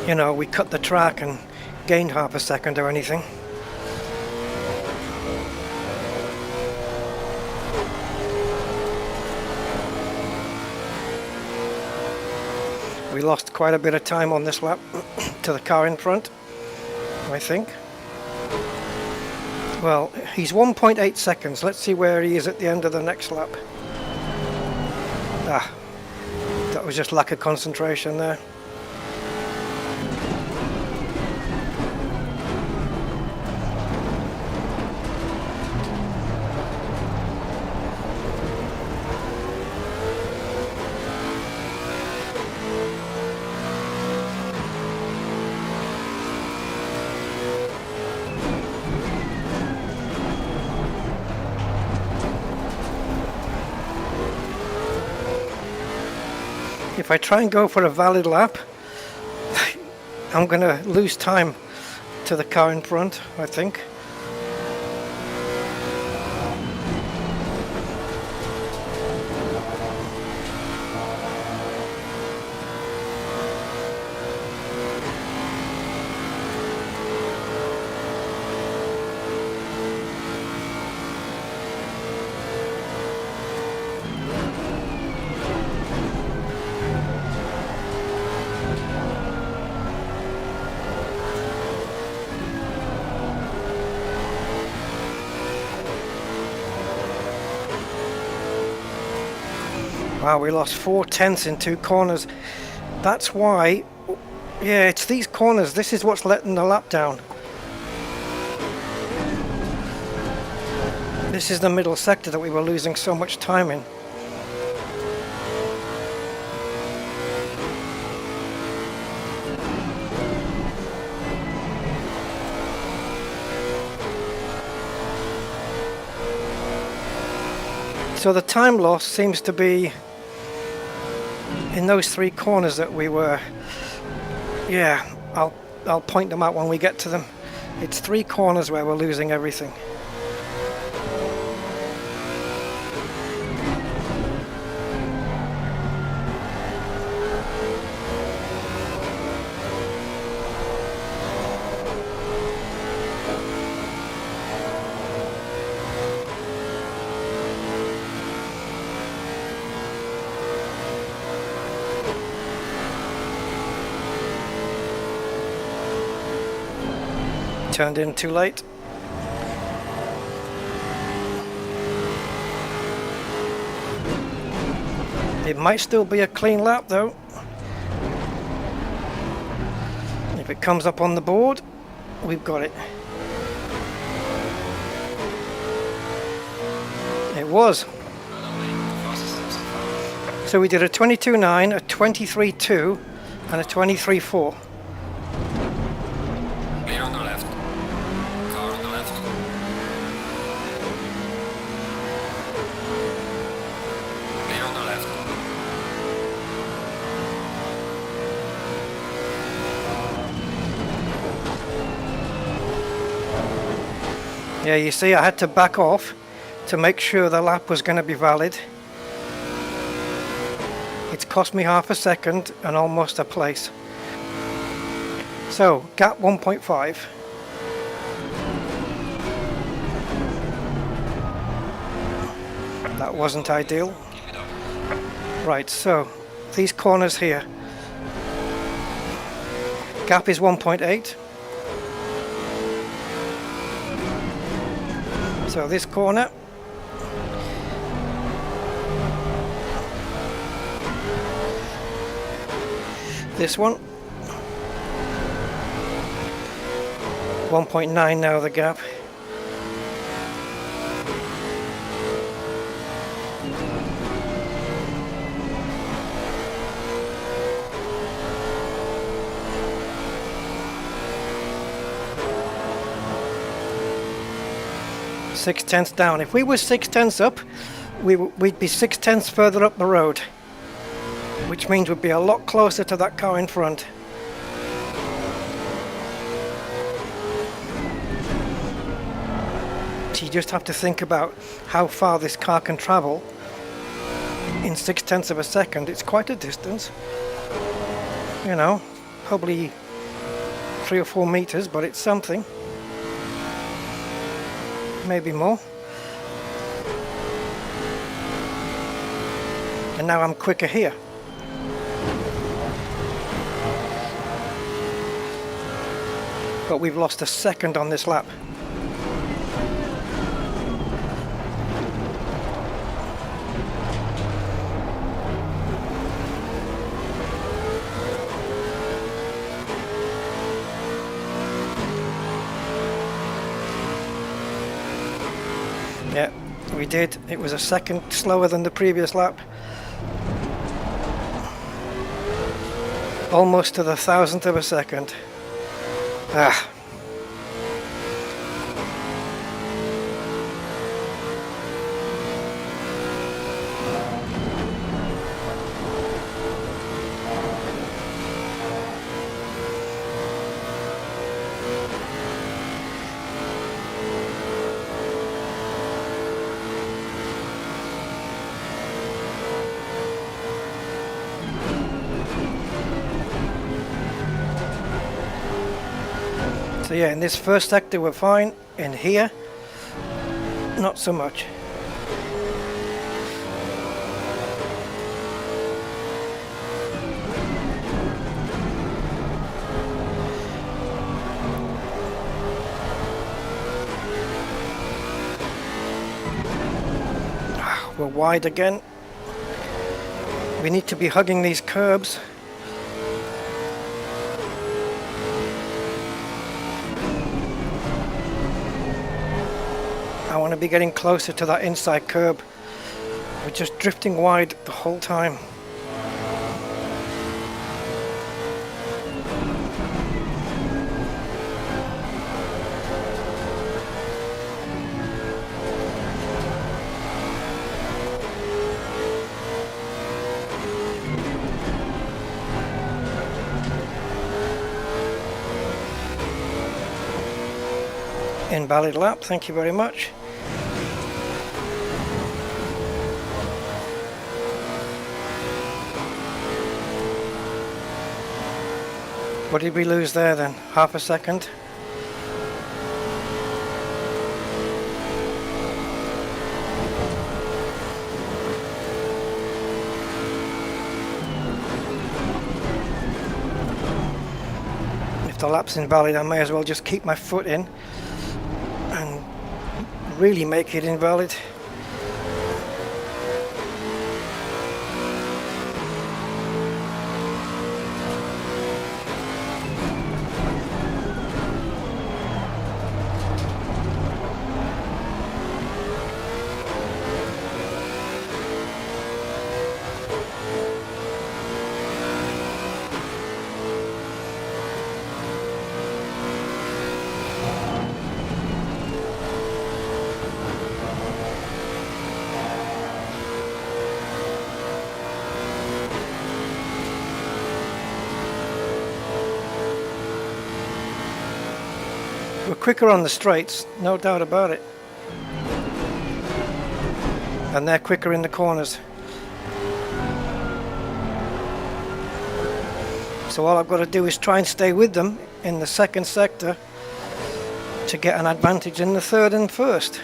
you know, we cut the track and gained half a second or anything. We lost quite a bit of time on this lap to the car in front, I think. Well, he's 1.8 seconds. Let's see where he is at the end of the next lap. Ah, that was just lack of concentration there. If I try and go for a valid lap, I'm going to lose time to the car in front, I think. Wow, we lost 4/10 in 2 corners. That's why, yeah, it's these corners. This is what's letting the lap down. This is the middle sector that we were losing so much time in. So the time loss seems to be in those 3 corners that we were, yeah, I'll point them out when we get to them. It's 3 corners where we're losing everything. Turned in too late. It might still be a clean lap though. If it comes up on the board, we've got it. It was. So we did a 22.9, a 23.2 and a 23.4. Yeah, you see, I had to back off to make sure the lap was going to be valid. It's cost me half a second and almost a place. So, gap 1.5. That wasn't ideal. Right, so, these corners here. Gap is 1.8. So this corner, this one, 1.9 now the gap. 6/10 down. If we were 6/10 up, we'd be 6/10 further up the road, which means we'd be a lot closer to that car in front. So you just have to think about how far this car can travel in 6/10 of a second. It's quite a distance, you know, probably 3 or 4 meters, but it's something. Maybe more. And now I'm quicker here. But we've lost a second on this lap. Yeah, we did. It was a second slower than the previous lap. Almost to the 1,000th of a second. Ah. So yeah, in this first sector we're fine. In here, not so much. We're wide again. We need to be hugging these curbs. I want to be getting closer to that inside curb. We're just drifting wide the whole time. Invalid lap, thank you very much. What did we lose there then? Half a second? If the lap's invalid, I may as well just keep my foot in and really make it invalid. We're quicker on the straights, no doubt about it. And they're quicker in the corners. So all I've got to do is try and stay with them in the second sector to get an advantage in the third and first.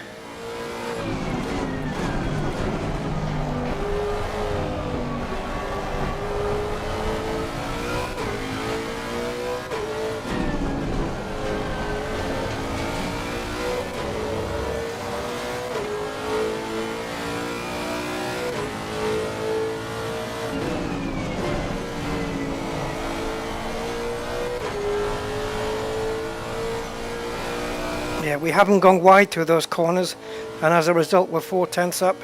Yeah, we haven't gone wide through those corners, and as a result we're 4/10 up.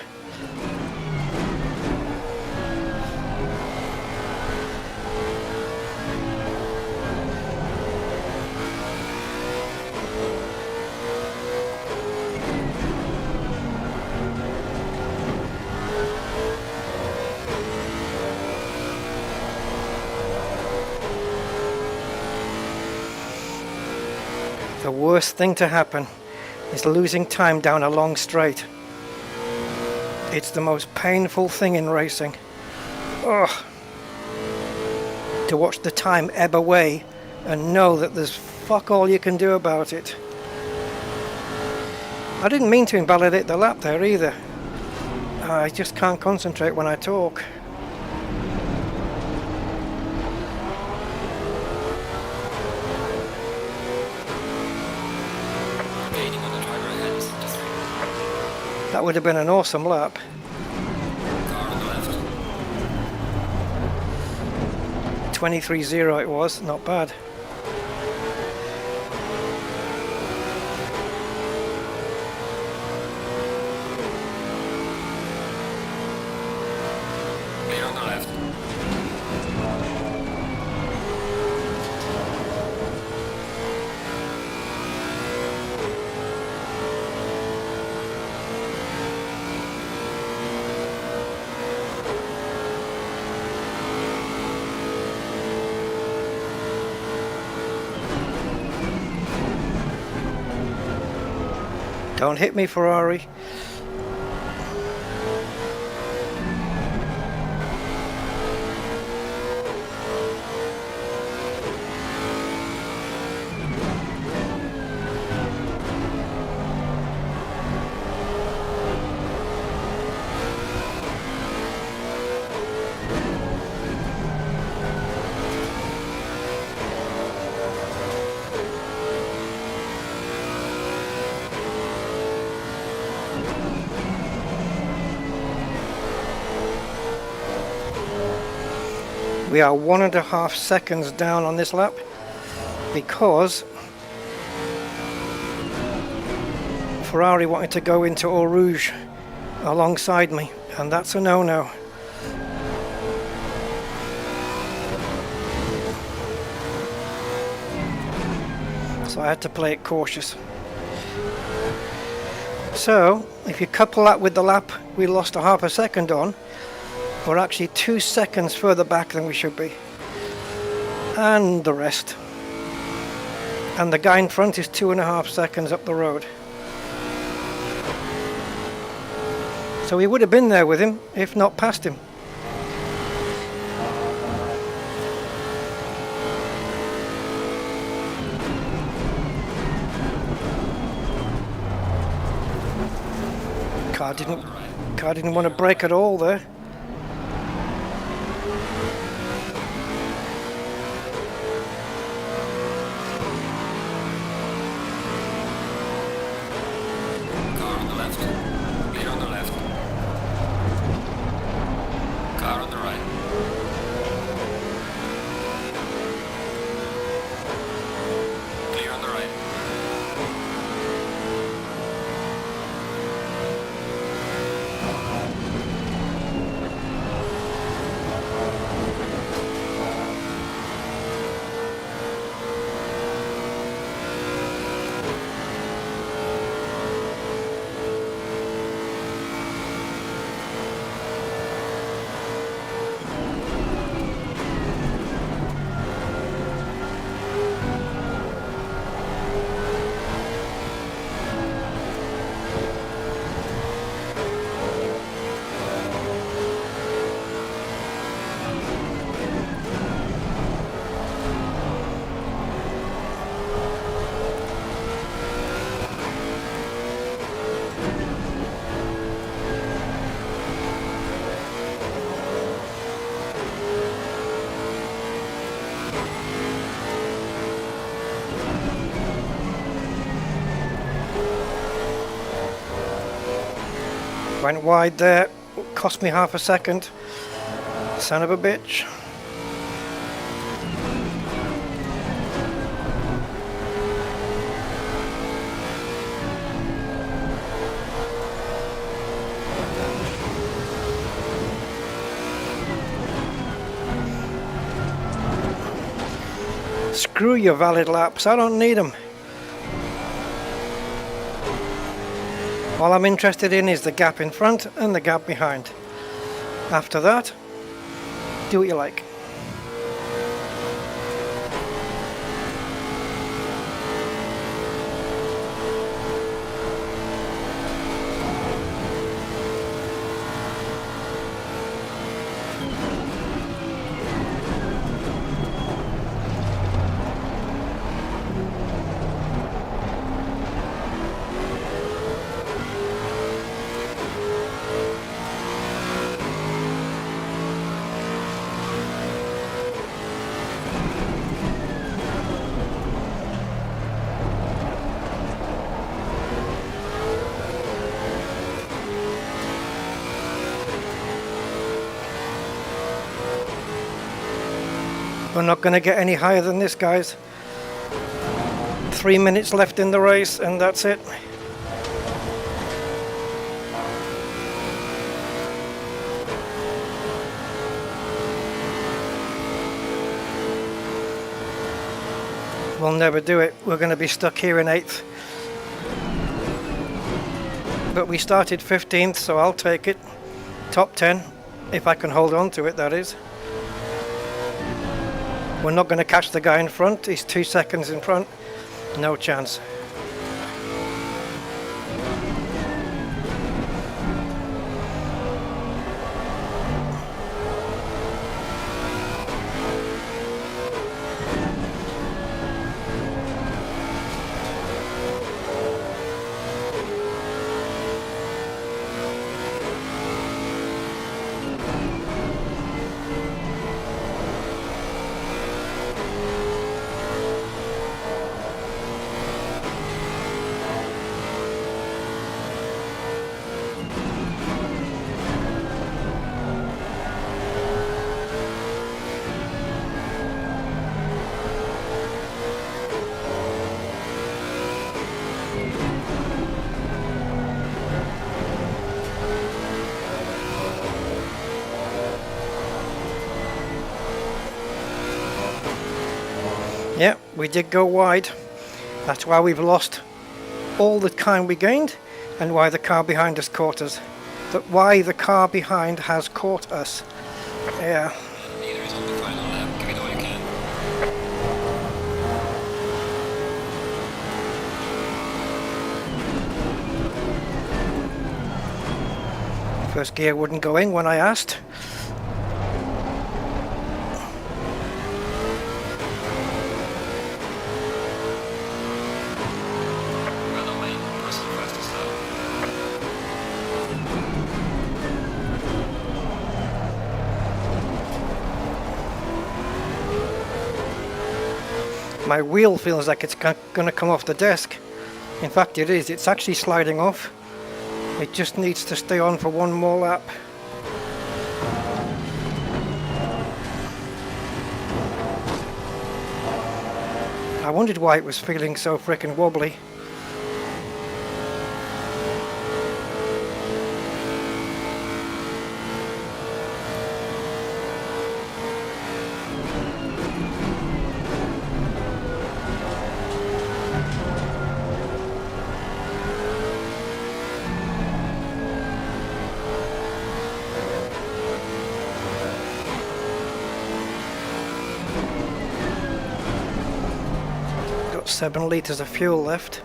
The worst thing to happen is losing time down a long straight. It's the most painful thing in racing. Ugh. To watch the time ebb away and know that there's fuck all you can do about it. I didn't mean to invalidate the lap there either. I just can't concentrate when I talk. Gaining on the driver ahead is 53. That would have been an awesome lap. Car on the left. 23.0 it was, not bad. Clear on the left. Don't hit me, Ferrari. We are 1.5 seconds down on this lap because Ferrari wanted to go into Eau Rouge alongside me, and that's a no-no. So I had to play it cautious. So if you couple that with the lap we lost 1/2 second on, we're actually 2 seconds further back than we should be. And the rest. And the guy in front is 2.5 seconds up the road. So we would have been there with him, if not past him. Car didn't want to brake at all there. Went wide there, cost me 1/2 second. Son of a bitch. Screw your valid laps, I don't need them. All I'm interested in is the gap in front and the gap behind. After that, do what you like. We're not going to get any higher than this, guys. 3 minutes left in the race, and that's it. We'll never do it. We're going to be stuck here in 8th. But we started 15th, so I'll take it. Top 10, if I can hold on to it, that is. We're not going to catch the guy in front. He's 2 seconds in front. No chance. Yeah, we did go wide. That's why we've lost all the time we gained, and why the car behind us caught us. But why the car behind has caught us. Yeah. Neither is on the final lap. Give it all you can. First gear wouldn't go in when I asked. My wheel feels like it's going to come off the desk. In fact, it is. It's actually sliding off. It just needs to stay on for one more lap. I wondered why it was feeling so frickin' wobbly. Got 7 litres of fuel left.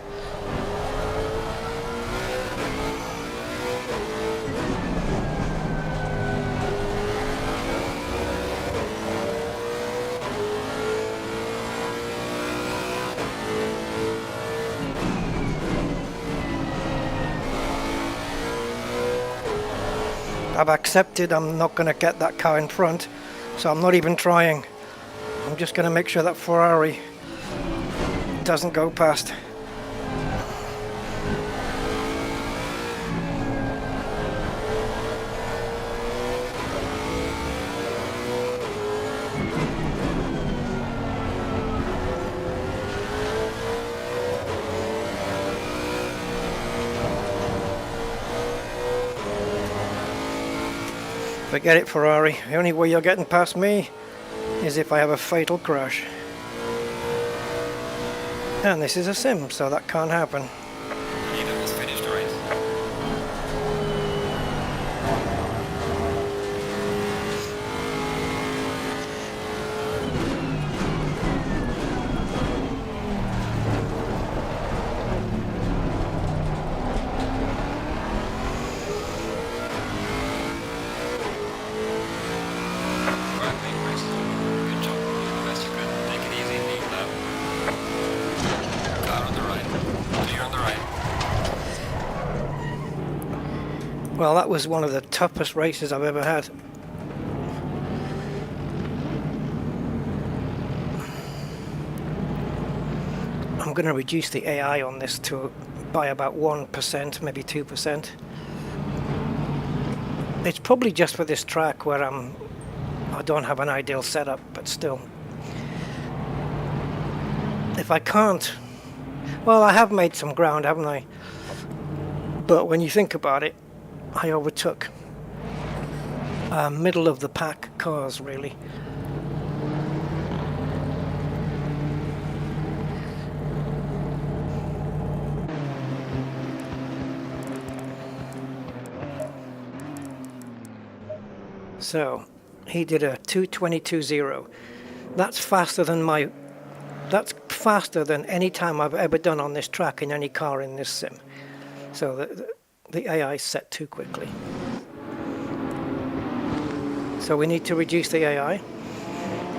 I've accepted I'm not going to get that car in front, so I'm not even trying. I'm just going to make sure that Ferrari doesn't go past. Forget it, Ferrari. The only way you're getting past me is if I have a fatal crash. And this is a sim, so that can't happen. Neither has finished the race. Well, that was one of the toughest races I've ever had. I'm going to reduce the AI on this to by about 1%, maybe 2%. It's probably just for this track where I don't have an ideal setup, but still. if I can't, well, I have made some ground, haven't I? But when you think about it, I overtook middle of the pack cars, really. So he did a 2:22.0. That's faster than any time I've ever done on this track in any car in this sim. So the AI is set too quickly. So we need to reduce the AI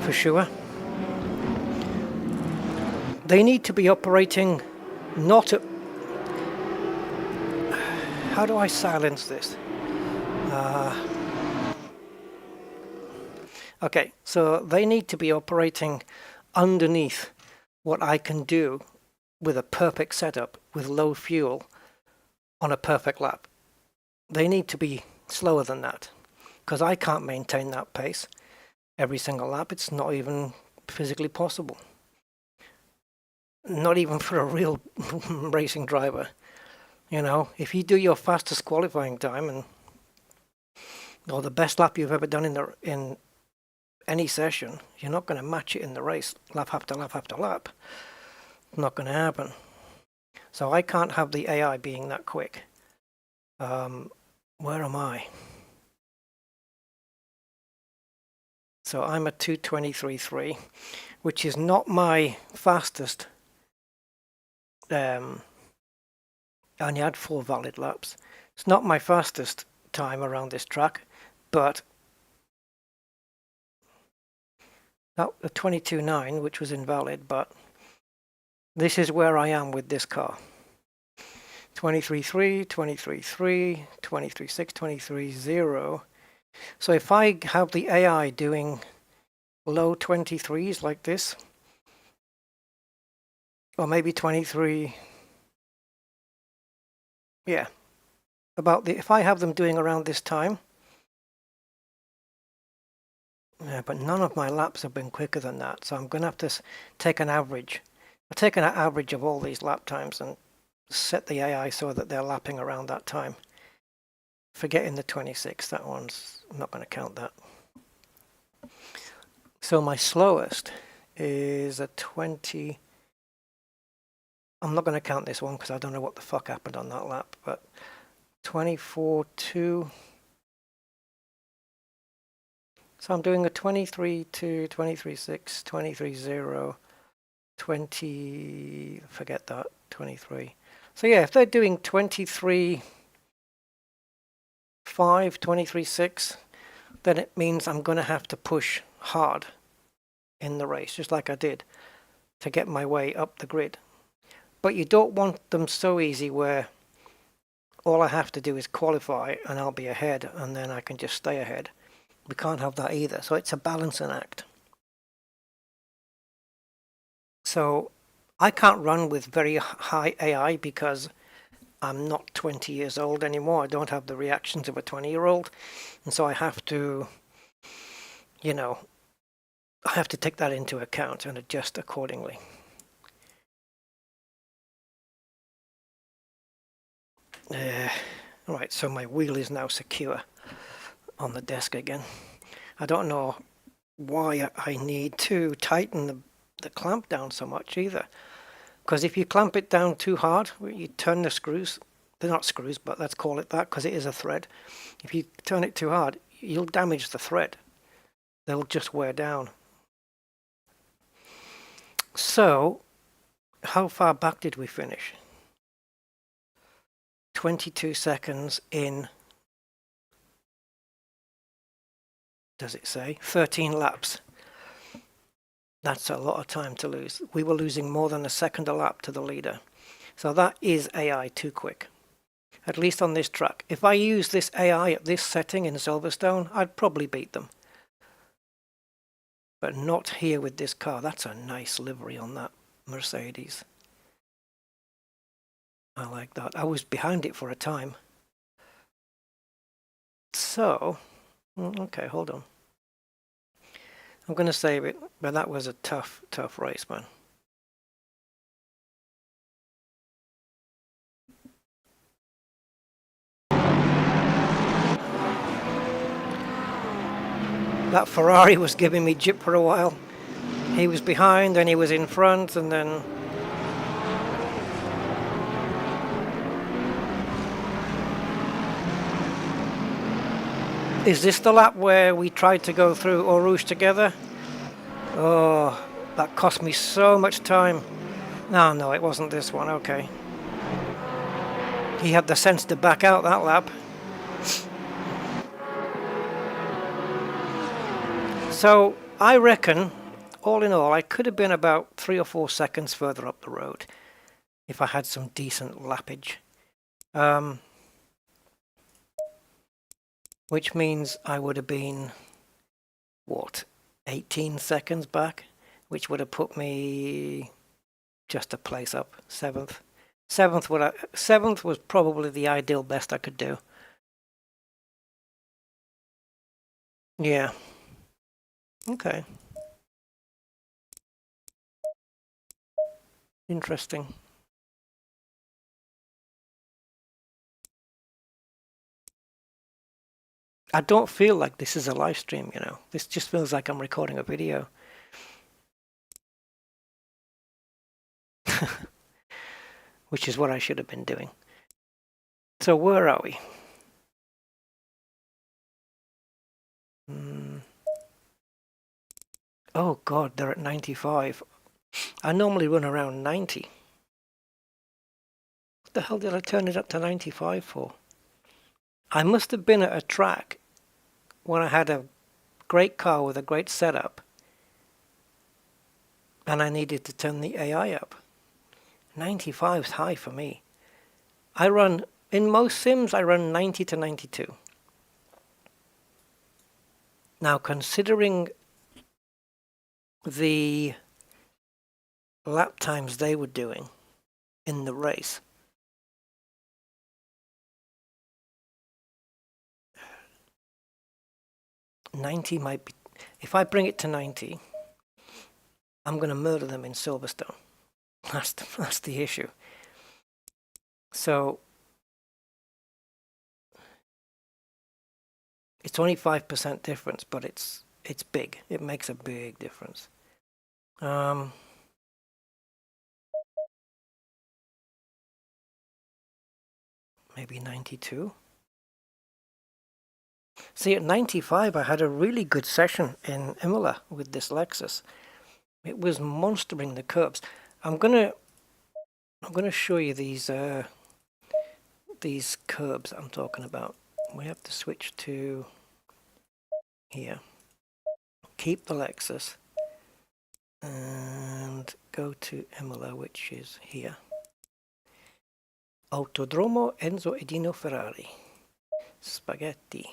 for sure. They need to be operating not at... How do I silence this? Okay, so they need to be operating underneath what I can do with a perfect setup, with low fuel, on a perfect lap. They need to be slower than that, because I can't maintain that pace every single lap. It's not even physically possible. Not even for a real racing driver. You know, if you do your fastest qualifying time or the best lap you've ever done in any session, you're not going to match it in the race, lap after lap after lap. Not going to happen. So I can't have the AI being that quick. Where am I? So I'm at 2:23.3, which is not my fastest. I only had 4 valid laps. It's not my fastest time around this track, but not a 22.9, which was invalid, but this is where I am with this car. 23.3, 23.3, 23.6, 23.0. So if I have the AI doing low 23s like this, or maybe 23, yeah, if I have them doing around this time, yeah, but none of my laps have been quicker than that, so I'm going to have to take an average. I've taken an average of all these lap times and set the AI so that they're lapping around that time. Forgetting the 26, that one's, I'm not going to count that. So my slowest is a 20. I'm not going to count this one because I don't know what the fuck happened on that lap, but 24.2. So I'm doing a 23.2, 23.6, 23.0, 20, forget that, 23. So yeah, if they're doing 23.5, 23.6, then it means I'm going to have to push hard in the race, just like I did, to get my way up the grid. But you don't want them so easy where all I have to do is qualify and I'll be ahead and then I can just stay ahead. We can't have that either, so it's a balancing act. So I can't run with very high AI because I'm not 20 years old anymore. I don't have the reactions of a 20-year-old. And so I have to, you know, I have to take that into account and adjust accordingly. Right, so my wheel is now secure on the desk again. I don't know why I need to tighten the clamp down so much either. Because if you clamp it down too hard, you turn the screws, they're not screws, but let's call it that because it is a thread. If you turn it too hard, you'll damage the thread. They'll just wear down. So, how far back did we finish? 22 seconds in, does it say? 13 laps. That's a lot of time to lose. We were losing more than a second a lap to the leader. So that is AI too quick. At least on this track. If I use this AI at this setting in Silverstone, I'd probably beat them. But not here with this car. That's a nice livery on that Mercedes. I like that. I was behind it for a time. So, okay, hold on. I'm going to save it, but that was a tough race, man. That Ferrari was giving me jip for a while. He was behind, then he was in front, and then... Is this the lap where we tried to go through Eau Rouge together? Oh, that cost me so much time. No, it wasn't this one, okay. He had the sense to back out that lap. So, I reckon, all in all, I could have been about 3 or 4 seconds further up the road if I had some decent lappage. Which means I would have been, what, 18 seconds back, which would have put me just a place up, 7th. 7th was probably the ideal best I could do. Yeah. Okay. Interesting. I don't feel like this is a live stream, you know. This just feels like I'm recording a video. Which is what I should have been doing. So where are we? Oh god, they're at 95. I normally run around 90. What the hell did I turn it up to 95 for? I must have been at a track when I had a great car with a great setup and I needed to turn the AI up. 95 is high for me. I run, in most sims, I run 90 to 92. Now, considering the lap times they were doing in the race, $90 might be, if I bring it to 90, I'm going to murder them in Silverstone. That's the issue. So it's only 5% difference, but it's big. It makes a big difference. Maybe 92. See, at 95, I had a really good session in Imola with this Lexus. It was monstering the curbs. I'm gonna show you these curbs I'm talking about. We have to switch to here. Keep the Lexus and go to Imola, which is here. Autodromo Enzo Edino Ferrari. Spaghetti,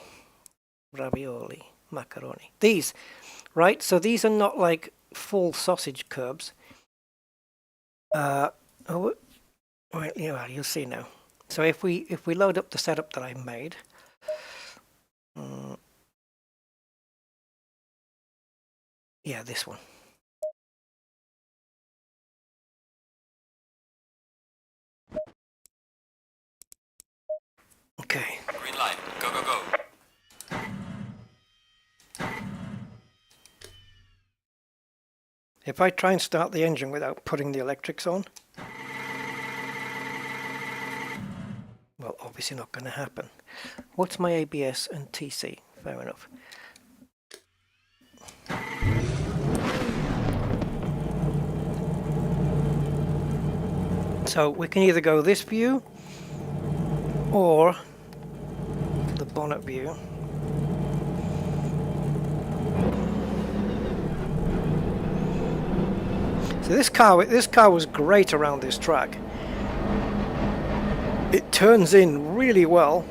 ravioli, macaroni. These, right? So these are not like full sausage curbs. Oh, right, yeah, you'll see now. So if we load up the setup that I made, yeah, this one. Okay. Green light. Go, go, go. If I try and start the engine without putting the electrics on, well, obviously not going to happen. What's my ABS and TC? Fair enough. So we can either go this view or the bonnet view. So this car was great around this track. It turns in really well.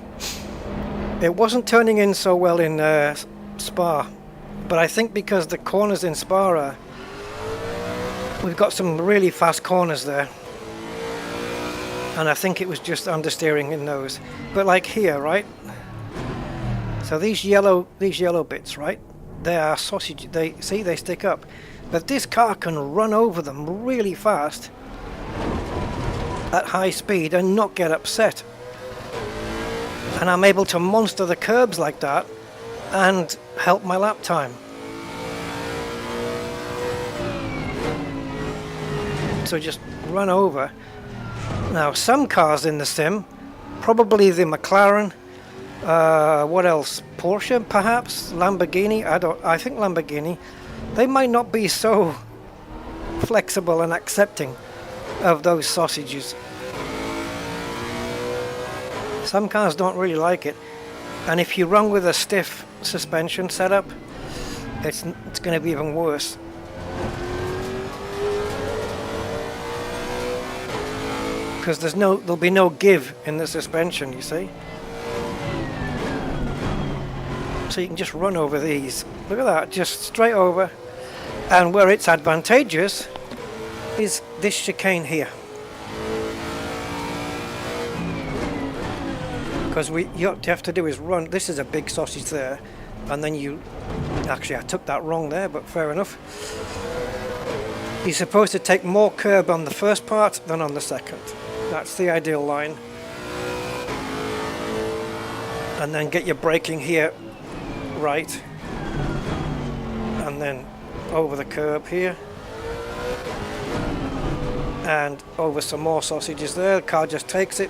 It wasn't turning in so well in Spa, but I think because the corners in Spa are, we've got some really fast corners there, and I think it was just understeering in those. But like here, right? So these yellow bits, right? They are sausage. They stick up. But this car can run over them really fast at high speed and not get upset. And I'm able to monster the curbs like that and help my lap time. So just run over. Now some cars in the sim, probably the McLaren, what else? Porsche perhaps? Lamborghini? I think Lamborghini. They might not be so flexible and accepting of those sausages. Some cars don't really like it, and if you run with a stiff suspension setup, it's going to be even worse. Because there'll be no give in the suspension, you see. So you can just run over these. Look at that, just straight over. And where it's advantageous is this chicane here. Because what you have to do is run. This is a big sausage there, and then you. Actually, I took that wrong there, but fair enough. You're supposed to take more curb on the first part than on the second. That's the ideal line. And then get your braking here right, and then over the curb here, and over some more sausages there. The car just takes it.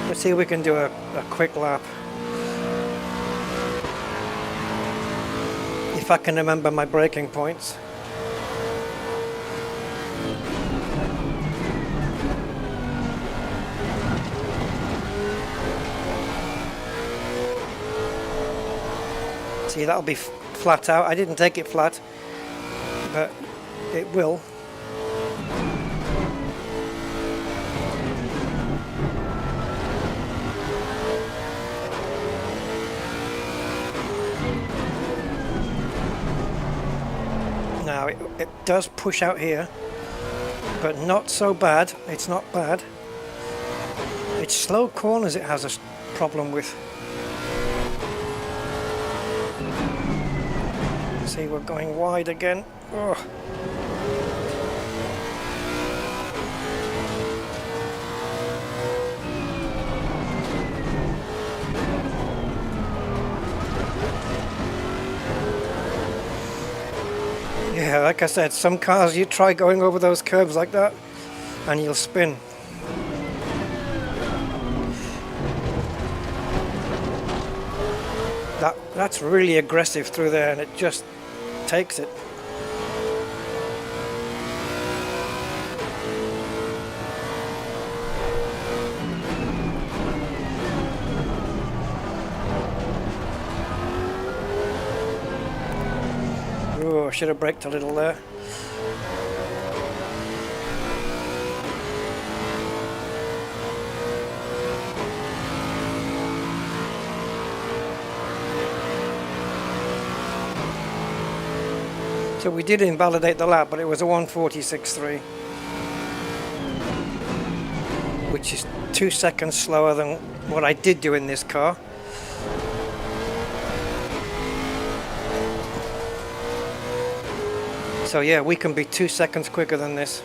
Let's see if we can do a quick lap. If I can remember my braking points. See, that'll be flat out. I didn't take it flat, but it will. Now it does push out here, but not so bad. It's not bad. It's slow corners it has a problem with. See, we're going wide again. Ugh. Yeah, like I said, some cars you try going over those curbs like that and you'll spin. That's really aggressive through there, and it just takes it. Oh, I should have braked a little there. So we did invalidate the lap, but it was a 1:46.3, which is 2 seconds slower than what I did do in this car. So yeah, we can be 2 seconds quicker than this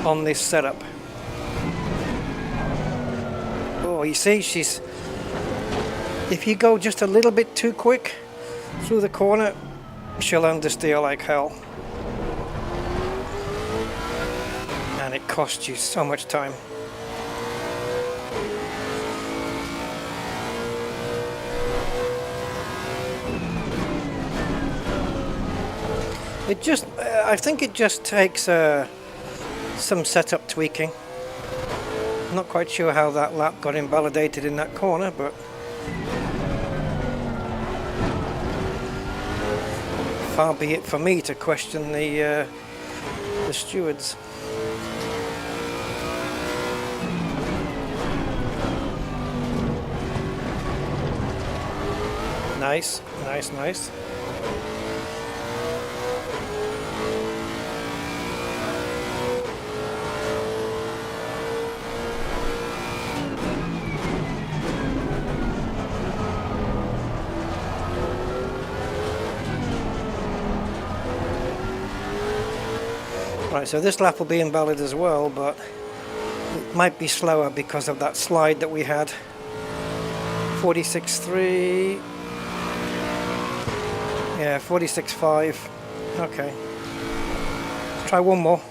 on this setup. Oh, you see, if you go just a little bit too quick through the corner, she'll understeer like hell, and it costs you so much time. I think it just takes some setup tweaking. I'm not quite sure how that lap got invalidated in that corner, but far be it for me to question the stewards. Nice, nice, nice. Right, Right, so this lap will be invalid as well, but it might be slower because of that slide that we had. 46.3. Yeah, 46.5. Okay. Let's try one more.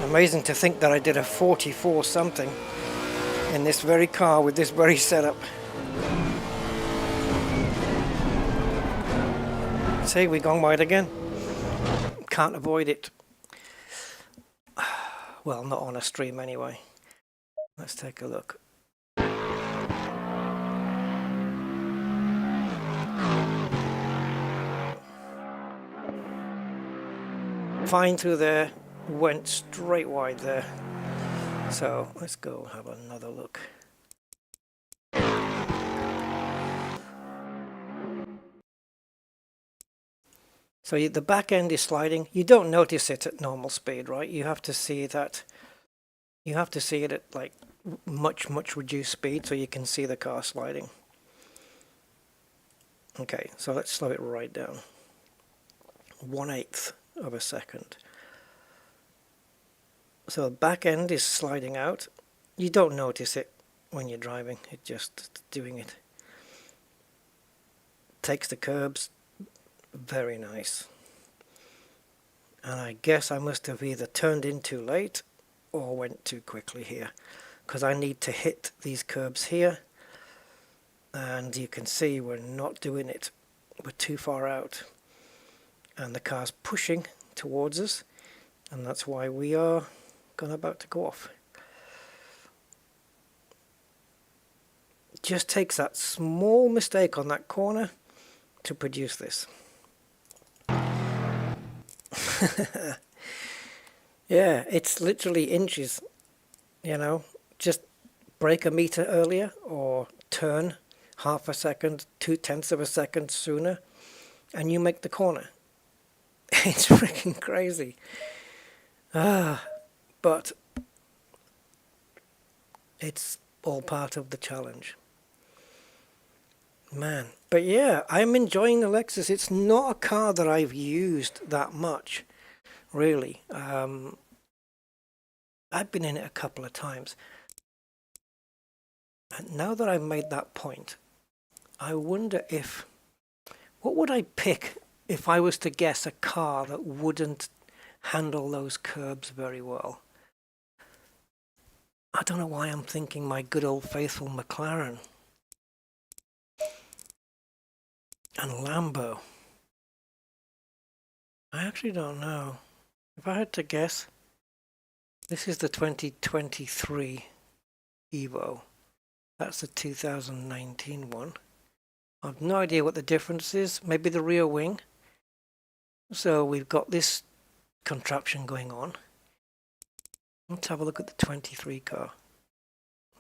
Amazing to think that I did a 44 something in this very car with this very setup. See, we gone wide again. Can't avoid it. Well, not on a stream anyway. Let's take a look. Fine through there, went straight wide there. So let's go have another look. So the back end is sliding. You don't notice it at normal speed, right? You have to see that. You have to see it at like much reduced speed so you can see the car sliding. Okay, so let's slow it right down. 1/8 of a second. So the back end is sliding out. You don't notice it when you're driving. It's just doing it. Takes the curbs. Very nice. And I guess I must have either turned in too late or went too quickly here, because I need to hit these curbs here, and you can see we're not doing it. We're too far out and the car's pushing towards us, and that's why we are about to go off. Just takes that small mistake on that corner to produce this. Yeah, it's literally inches, you know. Just brake a meter earlier or turn half a second, 0.2 of a second sooner, and you make the corner. It's freaking crazy. But it's all part of the challenge. Man, but yeah, I'm enjoying the Lexus. It's not a car that I've used that much, really. I've been in it a couple of times. And now that I've made that point, I wonder what would I pick if I was to guess a car that wouldn't handle those curbs very well? I don't know why I'm thinking my good old faithful McLaren and Lambo. I actually don't know. If I had to guess, this is the 2023 Evo. That's the 2019 one. I've no idea what the difference is. Maybe the rear wing. So we've got this contraption going on. Let's have a look at the 23 car.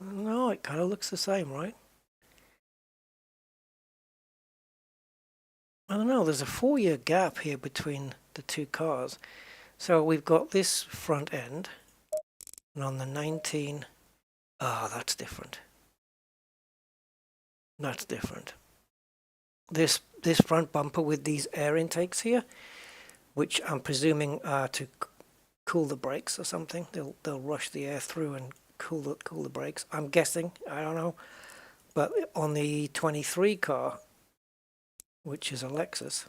No, it kind of looks the same, right? I don't know, there's a 4-year gap here between the two cars. So we've got this front end, and on the 19, that's different. That's different. This front bumper with these air intakes here, which I'm presuming are to cool the brakes or something. They'll rush the air through and cool the brakes. I'm guessing, I don't know. But on the 23 car, which is a Lexus,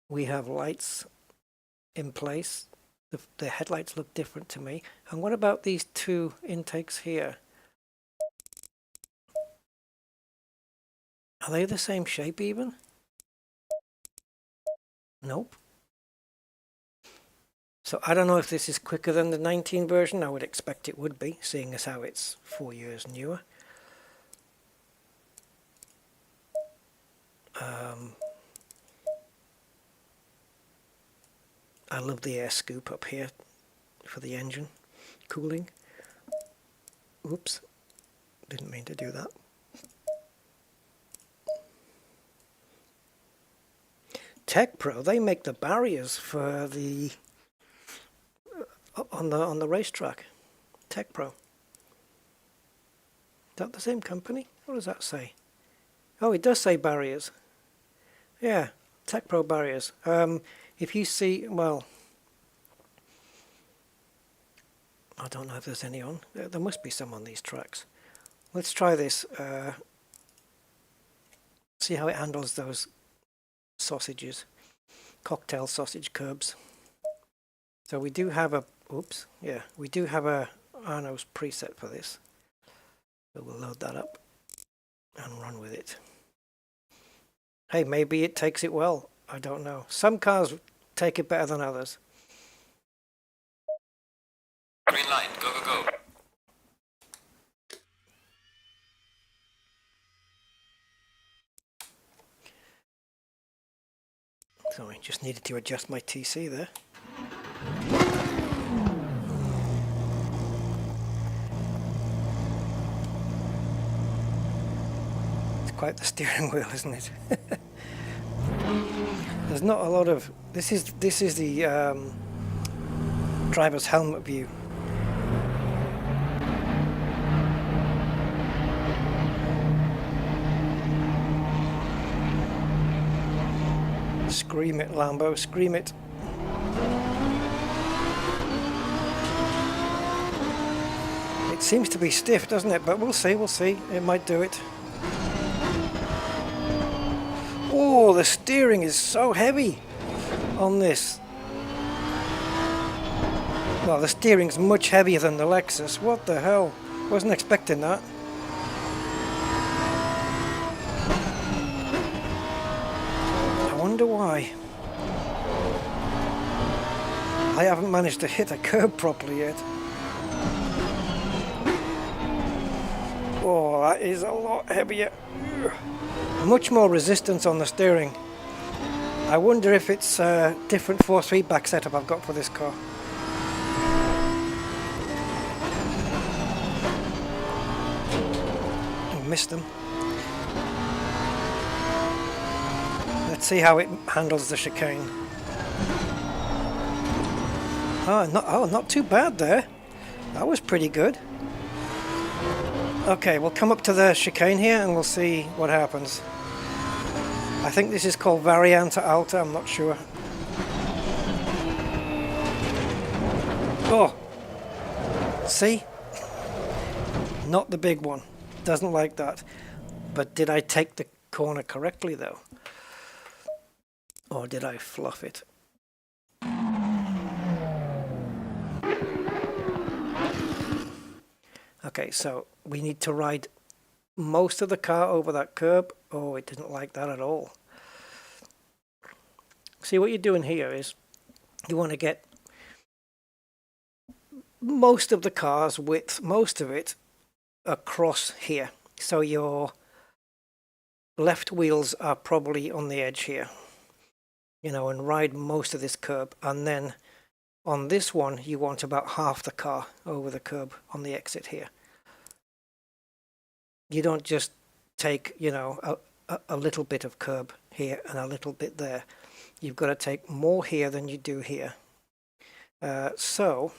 we have lights in place. The headlights look different to me. And what about these two intakes here? Are they the same shape even? Nope. So I don't know if this is quicker than the 19 version. I would expect it would be, seeing as how it's 4 years newer. I love the air scoop up here for the engine cooling. Oops, didn't mean to do that. Tech Pro, they make the barriers for the on the racetrack. Tech Pro. Is that the same company? What does that say? Oh, it does say barriers. Yeah, Tech Pro barriers. If you see, well, I don't know if there's any on. There must be some on these tracks. Let's try this. See how it handles those sausages, cocktail sausage curbs. So we do have a, oops, yeah, we do have a Arno's preset for this. So we'll load that up and run with it. Hey, maybe it takes it well. I don't know. Some cars take it better than others. Green light, go, go, go. Sorry, just needed to adjust my TC there. It's quite the steering wheel, isn't it? There's not a lot of... This is the driver's helmet view. Scream it, Lambo, scream it. It seems to be stiff, doesn't it? But we'll see, we'll see. It might do it. Oh, the steering is so heavy on this. Well, the steering's much heavier than the Lexus. What the hell? Wasn't expecting that. I wonder why. I haven't managed to hit a curb properly yet. Oh, that is a lot heavier. Much more resistance on the steering. I wonder if it's a different force feedback setup I've got for this car. I missed them. Let's see how it handles the chicane. Oh, not too bad there. That was pretty good. Okay, we'll come up to the chicane here and we'll see what happens. I think this is called Variante Alta, I'm not sure. Oh! See? Not the big one. Doesn't like that. But did I take the corner correctly though? Or did I fluff it? Okay, so we need to ride most of the car over that curb. Oh, it didn't like that at all. See, what you're doing here is you want to get most of the car's width, most of it, across here. So your left wheels are probably on the edge here, you know, and ride most of this curb. And then on this one, you want about half the car over the curb on the exit here. You don't just take, you know, a little bit of curb here and a little bit there. You've got to take more here than you do here. So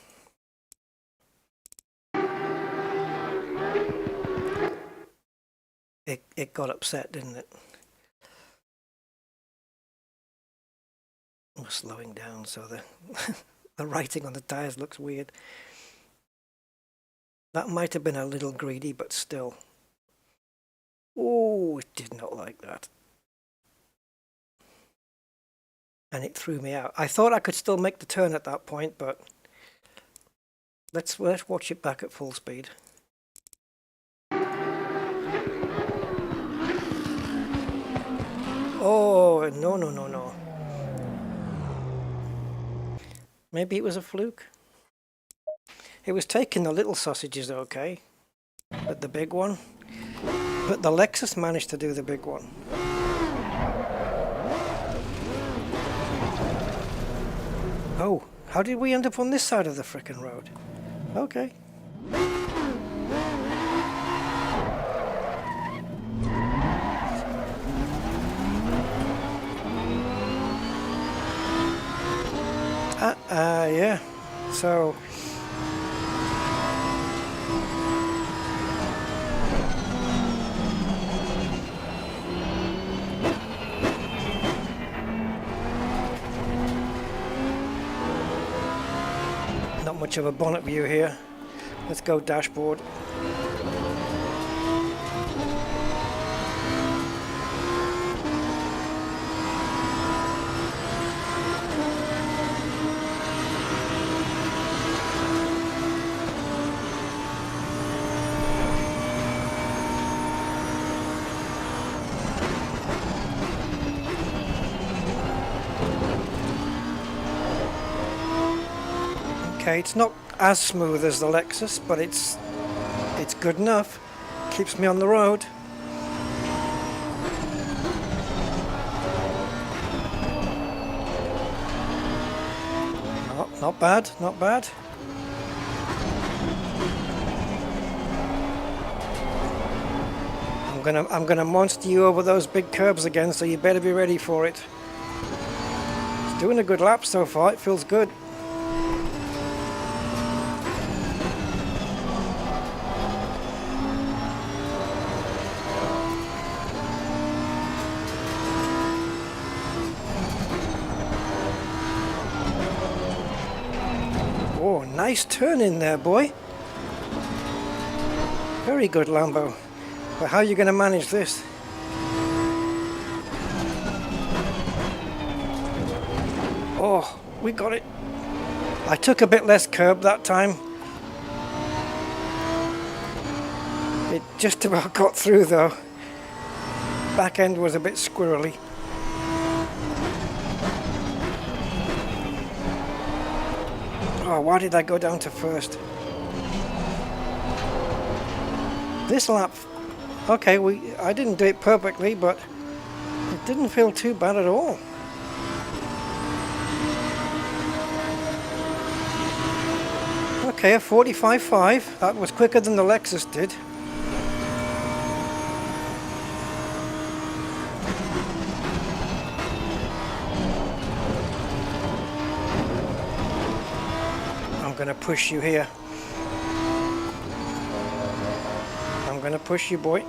it got upset, didn't it? We're slowing down, so the writing on the tires looks weird. That might have been a little greedy, but still. Oh, it did not like that. And it threw me out. I thought I could still make the turn at that point, but let's watch it back at full speed. Oh, no. Maybe it was a fluke. It was taking the little sausages okay, but the big one. But the Lexus managed to do the big one. Oh, how did we end up on this side of the frickin' road? Okay. Yeah. So much of a bonnet view here. Let's go dashboard. Okay, it's not as smooth as the Lexus, but it's good enough. Keeps me on the road. Oh, not bad, not bad. I'm gonna monster you over those big curbs again, so you better be ready for it. It's doing a good lap so far. It feels good. Oh, nice turn in there, boy. Very good, Lambo. But how are you going to manage this? Oh, we got it. I took a bit less curb that time. It just about got through though. Back end was a bit squirrely. Oh, why did I go down to first? This lap, okay, I didn't do it perfectly, but it didn't feel too bad at all. Okay, a 45.5. That was quicker than the Lexus did. I'm gonna push you here. I'm gonna push you, boy.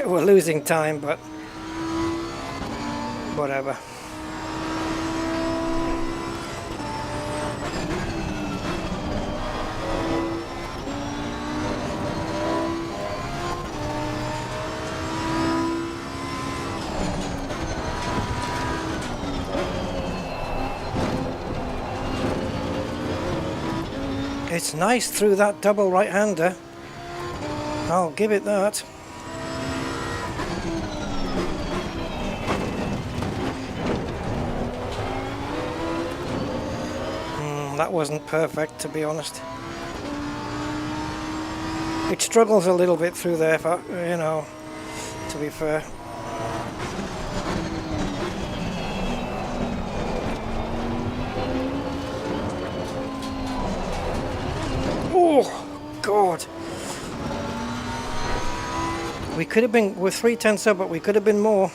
We're losing time, but whatever. It's nice through that double right-hander. I'll give it that. That wasn't perfect, to be honest. It struggles a little bit through there, you know, to be fair. Oh, God. We could have been, we're 3/10 up, but we could have been more.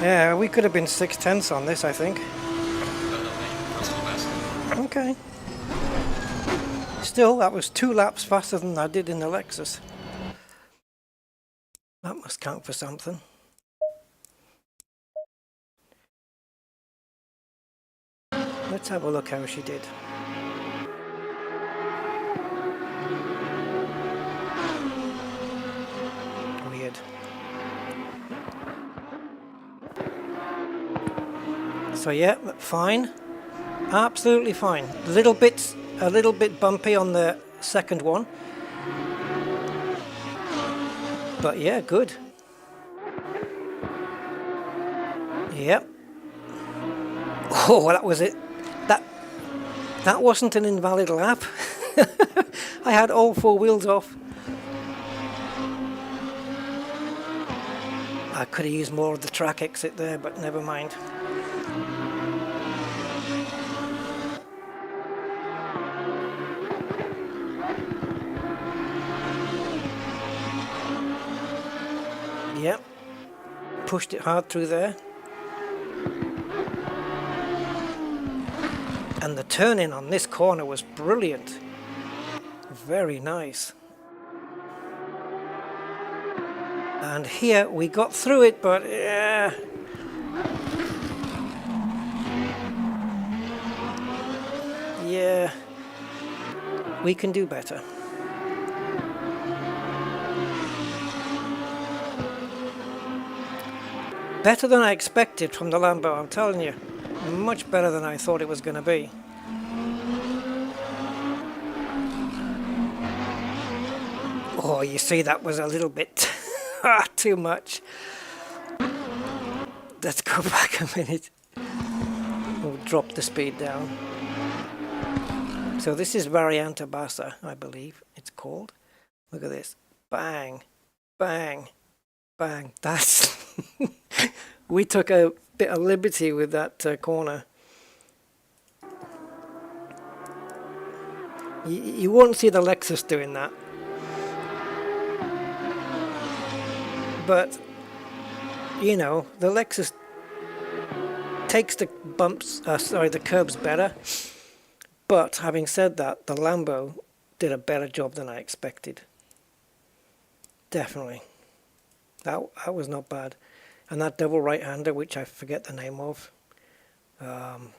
Yeah, we could have been 6/10 on this, I think. Okay. Still, that was 2 laps faster than I did in the Lexus. That must count for something. Let's have a look how she did. Weird. So yeah, fine. Absolutely fine. A little bit bumpy on the second one. But yeah, good. Yep. Oh, that was it. That wasn't an invalid lap. I had all 4 wheels off. I could have used more of the track exit there, but never mind. Yep. Pushed it hard through there. And the turn-in on this corner was brilliant. Very nice. And here we got through it, but yeah. Yeah. We can do better. Better than I expected from the Lambo, I'm telling you. Much better than I thought it was going to be. Oh, you see, that was a little bit too much. Let's go back a minute. We'll drop the speed down. So this is Variante Bassa, I believe it's called. Look at this. Bang, bang, bang. That's... We took a bit of liberty with that corner. You won't see the Lexus doing that. But, you know, the Lexus takes the the curbs better. But having said that, the Lambo did a better job than I expected. Definitely. That was not bad. And that double right-hander, which I forget the name of. I've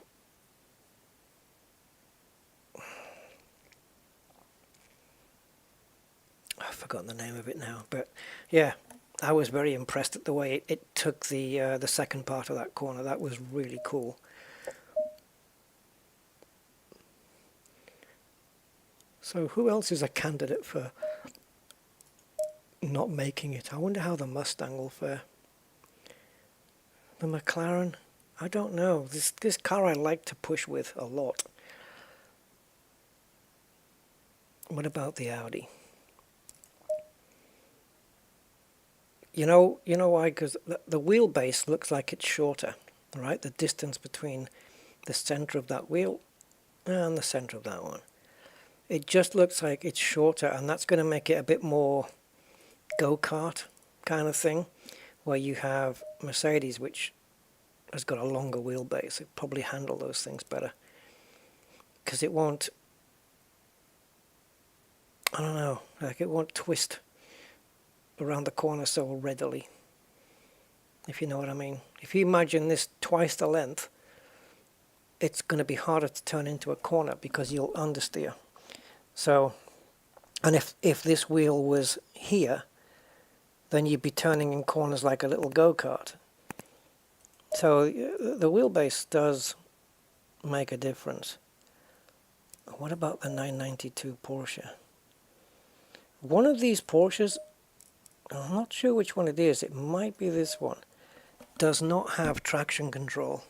forgotten the name of it now. But yeah, I was very impressed at the way it took the second part of that corner. That was really cool. So who else is a candidate for not making it? I wonder how the Mustang will fare. The McLaren? I don't know. This car I like to push with a lot. What about the Audi? You know why? Because the wheelbase looks like it's shorter, right? The distance between the center of that wheel and the center of that one. It just looks like it's shorter, and that's going to make it a bit more go-kart kind of thing, where you have Mercedes, which has got a longer wheelbase. It probably handle those things better, because it won't, I don't know, like it won't twist around the corner so readily, if you know what I mean. If you imagine this twice the length, it's going to be harder to turn into a corner because you'll understeer. So, and if this wheel was here, then you'd be turning in corners like a little go-kart. So the wheelbase does make a difference. What about the 992 Porsche? One of these Porsches, I'm not sure which one it is, it might be this one, does not have traction control.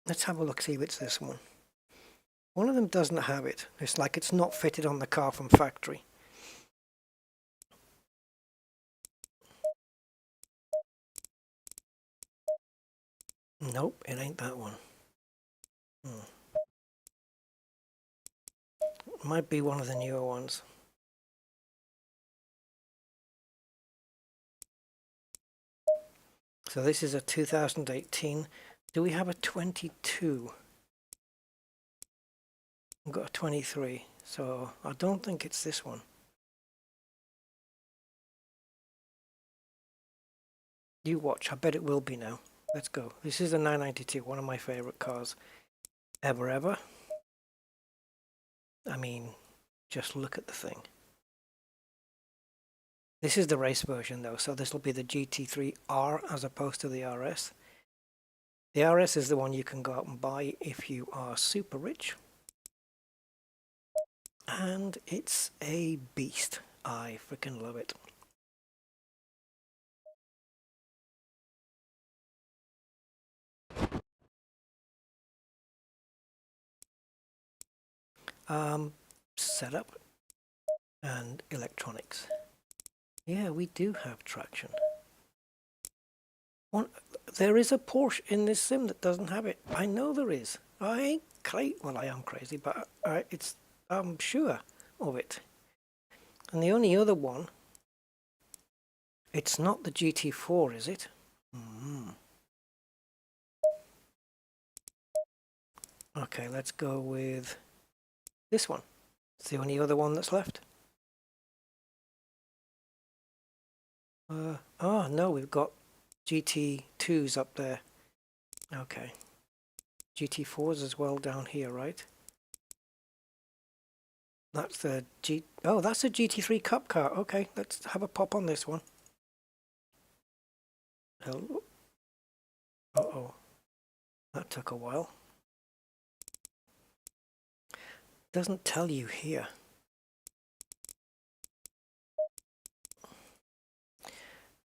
Let's have a look, see if it's this one. One of them doesn't have it. It's like it's not fitted on the car from factory. Nope, it ain't that one. It might be one of the newer ones. So this is a 2018. Do we have a 22? We've got a 23, so I don't think it's this one. You watch, I bet it will be now. Let's go. This is a 992, one of my favorite cars ever. I mean, just look at the thing. This is the race version though, so this will be the GT3R as opposed to the RS. The RS is the one you can go out and buy if you are super rich. And it's a beast. I freaking love it. Setup and electronics. Yeah, we do have traction. There is a Porsche in this sim that doesn't have it. I know there is. I ain't crazy. Well, I am crazy, but I'm sure of it. And the only other one, it's not the GT4, is it? Okay, let's go with this one. It's the only other one that's left. Oh no, we've got GT2s up there. Okay. GT4s as well down here, right? That's the that's a GT3 Cup car. Okay, let's have a pop on this one. Hello. Uh-oh. That took a while. Doesn't tell you here.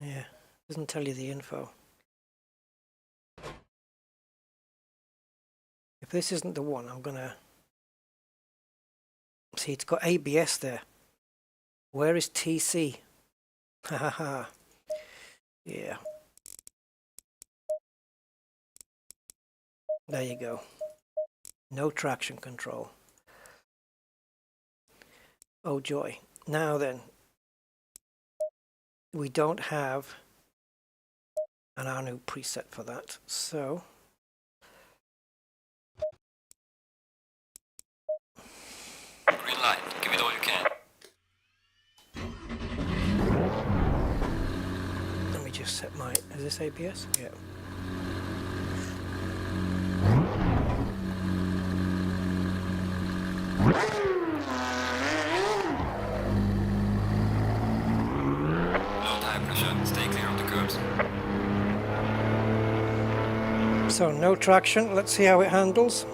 Yeah, doesn't tell you the info. If this isn't the one, I'm gonna... See, it's got ABS there. Where is TC? Ha ha ha. Yeah. There you go. No traction control. Oh joy. Now then, we don't have an ANU preset for that, so Green light. Give it all you can. let me just set my... Is this ABS? Yeah. Low tire pressure. Stay clear of the curbs. So no traction. Let's see how it handles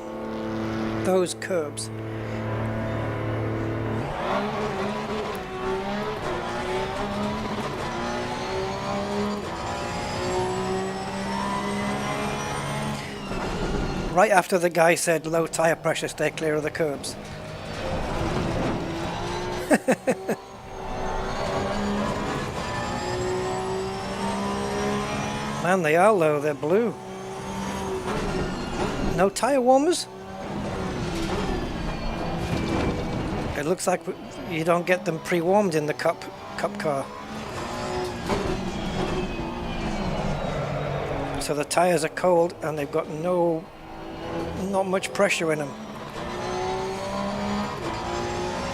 those curbs. Right after the guy said low tire pressure, stay clear of the curbs. Man, they are low, they're blue. No tire warmers? It looks like you don't get them pre-warmed in the cup car. So the tires are cold and they've got not much pressure in them.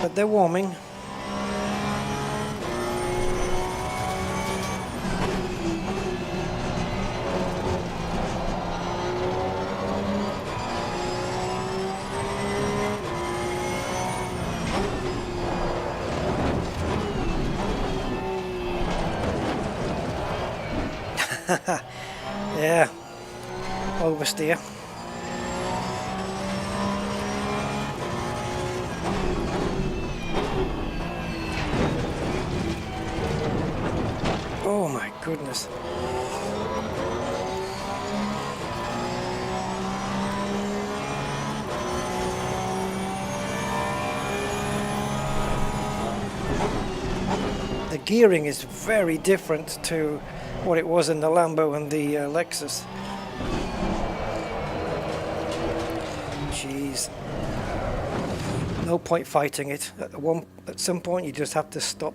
But they're warming. Yeah, oversteer. Oh my goodness. The gearing is very different to what it was in the Lambo and the Lexus. Jeez. No point fighting it. At some point you just have to stop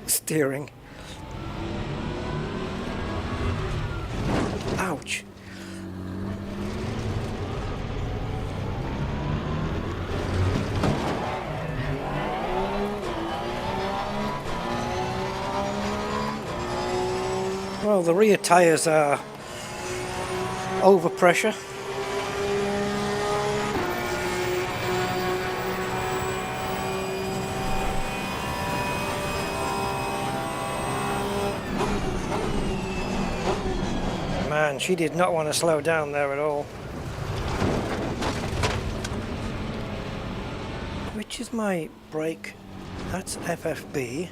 steering. Ouch. Well, the rear tires are over pressure. Man, she did not want to slow down there at all. Which is my brake? That's FFB.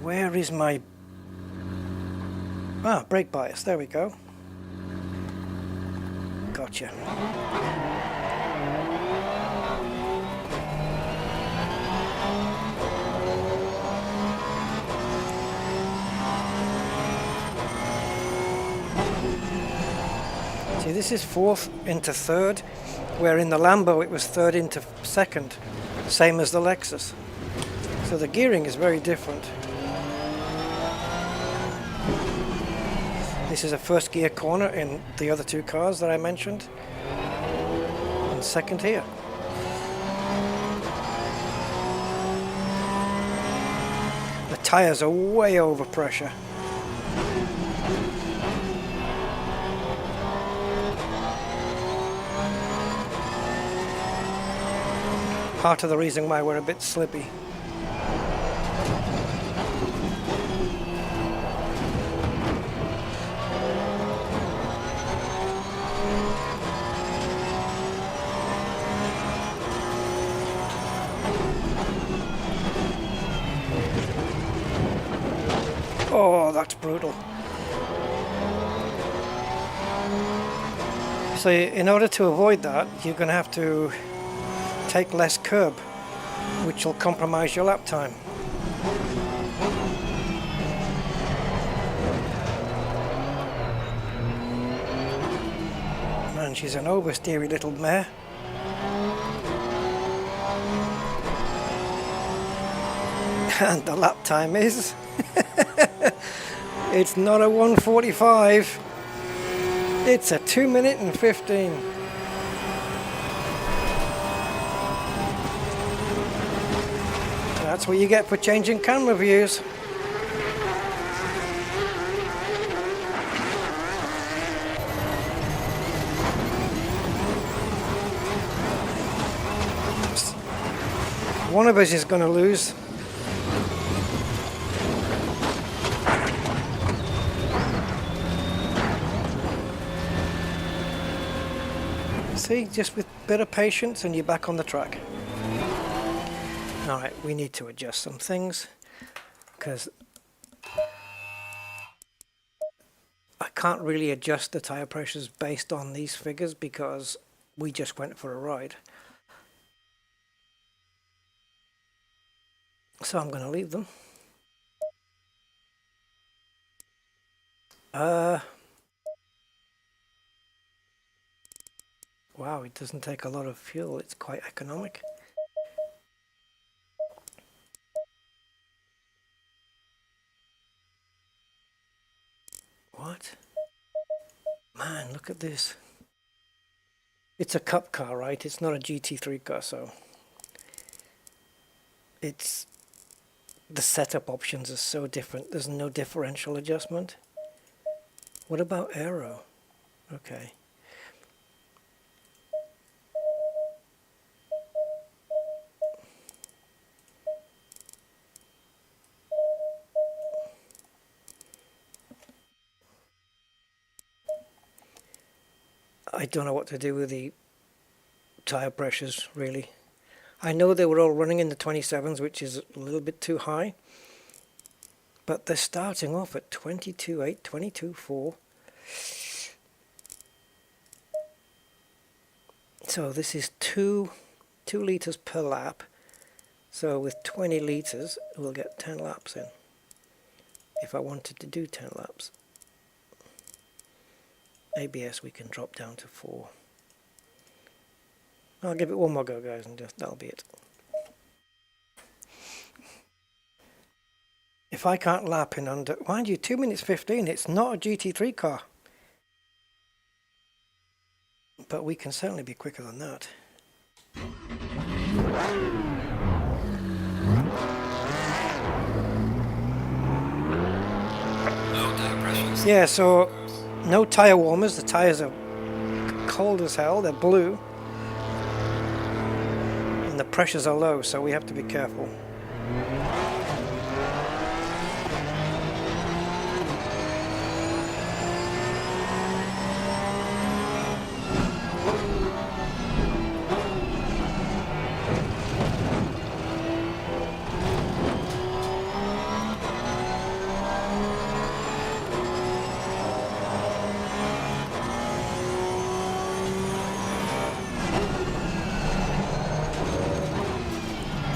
Where is my... brake bias, there we go. Gotcha. See, this is fourth into third, where in the Lambo it was third into second, same as the Lexus. So the gearing is very different. This is a first gear corner in the other two cars that I mentioned. And second here. The tires are way over pressure. Part of the reason why we're a bit slippy. Oh, that's brutal. So in order to avoid that, you're going to have to take less curb, which will compromise your lap time. Man, she's an oversteery little mare. And the lap time is... It's not a 1:45. It's a 2 minute and 15. That's what you get for changing camera views. One of us is going to lose. See, just with a bit of patience and you're back on the track. Alright, we need to adjust some things because I can't really adjust the tire pressures based on these figures because we just went for a ride. So I'm going to leave them. Wow, it doesn't take a lot of fuel. It's quite economic. What? Man, look at this. It's a cup car, right? It's not a GT3 car, so it's the setup options are so different. There's no differential adjustment. What about aero? Okay. I don't know what to do with the tire pressures, really. I know they were all running in the 27s, which is a little bit too high. But they're starting off at 22.8, 22.4. So this is 2 litres per lap. So with 20 litres, we'll get 10 laps in. If I wanted to do 10 laps. ABS we can drop down to 4. I'll give it one more go, guys, and just that'll be it. If I can't lap in under, mind you, 2 minutes 15, it's not a GT3 car. But we can certainly be quicker than that. Low tire pressures. Yeah, so no tire warmers. The tires are cold as hell. They're blue. And the pressures are low, so we have to be careful.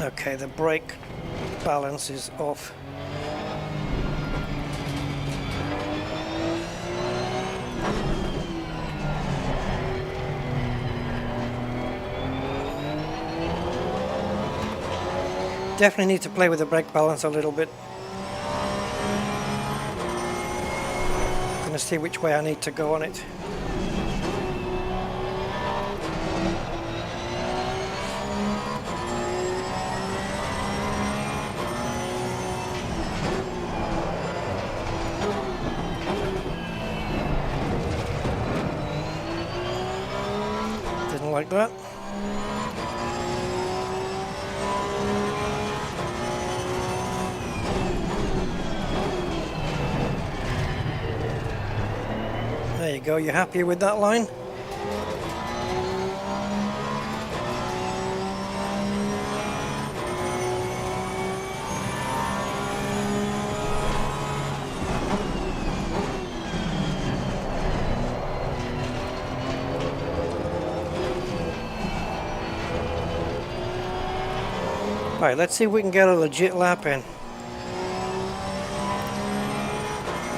Okay, the brake balance is off. Definitely need to play with the brake balance a little bit. to see which way I need to go on it. Didn't like that. There you go, you happy with that line? Right, let's see if we can get a legit lap in.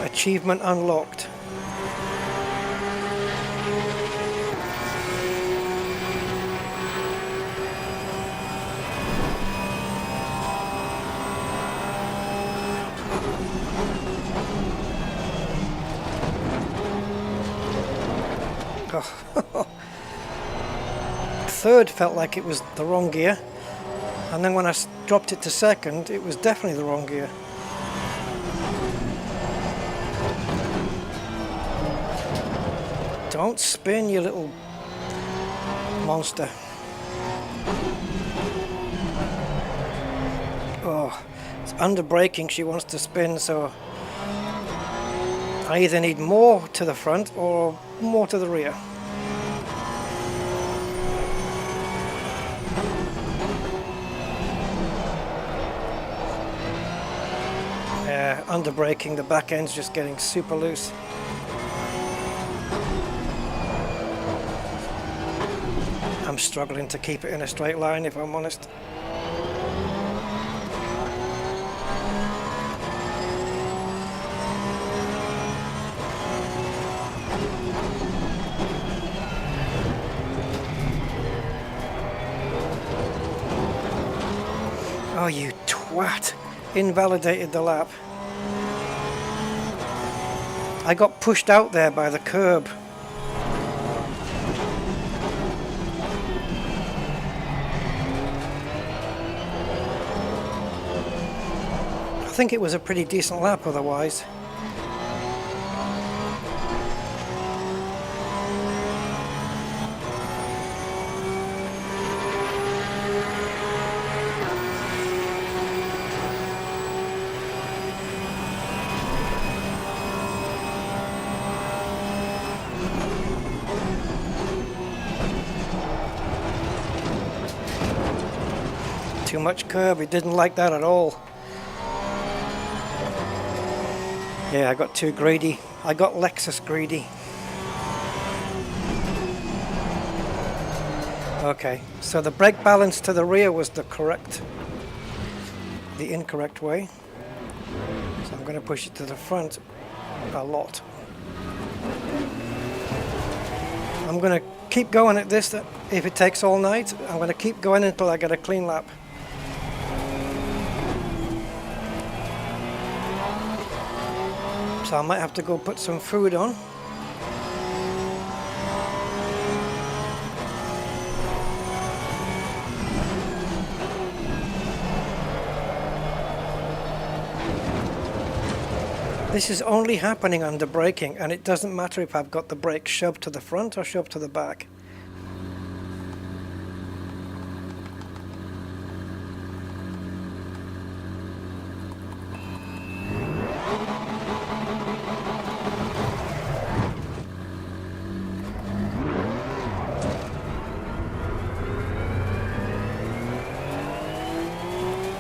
Achievement unlocked. Oh. Third felt like it was the wrong gear, and then when I dropped it to second, it was definitely the wrong gear. Don't spin, you little monster. Oh, it's under braking, she wants to spin, so I either need more to the front or more to the rear. Under braking, the back end's just getting super loose. I'm struggling to keep it in a straight line, if I'm honest. Oh, you twat! Invalidated the lap. I got pushed out there by the curb. I think it was a pretty decent lap otherwise. Too much curb, he didn't like that at all. Yeah, I got too greedy. I got Lexus greedy. Okay, so the brake balance to the rear was the incorrect way. So I'm going to push it to the front a lot. I'm going to keep going at this. If it takes all night, I'm going to keep going until I get a clean lap. So I might have to go put some food on. This is only happening under braking, and it doesn't matter if I've got the brake shoved to the front or shoved to the back.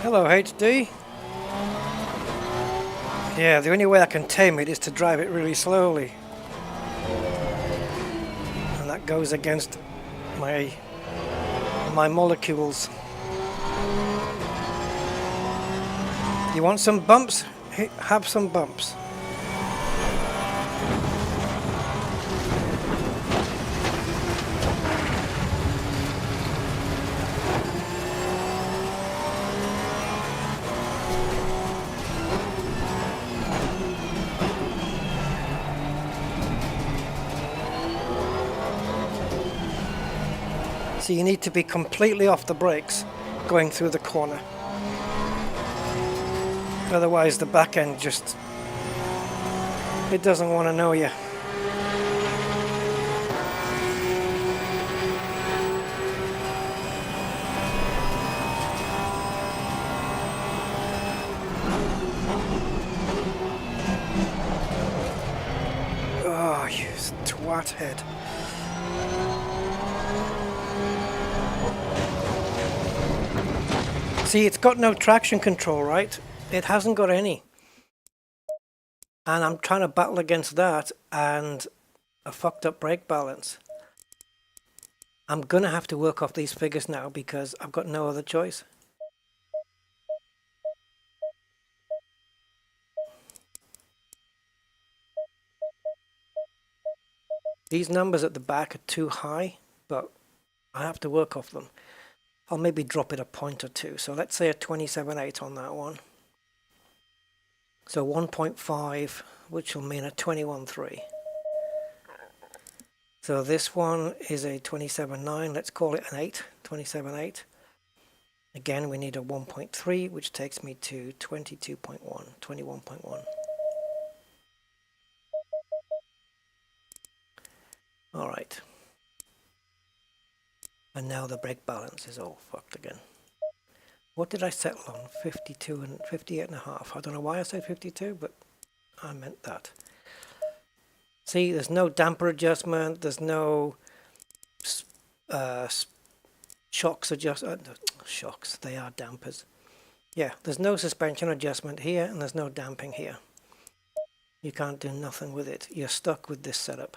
Hello HD. Yeah, the only way I can tame it is to drive it really slowly. And that goes against my molecules. You want some bumps? Have some bumps. So you need to be completely off the brakes going through the corner. Otherwise the back end just, it doesn't want to know you. Oh, you twat head. See, it's got no traction control, right? It hasn't got any. And I'm trying to battle against that and a fucked up brake balance. I'm gonna have to work off these figures now because I've got no other choice. These numbers at the back are too high, but I have to work off them. I'll maybe drop it a point or two. So let's say a 27.8 on that one. So 1.5, which will mean a 21.3. So this one is a 27.9. Let's call it an 8, 27.8. Again, we need a 1.3, which takes me to 22.1, 21.1. All right. And now the brake balance is all fucked again. What did I settle on? 52 and 58.5. I don't know why I said 52, but I meant that. See, there's no damper adjustment. There's no shocks adjustment. Shocks, they are dampers. Yeah, there's no suspension adjustment here, and there's no damping here. You can't do nothing with it. You're stuck with this setup.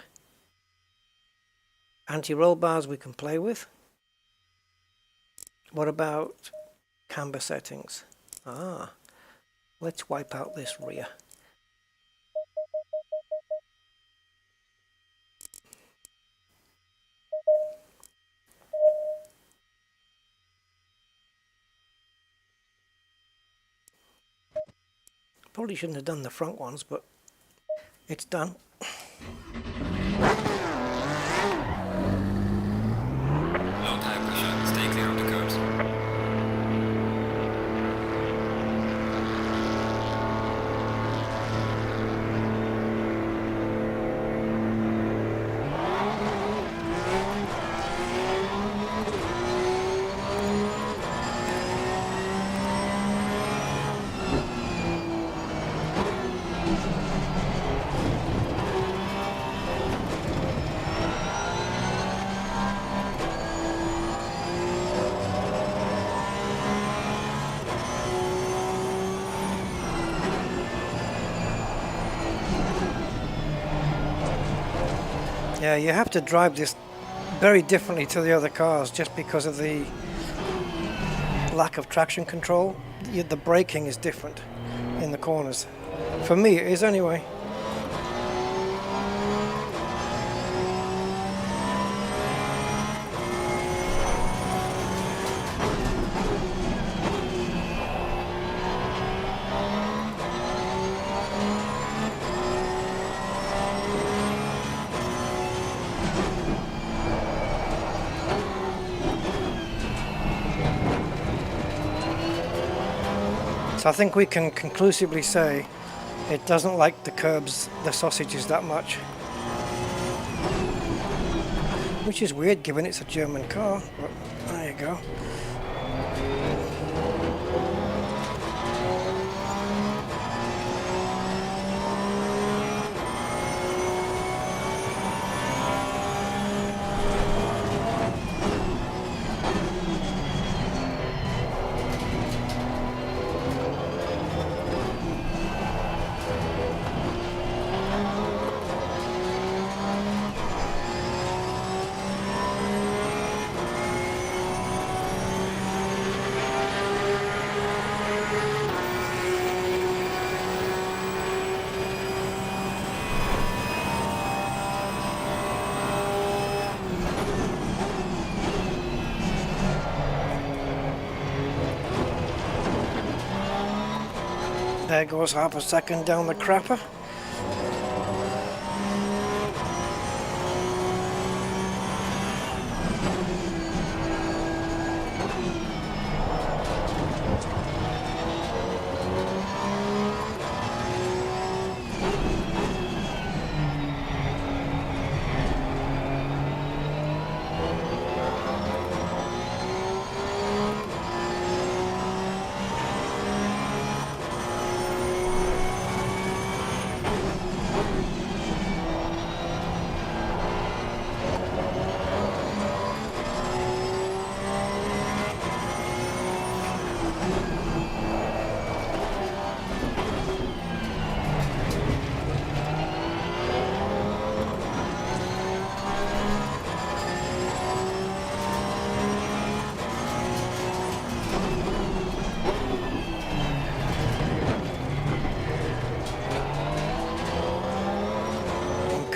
Anti-roll bars we can play with. What about camber settings? Ah, let's wipe out this rear. Probably shouldn't have done the front ones, but it's done. Low tire pressure, stay clear of the curbs. Yeah, you have to drive this very differently to the other cars just because of the lack of traction control. The braking is different in the corners. For me, it is anyway. So I think we can conclusively say it doesn't like the curbs, the sausages that much. Which is weird given it's a German car, but there you go. There goes half a second down the crapper.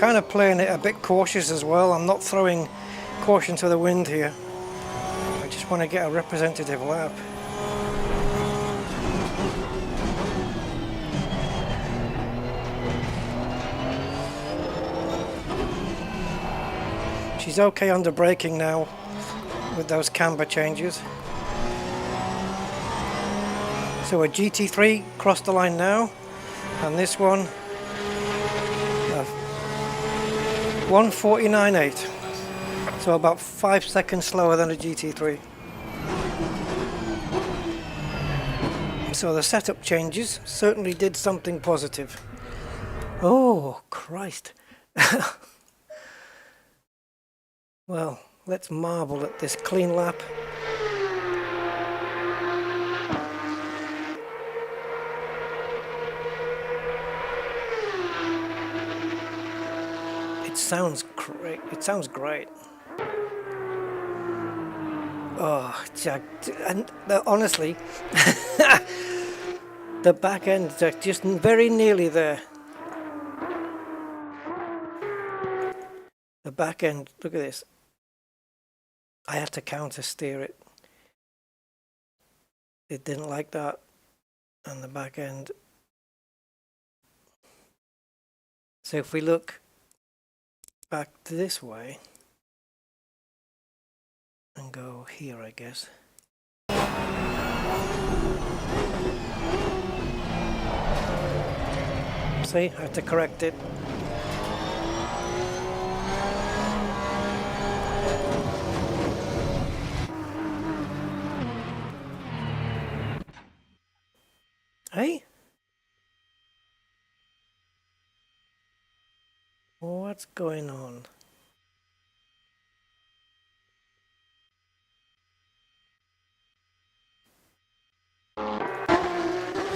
kind of playing it a bit cautious as well. I'm not throwing caution to the wind here. I just want to get a representative lap. She's okay under braking now with those camber changes. So a GT3 crossed the line now, and this one 1:49.8, so about 5 seconds slower than a GT3. So the setup changes certainly did something positive. Oh Christ. Well, let's marvel at this clean lap. It sounds great. It sounds great. Oh, and honestly, the back end is just very nearly there. The back end, look at this. I had to counter steer it. It didn't like that. And the back end. So if we look back to this way and go here, I guess. See, I have to correct it. Hey? What's going on?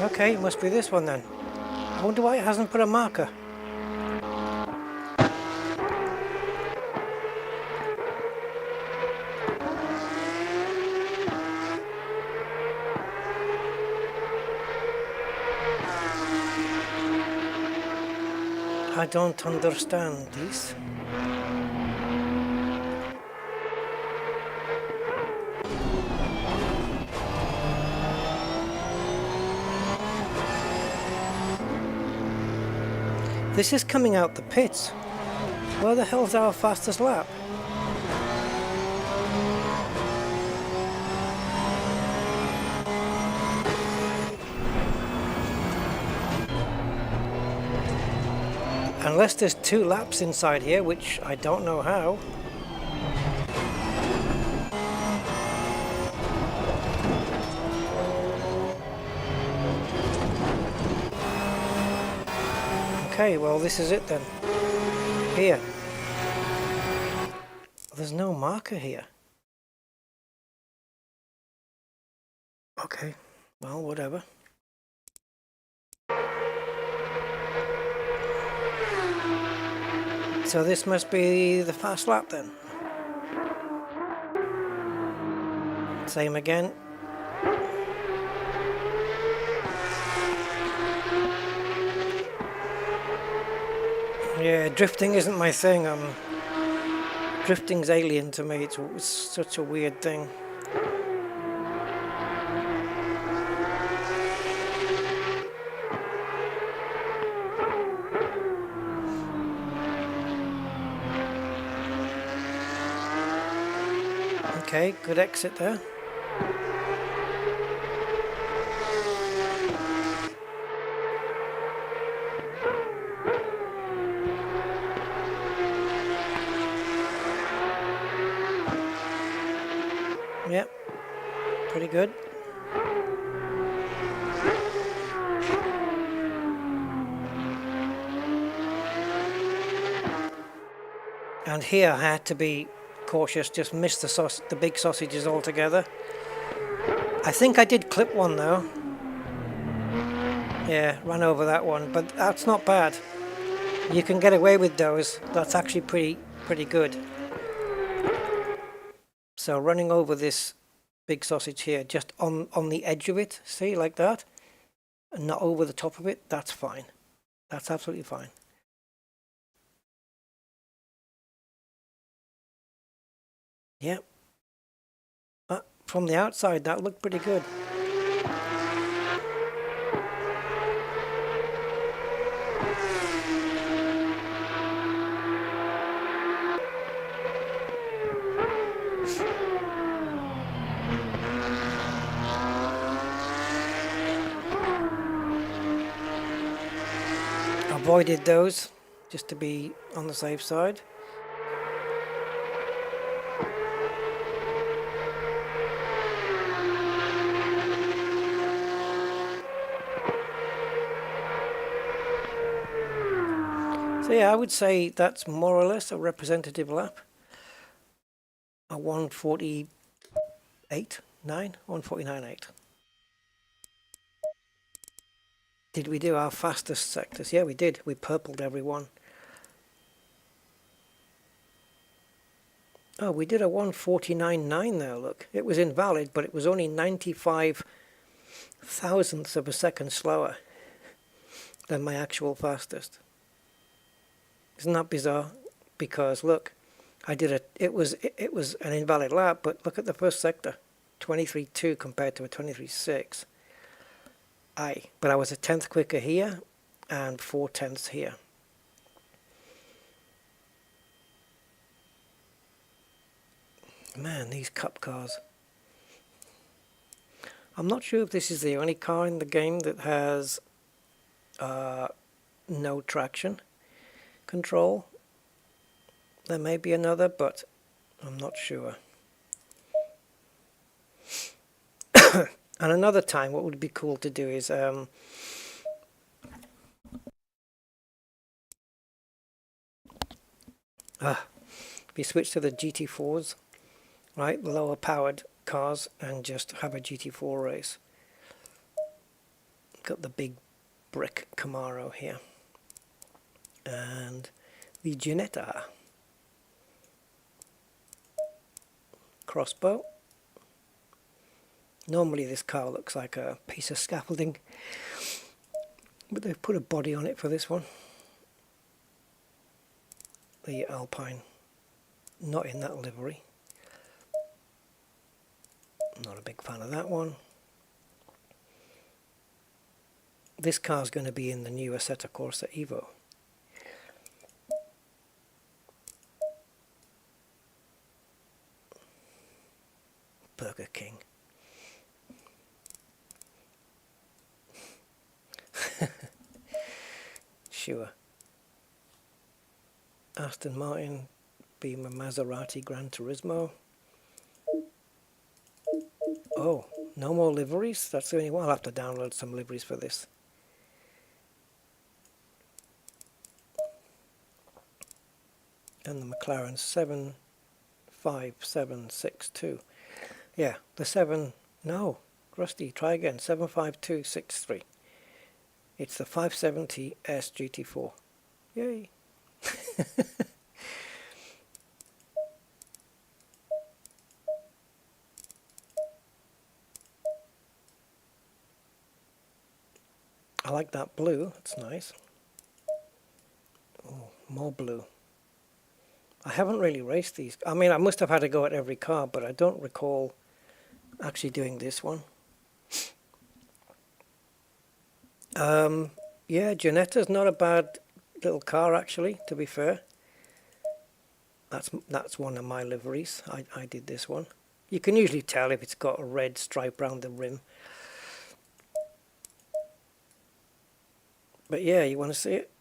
Okay, it must be this one then. I wonder why it hasn't put a marker. I don't understand this. This is coming out the pits. Where the hell's our fastest lap? Unless there's 2 laps inside here, which I don't know how. Okay, well this is it then. Here. There's no marker here. Okay, well whatever. So this must be the fast lap then. Same again. Yeah, drifting isn't my thing. Drifting's alien to me. It's such a weird thing. Okay, good exit there. Yep, pretty good. And here I had to be cautious, just missed the big sausages altogether. I think I did clip one though. Yeah, ran over that one, but that's not bad. You can get away with those. That's actually pretty good. So running over this big sausage here, just on the edge of it, see, like that, and not over the top of it, that's fine. That's absolutely fine. Yep. From the outside, that looked pretty good. Avoided those just to be on the safe side. So yeah, I would say that's more or less a representative lap. A 148.9, 149.8. Did we do our fastest sectors? Yeah, we did. We purpled every one. Oh, we did a 149.9 there, look. It was invalid, but it was only 95 thousandths of a second slower than my actual fastest. Isn't that bizarre? Because look, I did it was an invalid lap, but look at the first sector, 23.2 compared to a 23.6. But I was a tenth quicker here and 4/10 here. Man, these cup cars. I'm not sure if this is the only car in the game that has no traction control. There may be another, but I'm not sure. And another time, what would be cool to do is if you switch to the GT4s, right, the lower powered cars, and just have a GT4 race. Got the big brick Camaro here, and the Ginetta crossbow. Normally this car looks like a piece of scaffolding, but they've put a body on it for this one. The Alpine, not in that livery. Not a big fan of that one. This car's going to be in the new Assetto Corsa Evo. Burger King. Sure. Aston Martin, Beamer, Maserati, Gran Turismo. Oh, no more liveries? That's the only one. I'll have to download some liveries for this. And the McLaren 75762. Yeah, the Rusty, try again, 75263. It's the 570S GT4. Yay. I like that blue, it's nice. Oh, more blue. I haven't really raced these. I mean, I must have had to go at every car, but I don't recall actually doing this one. Yeah, Ginetta's not a bad little car actually, to be fair. That's one of my liveries. I did this one. You can usually tell if it's got a red stripe around the rim. But yeah, you want to see it?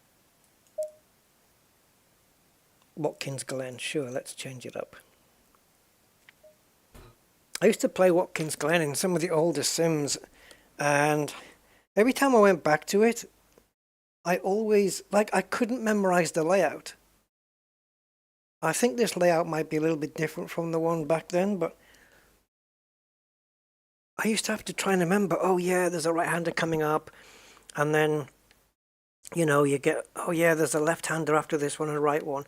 Watkins Glen, sure, let's change it up. I used to play Watkins Glen in some of the older Sims, and every time I went back to it, I always, I couldn't memorize the layout. I think this layout might be a little bit different from the one back then, but I used to have to try and remember, oh yeah, there's a right-hander coming up, and then, you know, you get, oh yeah, there's a left-hander after this one and a right one.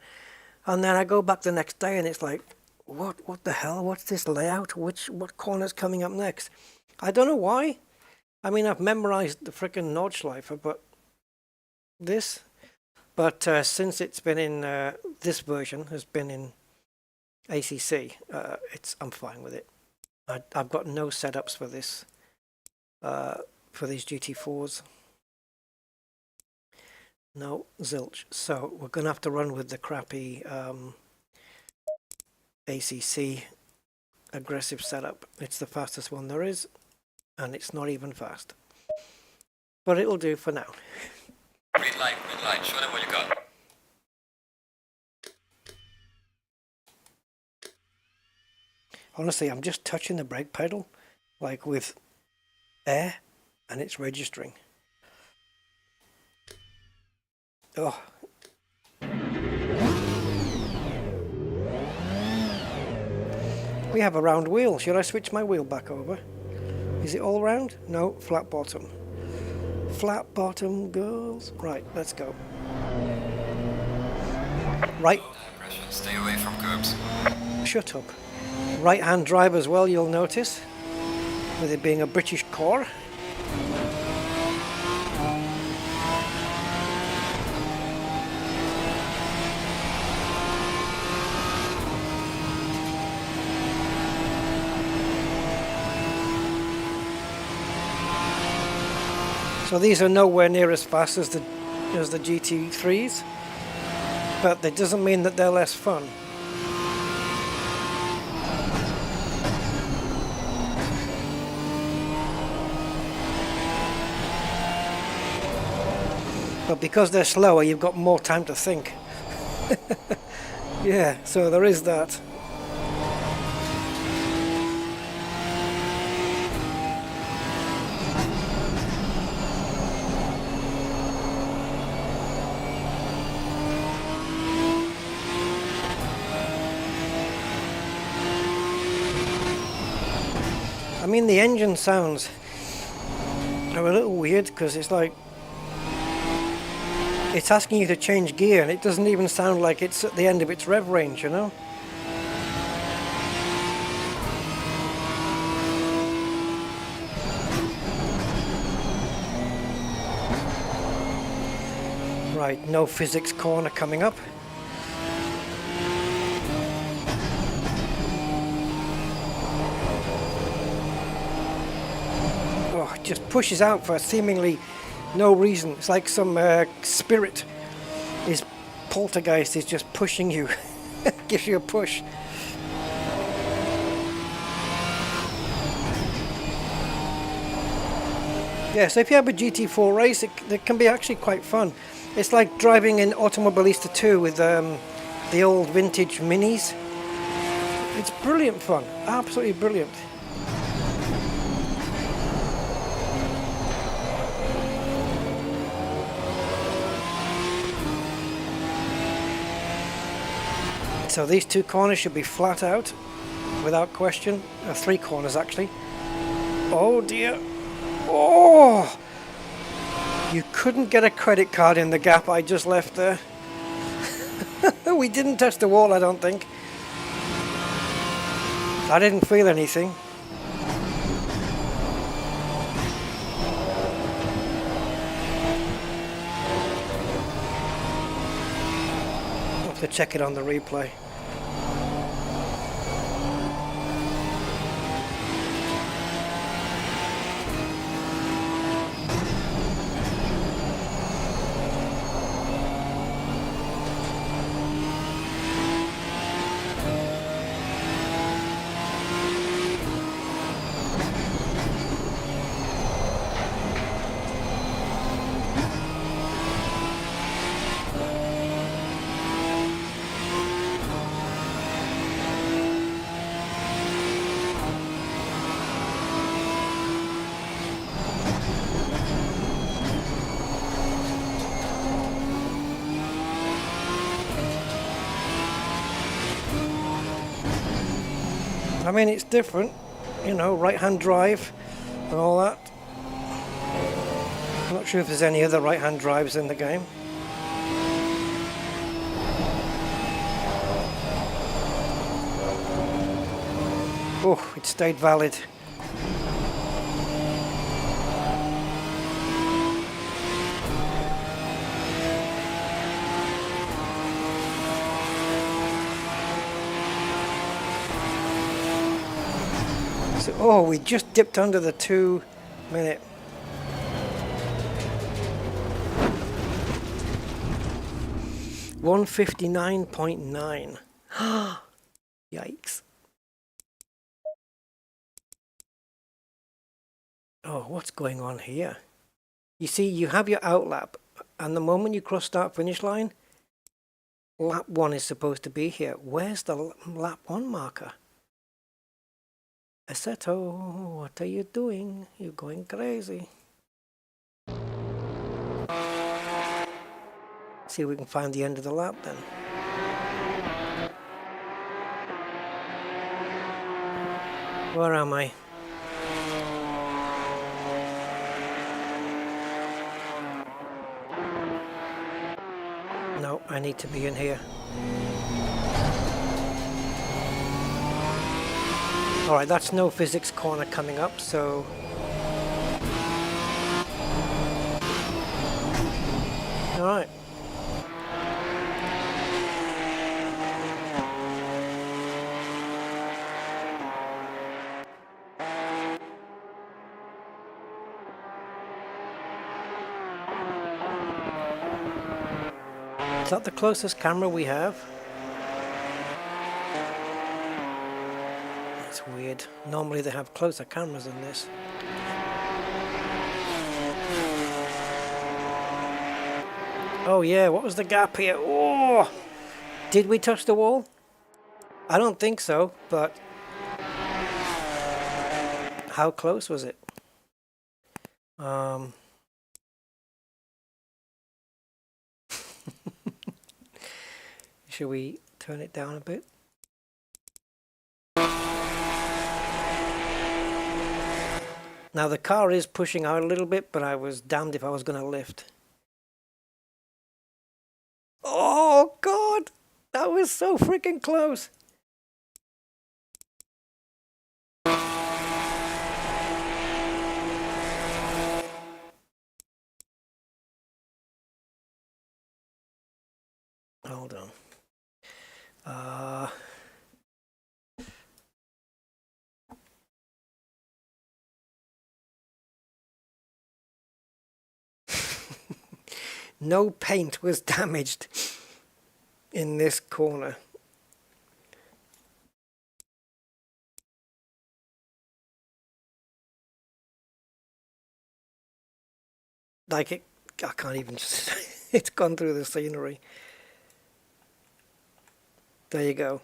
And then I go back the next day and it's like, what the hell? What's this layout? What corner's coming up next? I don't know why. I mean, I've memorized the frickin' Nordschleife, but since it's been in, this version has been in ACC, I'm fine with it. I've got no setups for this, for these GT4s. No, zilch. So we're going to have to run with the crappy ACC aggressive setup. It's the fastest one there is, and it's not even fast. But it'll do for now. Green light, show them what you got. Honestly, I'm just touching the brake pedal, like with air, and it's registering. Oh. We have a round wheel. Should I switch my wheel back over? Is it all round? No, flat bottom. Flat bottom, girls. Right, let's go. Right. Stay away from curbs. Shut up. Right hand drive as well, you'll notice, with it being a British core. So these are nowhere near as fast as the GT3s, but that doesn't mean that they're less fun. But because they're slower, you've got more time to think. Yeah, so there is that. I mean, the engine sounds are a little weird because it's like it's asking you to change gear and it doesn't even sound like it's at the end of its rev range, you know? Right, no physics corner coming up. Oh, it just pushes out for seemingly no reason. It's like some spirit is poltergeist is just pushing you. Gives you a push. Yeah, so if you have a GT4 race, it can be actually quite fun. It's like driving in Automobilista 2 with the old vintage minis. It's brilliant fun, absolutely brilliant. So these two corners should be flat out, without question. 3 corners actually. Oh dear. Oh! You couldn't get a credit card in the gap I just left there. We didn't touch the wall, I don't think. I didn't feel anything. I'll have to check it on the replay. I mean, it's different, you know, right-hand drive and all that. I'm not sure if there's any other right-hand drives in the game. Oh, it stayed valid. So, oh, we just dipped under the 2 minute. $159.9. Yikes. Oh, what's going on here? You see, you have your outlap, and the moment you cross start finish line, lap 1 is supposed to be here. Where's the lap 1 marker? Assetto, what are you doing? You're going crazy. See if we can find the end of the lap then. Where am I? No, I need to be in here. Alright, that's no physics corner coming up, so... Alright. Is that the closest camera we have? That's weird. Normally they have closer cameras than this. Oh yeah, what was the gap here? Oh! Did we touch the wall? I don't think so, but... How close was it? Should we turn it down a bit? Now the car is pushing out a little bit, but I was damned if I was going to lift. Oh God! That was so freaking close! Hold on. No paint was damaged in this corner. Like it, I can't even just, it's gone through the scenery. There you go.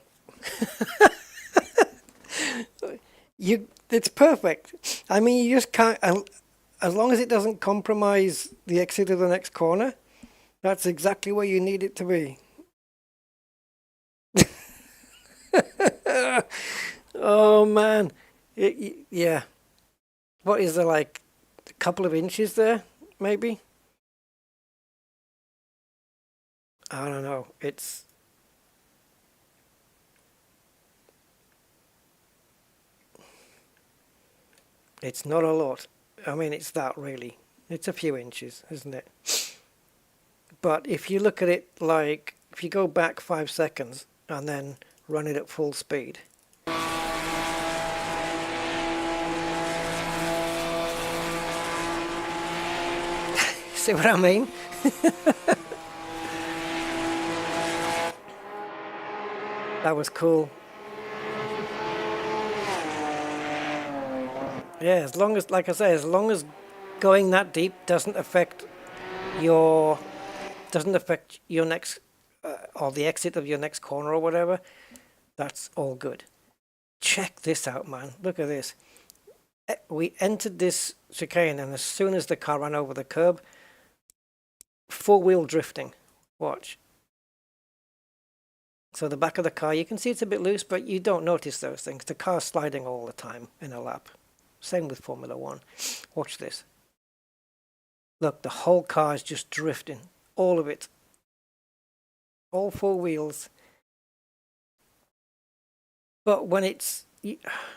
It's perfect. I mean, you just can't, as long as it doesn't compromise the exit of the next corner, that's exactly where you need it to be. Oh man, yeah. What is there, like a couple of inches there, maybe? I don't know. It's not a lot. I mean, it's that really. It's a few inches, isn't it? But if you look at it like, if you go back 5 seconds and then run it at full speed. See what I mean? That was cool. Yeah, as long as, like I say, as long as going that deep doesn't affect your next or the exit of your next corner or whatever, that's all good. Check this out, man. Look at this. We entered this chicane, and as soon as the car ran over the curb, four-wheel drifting. Watch. So the back of the car, you can see it's a bit loose, but you don't notice those things. The car's sliding all the time in a lap. Same with Formula 1. Watch this. Look, the whole car is just drifting. All of it. All four wheels. But when it's...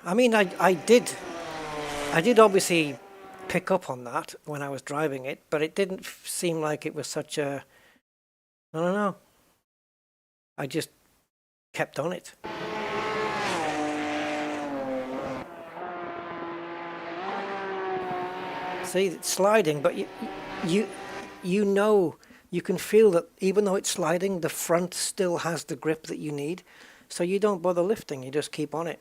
I mean, I did obviously pick up on that when I was driving it, but it didn't seem like it was such a... I don't know. I just kept on it. See, it's sliding, but you know, you can feel that even though it's sliding, the front still has the grip that you need. So you don't bother lifting, you just keep on it.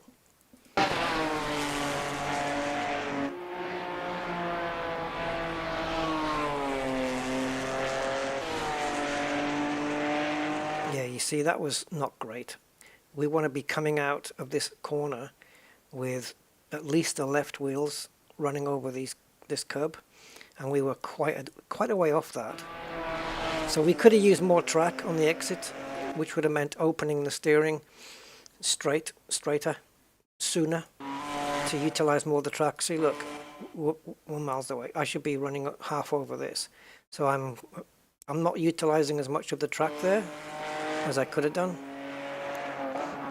Yeah, you see, that was not great. We want to be coming out of this corner with at least the left wheels running over this curb, and we were quite a way off that. So we could have used more track on the exit, which would have meant opening the steering straighter, sooner, to utilize more of the track. See, look, 1 miles away. I should be running half over this. So I'm not utilizing as much of the track there as I could have done.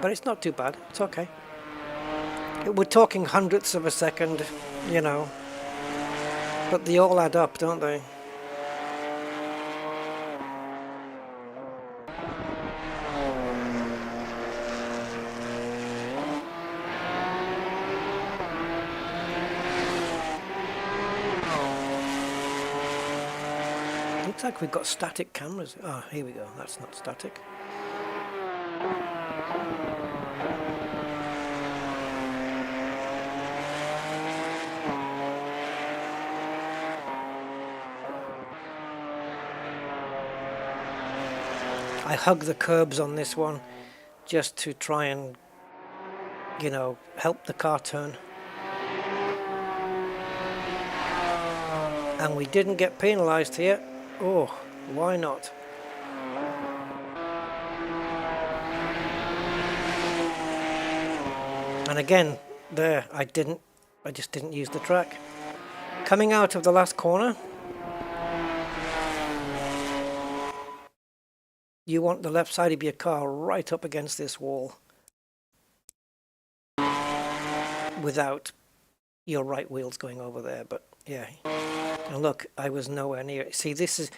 But it's not too bad. It's okay. We're talking hundredths of a second, you know. But they all add up, don't they? Looks like we've got static cameras. Ah, here we go. That's not static. I hug the curbs on this one just to try and, you know, help the car turn. And we didn't get penalized here. Oh, why not? And again, there, I just didn't use the track. Coming out of the last corner, you want the left side of your car right up against this wall without your right wheels going over there. But yeah, and look, I was nowhere near it. See, this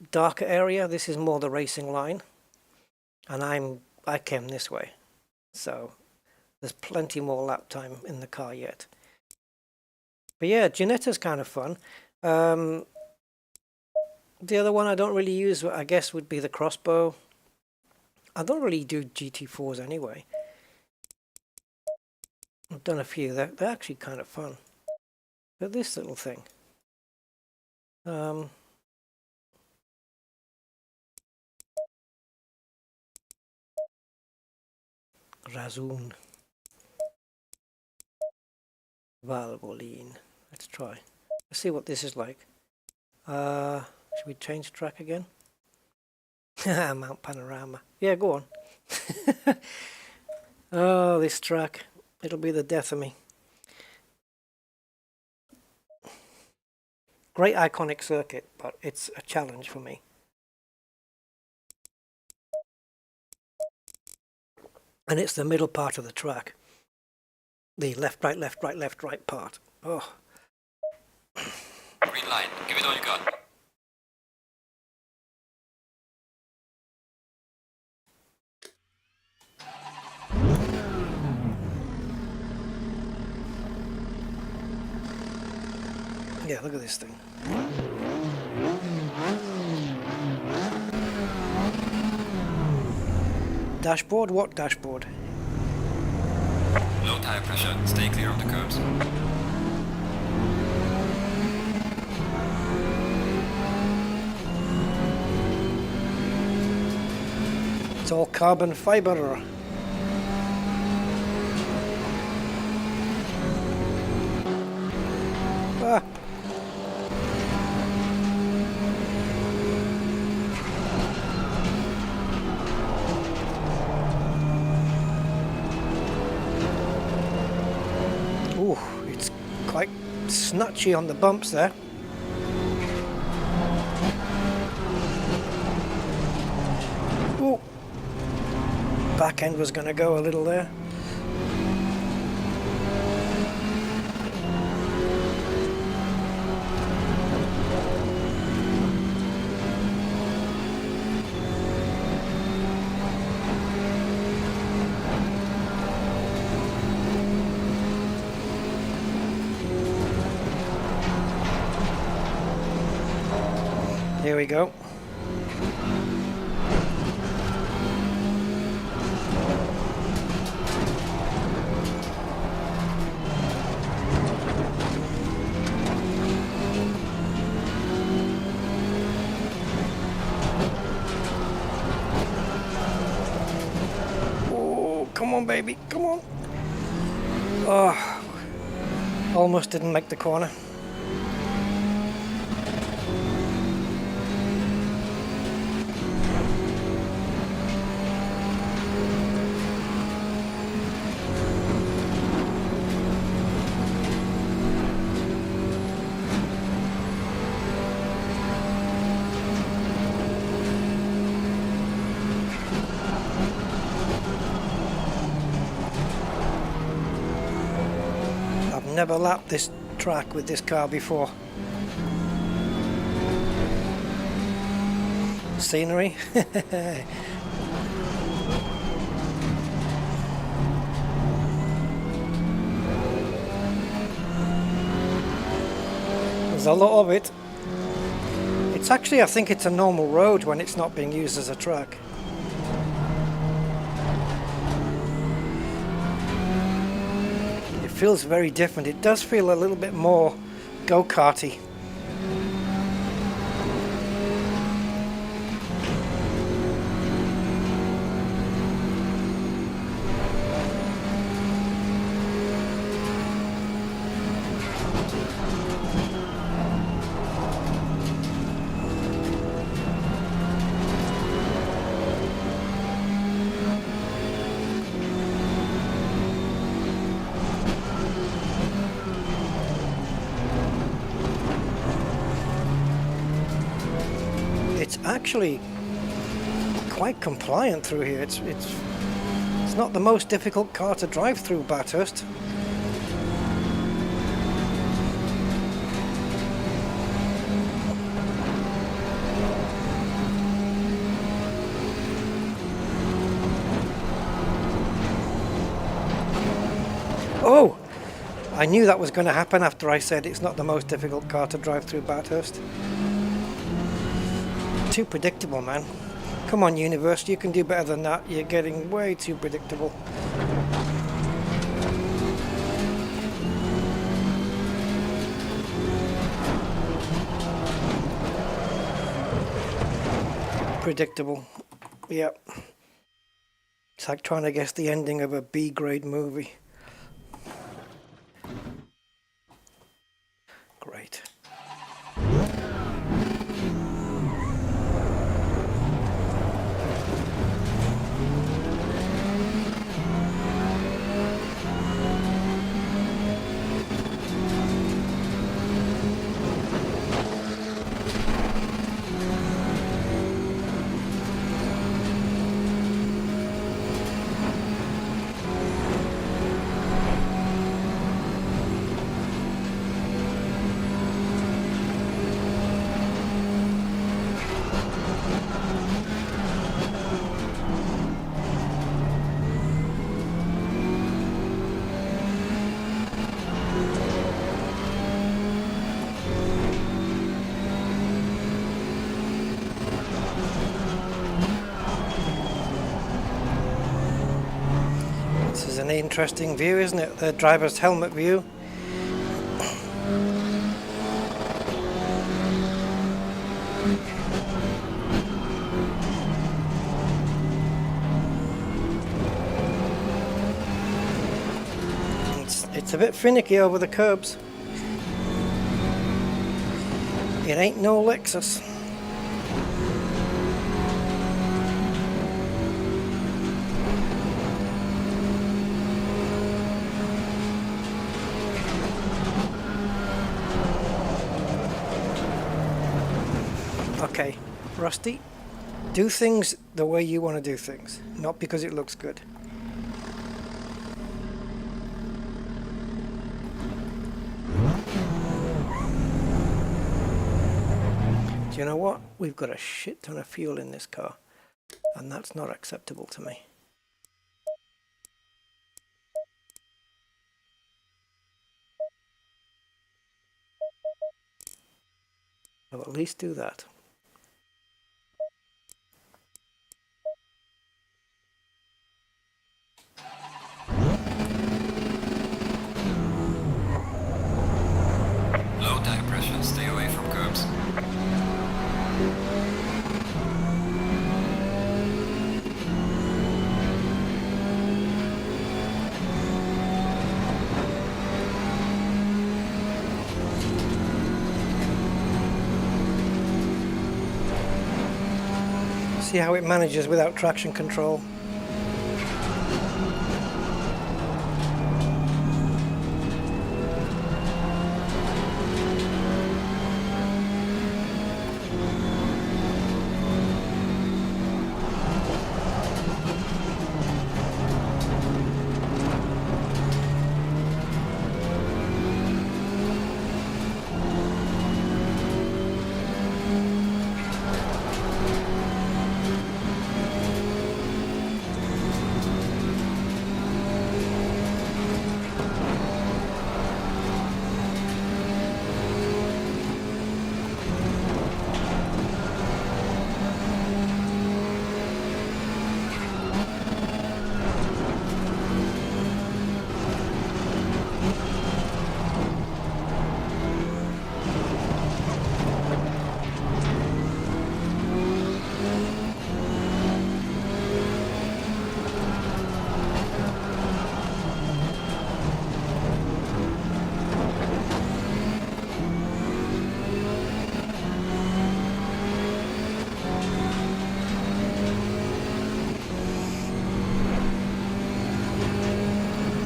darker area, this is more the racing line, and I came this way, so there's plenty more lap time in the car yet. But yeah, Ginetta's kind of fun. The other one I don't really use, I guess, would be the crossbow. I don't really do GT4s anyway. I've done a few. They're actually kind of fun. But this little thing. Razzoon. Valvoline. Let's try. Let's see what this is like. Should we change track again? Mount Panorama. Yeah, go on. Oh, this track. It'll be the death of me. Great iconic circuit, but it's a challenge for me. And it's the middle part of the track. The left, right, left, right, left, right part. Oh. Green line. Give it all you got. Yeah, look at this thing. Dashboard? What dashboard? Low tire pressure. Stay clear of the curbs. It's all carbon fiber. Ah. Ooh, it's quite snatchy on the bumps there. Ooh. Back end was going to go a little there. Here we go. Oh, come on, baby, come on. Oh, almost didn't make the corner. Never lapped this track with this car before. Scenery. There's a lot of it. It's actually, I think it's a normal road when it's not being used as a track. Feels very different. It does feel a little bit more go-karty. Actually quite compliant through here. It's not the most difficult car to drive through Bathurst. Oh, I knew that was going to happen after I said it's not the most difficult car to drive through Bathurst. Too predictable, man. Come on, universe, you can do better than that. You're getting way too predictable. Predictable. Yep. It's like trying to guess the ending of a B-grade movie. Great. An interesting view, isn't it? The driver's helmet view. It's a bit finicky over the curbs. It ain't no Lexus. Okay, Rusty, do things the way you want to do things, not because it looks good. Do you know what? We've got a shit ton of fuel in this car, and that's not acceptable to me. I'll at least do that. See how it manages without traction control.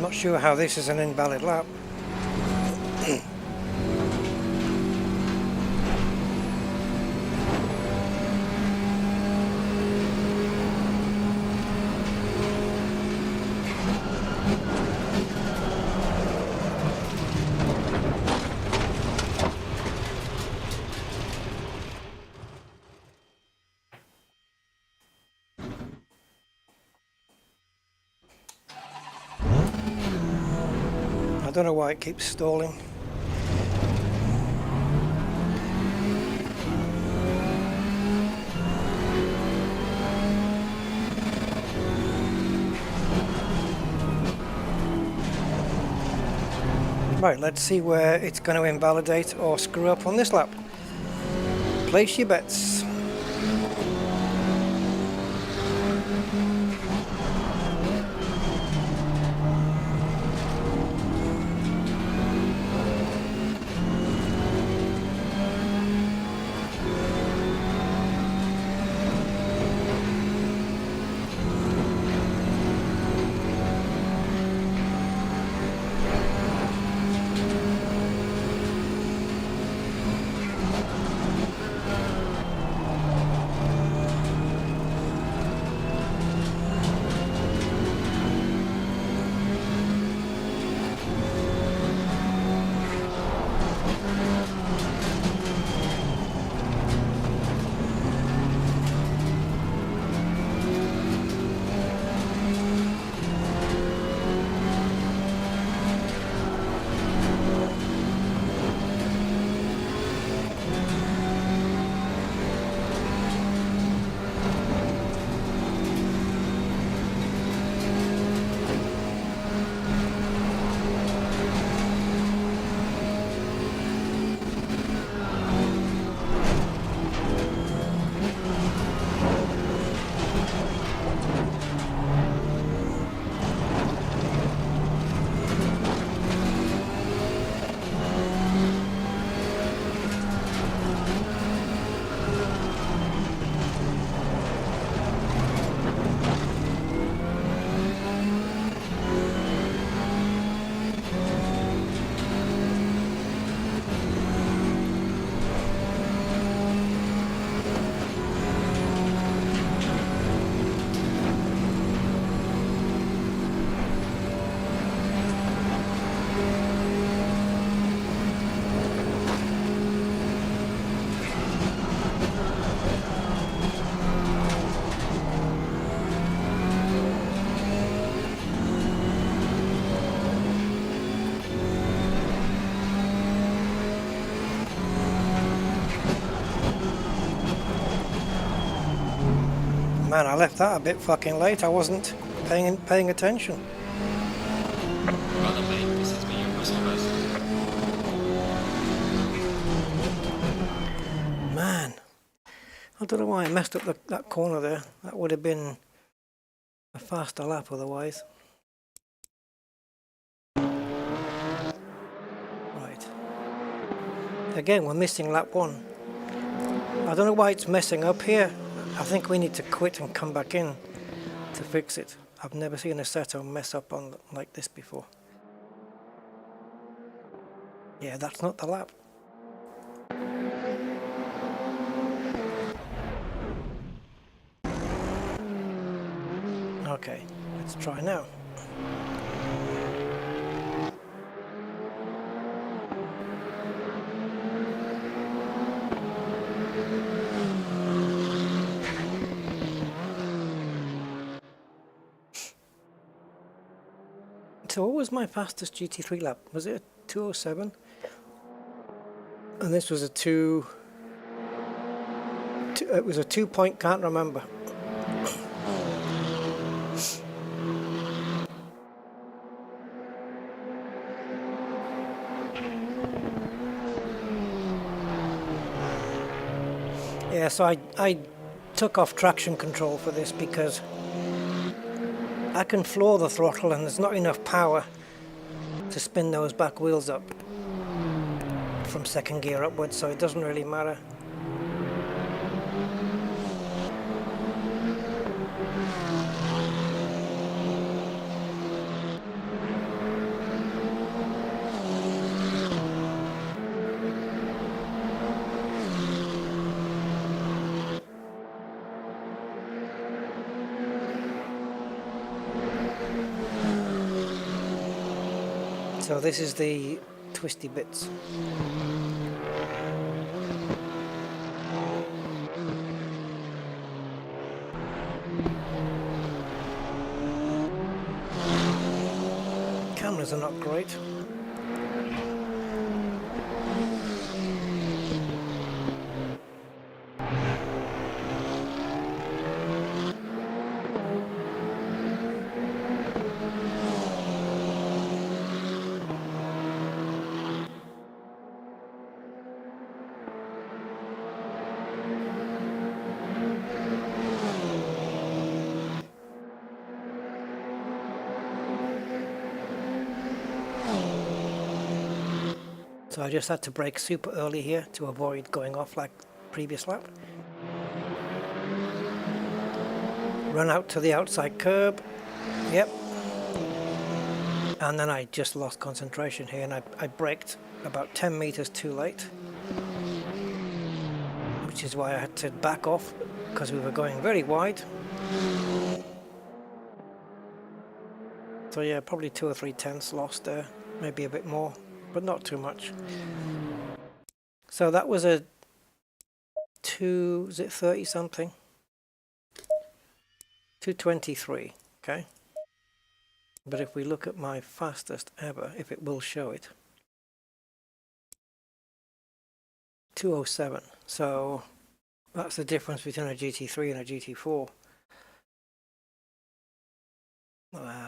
Not sure how this is an invalid lap. I don't know why it keeps stalling. Right, let's see where it's going to invalidate or screw up on this lap. Place your bets. Man, I left that a bit fucking late. I wasn't paying attention. Rather late, this has been your personal best. Man, I don't know why I messed up that corner there. That would have been a faster lap otherwise. Right. Again, we're missing lap 1. I don't know why it's messing up here. I think we need to quit and come back in to fix it. I've never seen a Assetto mess up on like this before. Yeah, that's not the lap. Okay, let's try now. So what was my fastest GT3 lap? Was it a 207? And this was a it was a 2 point, can't remember. Yeah, so I took off traction control for this because I can floor the throttle and there's not enough power to spin those back wheels up from second gear upwards, so it doesn't really matter. So this is the twisty bits. Cameras are not great. So I just had to brake super early here to avoid going off like previous lap. Run out to the outside curb. Yep. And then I just lost concentration here and I braked about 10 meters too late. Which is why I had to back off because we were going very wide. So yeah, probably 2 or 3 tenths lost there. Maybe a bit more, but not too much. So that was a 30 something? 223, okay? But if we look at my fastest ever, if it will show it, 207. So that's the difference between a GT3 and a GT4.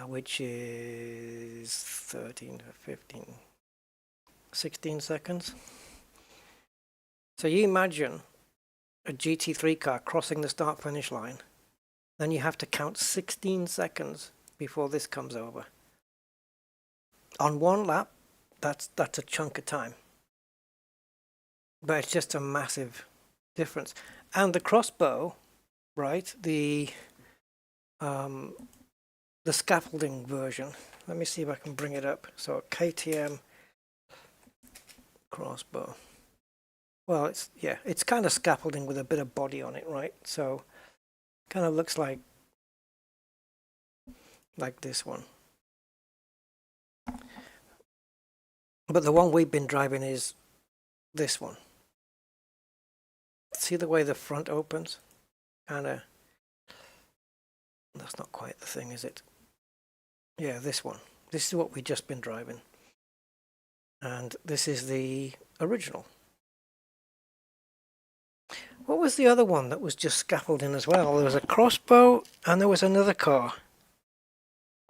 Which is 13 to 15, 16 seconds. So you imagine a GT3 car crossing the start-finish line, then you have to count 16 seconds before this comes over. On one lap, that's a chunk of time. But it's just a massive difference. And the crossbow, right, the scaffolding version, let me see if I can bring it up. So KTM crossbow. Well, it's kind of scaffolding with a bit of body on it, right? So kind of looks like this one. But the one we've been driving is this one. See the way the front opens? That's not quite the thing, is it? Yeah, this one. This is what we've just been driving. And this is the original. What was the other one that was just scaffolding as well? There was a crossbow and there was another car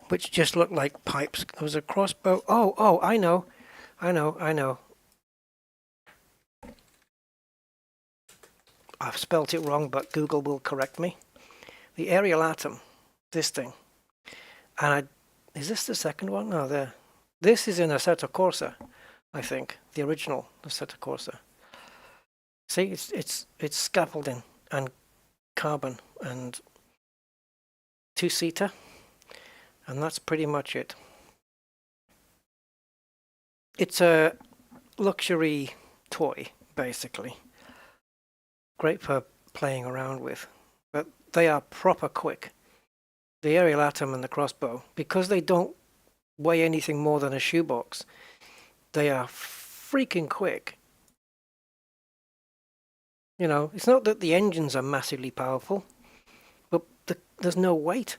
which just looked like pipes. There was a crossbow. Oh, I know. I've spelt it wrong, but Google will correct me. The aerial atom, this thing. And is this the second one? No, this is in Assetto Corsa, I think, the original Assetto Corsa. See, it's scaffolding, and carbon and two-seater, and that's pretty much it. It's a luxury toy, basically. Great for playing around with, but they are proper quick. The aerial atom and the crossbow, because they don't weigh anything more than a shoebox, they are freaking quick. You know, it's not that the engines are massively powerful, but there's no weight.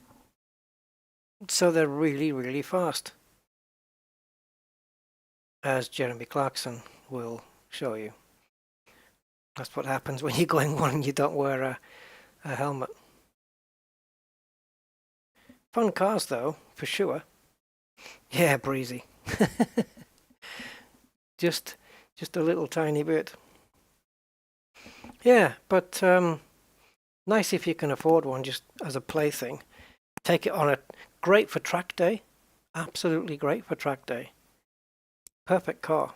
So they're really, really fast, as Jeremy Clarkson will show you. That's what happens when you go in one and you don't wear a helmet. Fun cars though, for sure. Yeah, breezy. just a little tiny bit. Yeah, but nice if you can afford one just as a plaything. Take it on a great for track day. Absolutely great for track day. Perfect car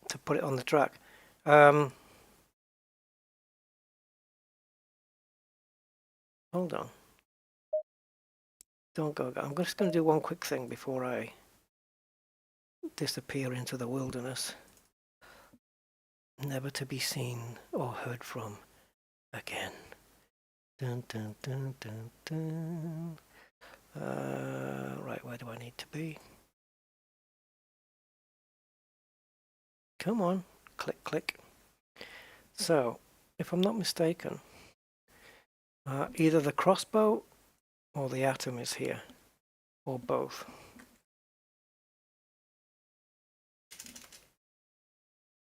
to put it on the track. Hold on. Don't go. I'm just going to do one quick thing before I disappear into the wilderness. Never to be seen or heard from again. Dun, dun, dun, dun, dun. Right, where do I need to be? Come on, click, click. So, if I'm not mistaken, either the crossbow or the atom is here, or both.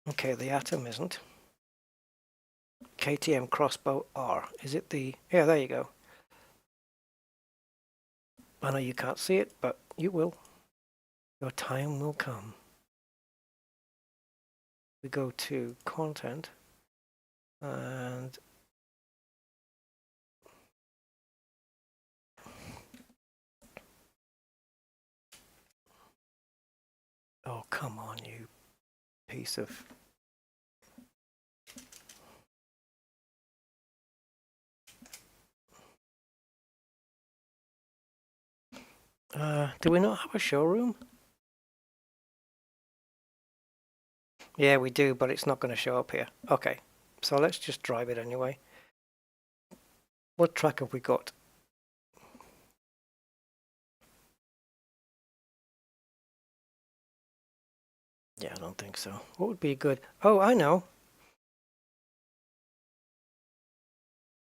Okay, the atom isn't. KTM crossbow R. Is it the... Yeah, there you go. I know you can't see it, but you will. Your time will come. We go to content and oh, come on, you piece of... do we not have a showroom? Yeah, we do, but it's not going to show up here. Okay, so let's just drive it anyway. What track have we got? Yeah, I don't think so. What would be good? Oh, I know.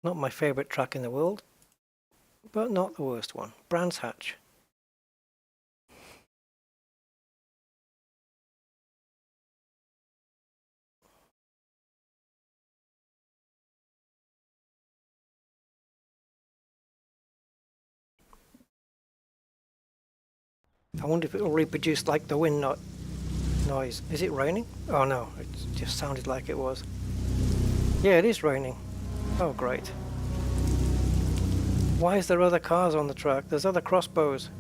Not my favorite track in the world, but not the worst one. Brands Hatch. I wonder if it will reproduce like the wind noise. Is it raining? Oh no, it just sounded like it was. Yeah, it is raining. Oh great. Why is there other cars on the track? There's other crossbows.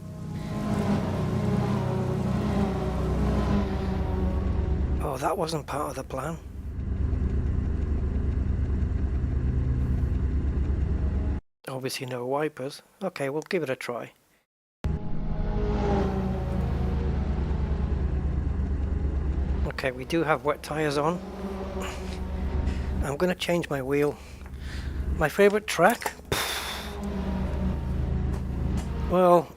Oh, that wasn't part of the plan. Obviously no wipers. Okay, we'll give it a try. Okay, we do have wet tires on. I'm going to change my wheel. My favorite track? Well,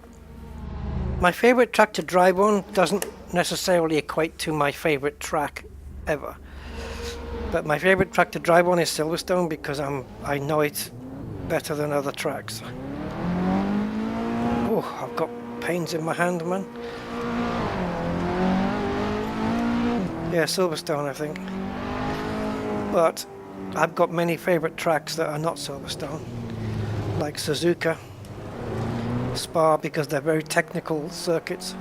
my favorite track to drive on doesn't necessarily equate to my favorite track ever. But my favorite track to drive on is Silverstone because I know it better than other tracks. Oh, I've got pains in my hand, man. Yeah, Silverstone, I think. But I've got many favorite tracks that are not Silverstone, like Suzuka, Spa, because they're very technical circuits.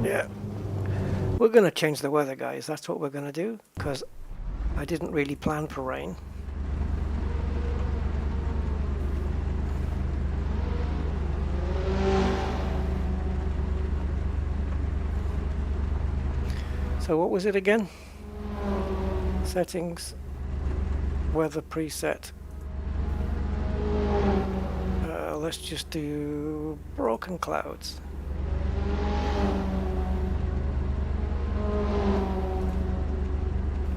Yeah, we're going to change the weather, guys. That's what we're going to do, because I didn't really plan for rain. So what was it again? Settings, weather preset. Let's just do broken clouds.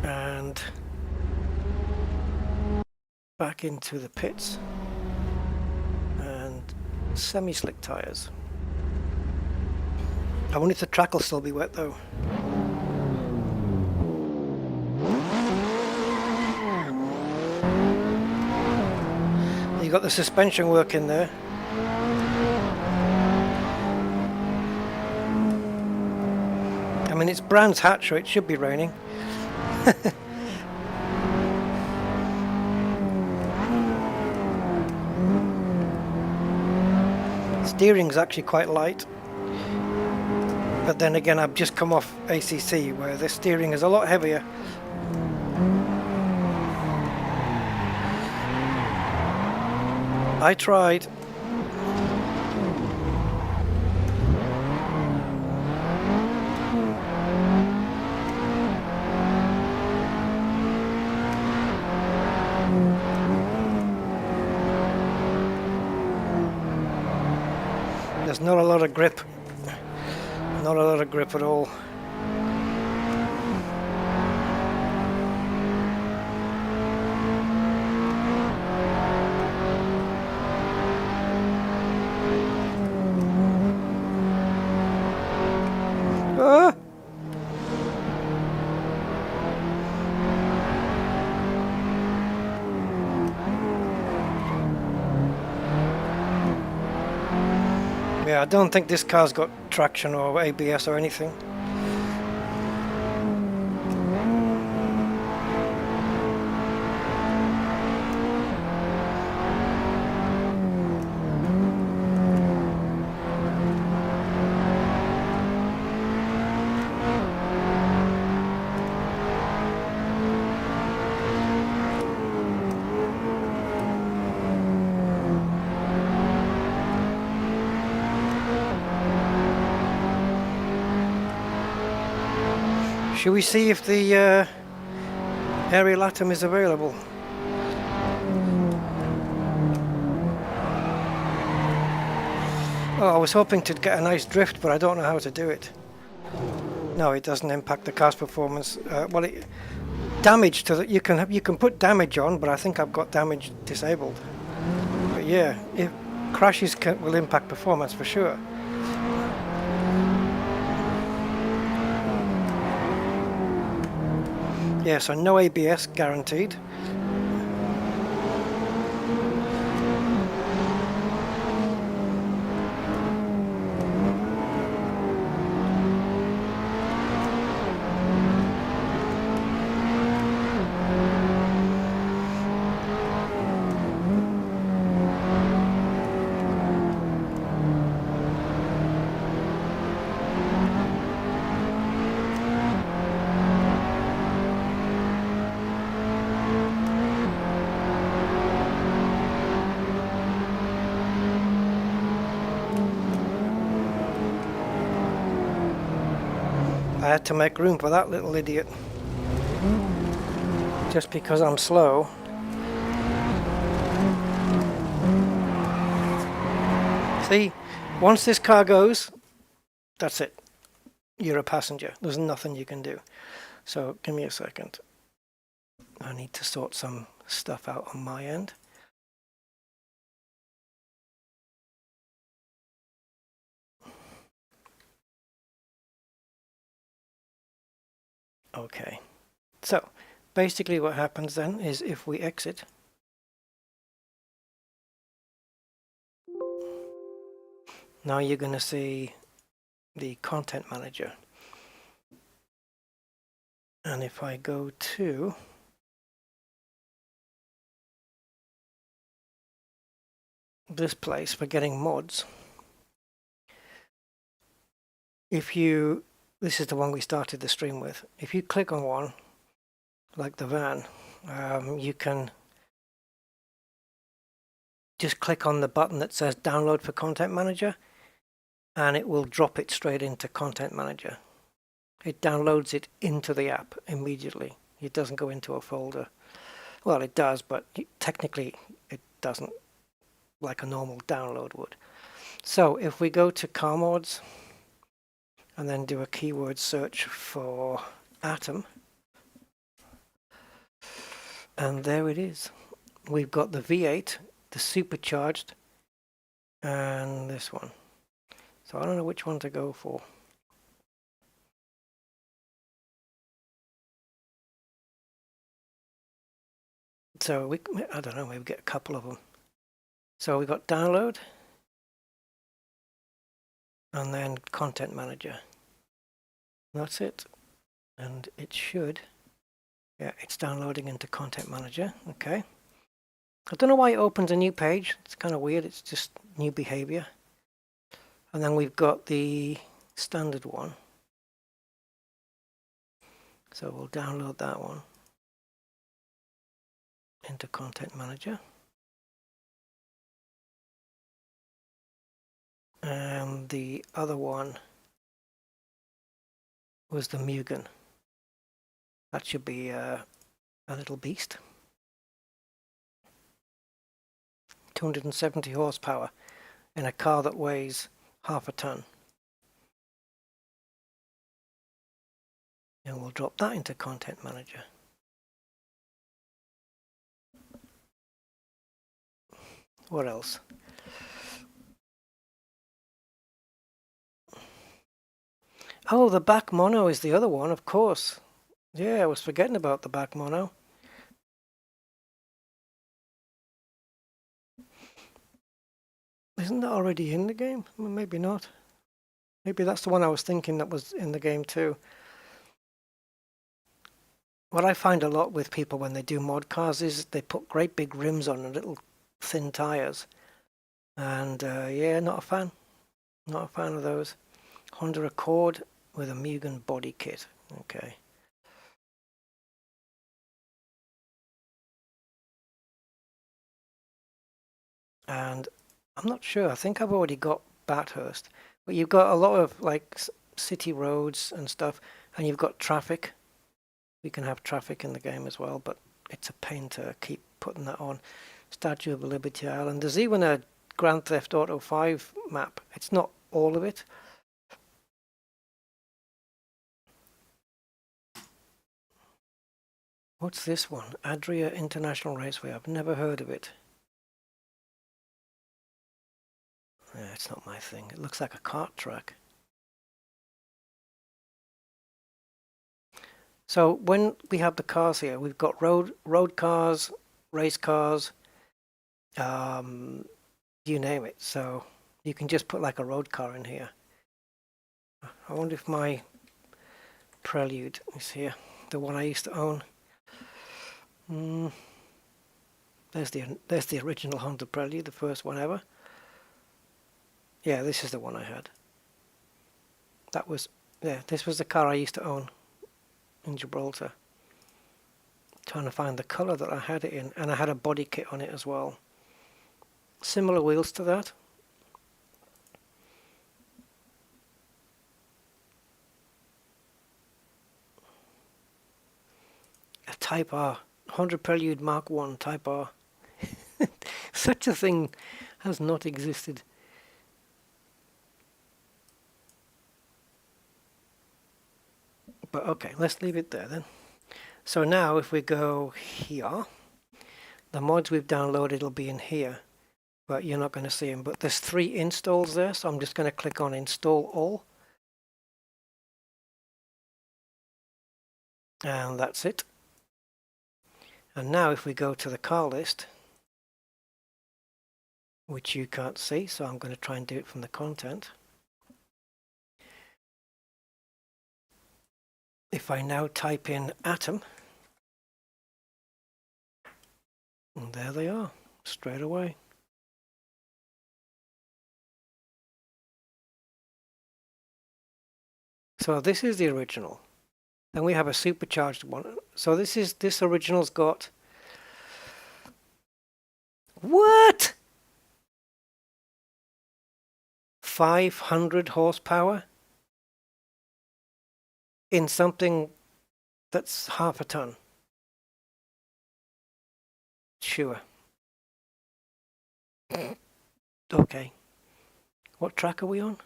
And back into the pits. And semi-slick tires. I wonder if the track will still be wet though. You got the suspension working there. I mean, it's Brands Hatch, so it should be raining. Steering's actually quite light. But then again, I've just come off ACC where the steering is a lot heavier. I tried. There's not a lot of grip. Not a lot of grip at all. Ah! Yeah, I don't think this car's got traction or ABS or anything. Should we see if the aerial atom is available? Oh, I was hoping to get a nice drift, but I don't know how to do it. No, it doesn't impact the car's performance. Well, damage to the, you can put damage on, but I think I've got damage disabled. But yeah, if crashes will impact performance for sure. Yeah, so no ABS guaranteed. I had to make room for that little idiot. Just because I'm slow. See, once this car goes, that's it. You're a passenger. There's nothing you can do. So give me a second. I need to sort some stuff out on my end. Okay, so basically what happens then is if we exit, now you're going to see the content manager, and if I go to this place for getting mods, this is the one we started the stream with. If you click on one, like the van, you can just click on the button that says download for Content Manager, and it will drop it straight into Content Manager. It downloads it into the app immediately. It doesn't go into a folder. Well, it does, but technically it doesn't, like a normal download would. So if we go to car mods and then do a keyword search for Atom, and there it is. We've got the V8, the supercharged, and this one. So I don't know which one to go for. So I don't know, maybe get a couple of them. So we got download, and then content manager. That's it. And it should, yeah, it's downloading into content manager. Okay. I don't know why it opens a new page. It's kind of weird. It's just new behavior. And then we've got the standard one. So we'll download that one into content manager. And the other one was the Mugen. That should be a little beast. 270 horsepower in a car that weighs half a ton. And we'll drop that into content manager. What else? Oh, the back mono is the other one, of course. Yeah, I was forgetting about the back mono. Isn't that already in the game? Well, maybe not. Maybe that's the one I was thinking that was in the game too. What I find a lot with people when they do mod cars is they put great big rims on and little thin tires. And yeah, not a fan. Not a fan of those. Honda Accord with a Mugen body kit. Okay. And I'm not sure. I think I've already got Bathurst. But you've got a lot of like city roads and stuff. And you've got traffic. We can have traffic in the game as well. But it's a pain to keep putting that on. Statue of Liberty Island. There's even a Grand Theft Auto 5 map. It's not all of it. What's this one? Adria International Raceway. I've never heard of it. Yeah, it's not my thing. It looks like a kart track. So when we have the cars here, we've got road cars, race cars, you name it. So you can just put like a road car in here. I wonder if my Prelude is here, the one I used to own. There's the original Honda Prelude, the first one ever. Yeah, this is the one I had. That was, yeah, this was the car I used to own in Gibraltar. Trying to find the colour that I had it in, and I had a body kit on it as well. Similar wheels to that. A Type R, Honda Prelude Mark 1 Type R. Such a thing has not existed. But okay, let's leave it there then. So now if we go here, the mods we've downloaded will be in here, but you're not going to see them. But there's 3 installs there, so I'm just going to click on Install All. And that's it. And now if we go to the car list, which you can't see, so I'm going to try and do it from the content. If I now type in Atom, and there they are, straight away. So this is the original. Then we have a supercharged one. So this original's got what? 500 horsepower? in something that's half a ton? Sure. Okay. What track are we on?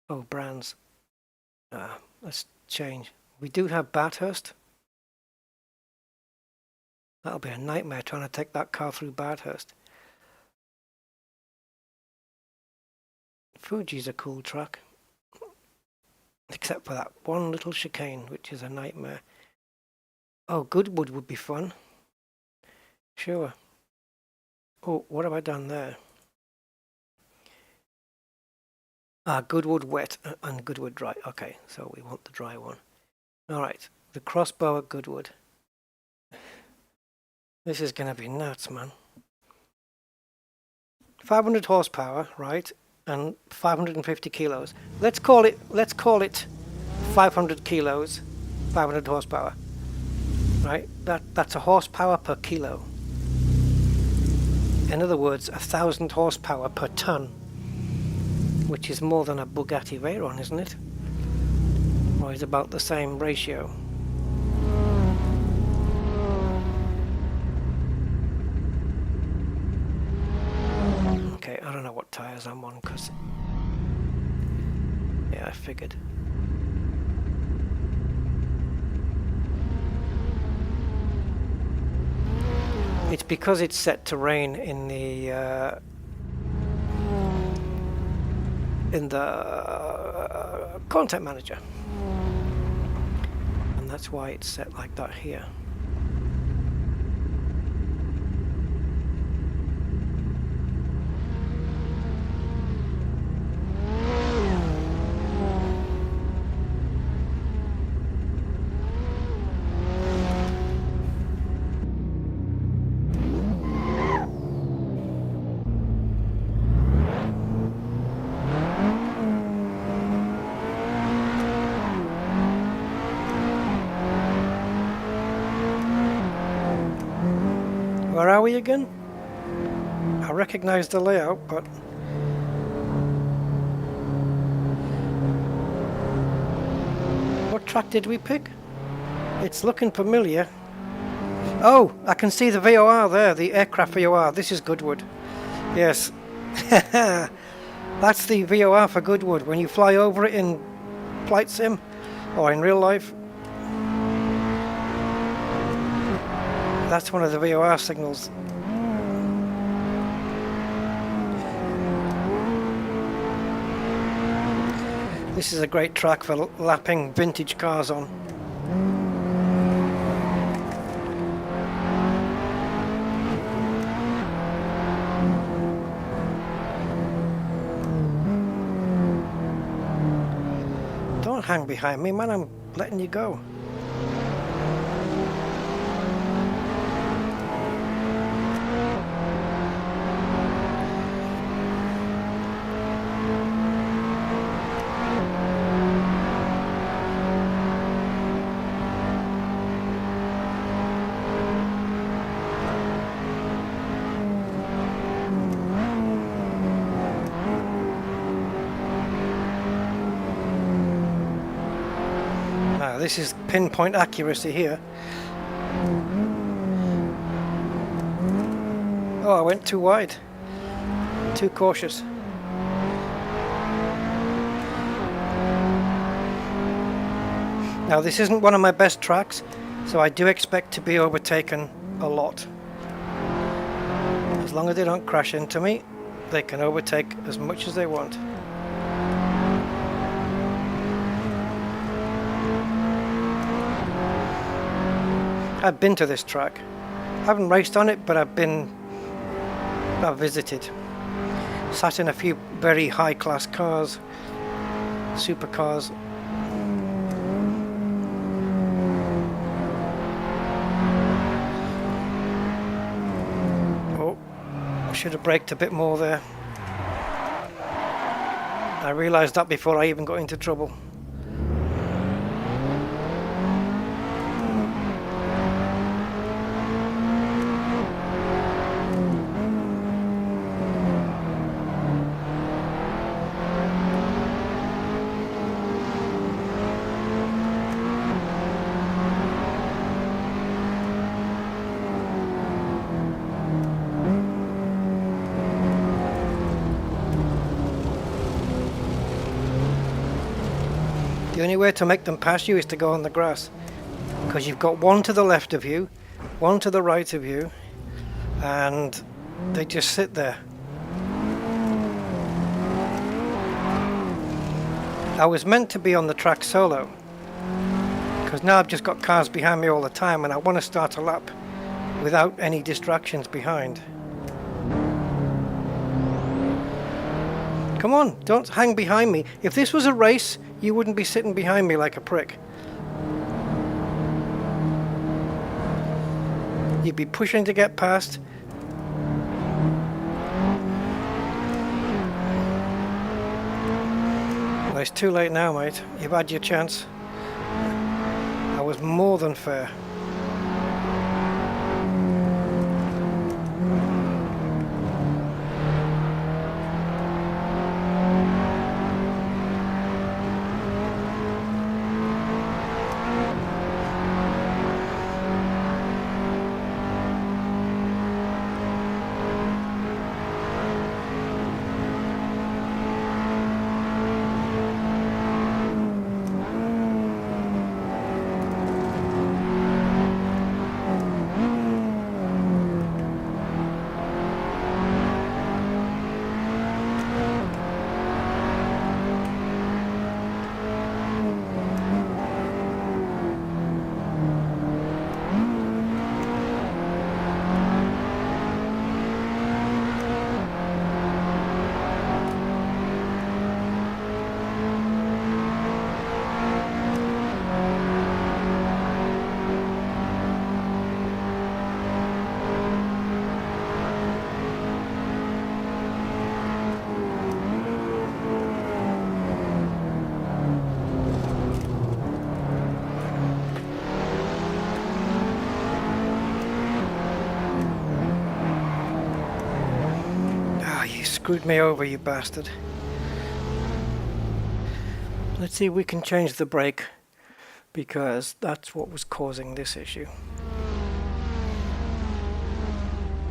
Oh, brands. Let's change. We do have Bathurst. That'll be a nightmare trying to take that car through Bathurst. Fuji's a cool track. Except for that one little chicane, which is a nightmare. Oh, Goodwood would be fun. Sure. Oh, what have I done there? Goodwood wet and Goodwood dry. Okay, so we want the dry one. Alright, the crossbow at Goodwood. This is going to be nuts, man. 500 horsepower, right? And 550 kilos. Let's call it 500 kilos, 500 horsepower. Right? That's a horsepower per kilo. In other words, 1,000 horsepower per ton, which is more than a Bugatti Veyron, isn't it? Or is about the same ratio. Okay, I don't know what tires I'm on, because yeah, I figured. It's because it's set to rain in the content manager, and that's why it's set like that here. Where are we again? I recognize the layout, but what track did we pick? It's looking familiar. Oh, I can see the VOR there, the aircraft VOR. This is Goodwood. Yes. That's the VOR for Goodwood. When you fly over it in flight sim or in real life, that's one of the VOR signals. This is a great track for lapping vintage cars on. Don't hang behind me, man, I'm letting you go. This is pinpoint accuracy here. Oh, I went too wide. Too cautious. Now this isn't one of my best tracks, so I do expect to be overtaken a lot. As long as they don't crash into me, they can overtake as much as they want. I've been to this track. I haven't raced on it, but I've visited. Sat in a few very high-class cars, supercars. Oh, I should have braked a bit more there. I realised that before I even got into trouble. The only way to make them pass you is to go on the grass, because you've got one to the left of you, one to the right of you, and they just sit there. I was meant to be on the track solo, because now I've just got cars behind me all the time and I want to start a lap without any distractions behind. Come on, don't hang behind me. If this was a race, you wouldn't be sitting behind me like a prick. You'd be pushing to get past. Well, it's too late now, mate. You've had your chance. I was more than fair. Screwed me over, you bastard. Let's see if we can change the brake, because that's what was causing this issue.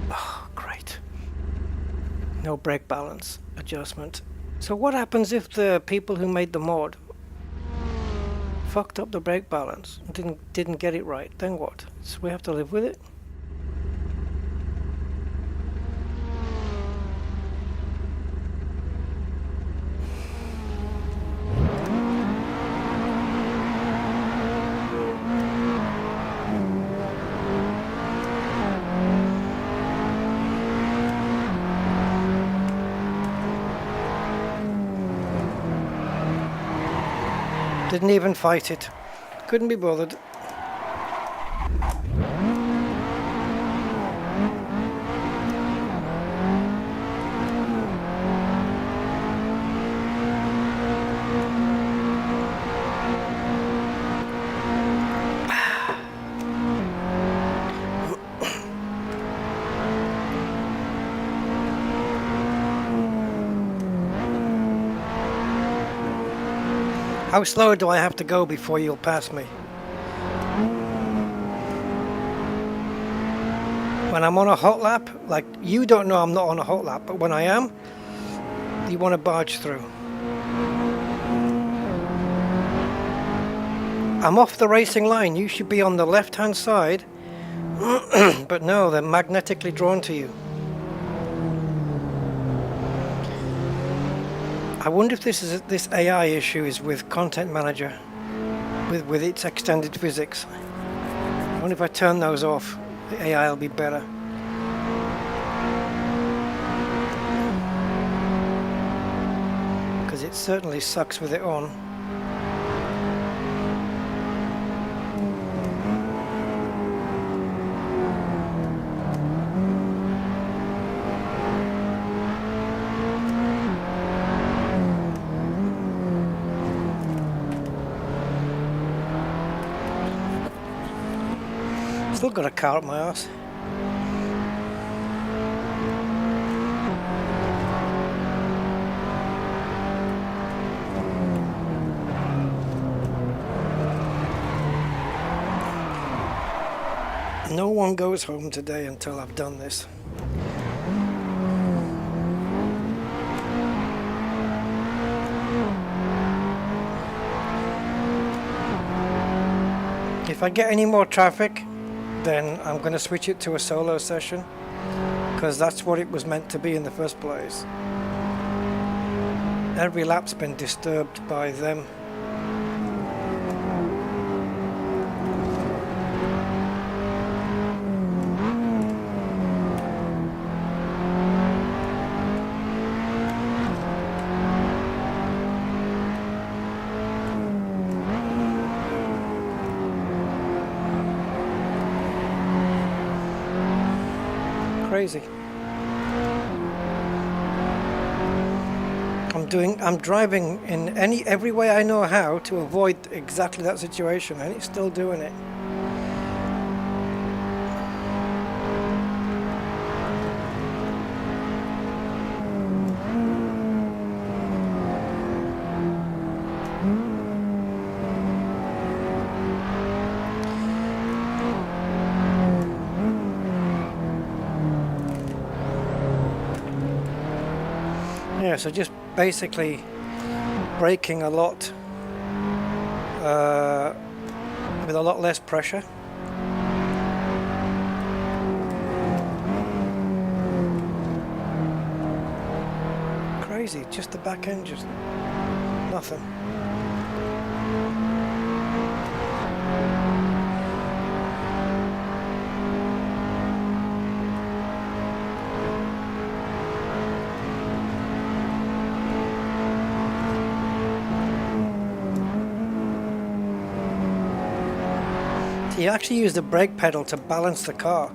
Oh, great. No brake balance adjustment. So what happens if the people who made the mod fucked up the brake balance and didn't get it right? Then what? So we have to live with it? Didn't even fight it. Couldn't be bothered. How slow do I have to go before you'll pass me? When I'm on a hot lap, like, you don't know I'm not on a hot lap, but when I am, you want to barge through. I'm off the racing line. You should be on the left-hand side, but no, they're magnetically drawn to you. I wonder if this AI issue is with Content Manager, with its extended physics. I wonder if I turn those off, the AI will be better. Because it certainly sucks with it on. Still got a car up my arse. No one goes home today until I've done this. If I get any more traffic, then I'm going to switch it to a solo session, because that's what it was meant to be in the first place. Every lap's been disturbed by them. Crazy. I'm driving in every way I know how to avoid exactly that situation, and it's still doing it. Yeah, so just basically braking a lot with a lot less pressure. Crazy, just the back end, just nothing. You actually use the brake pedal to balance the car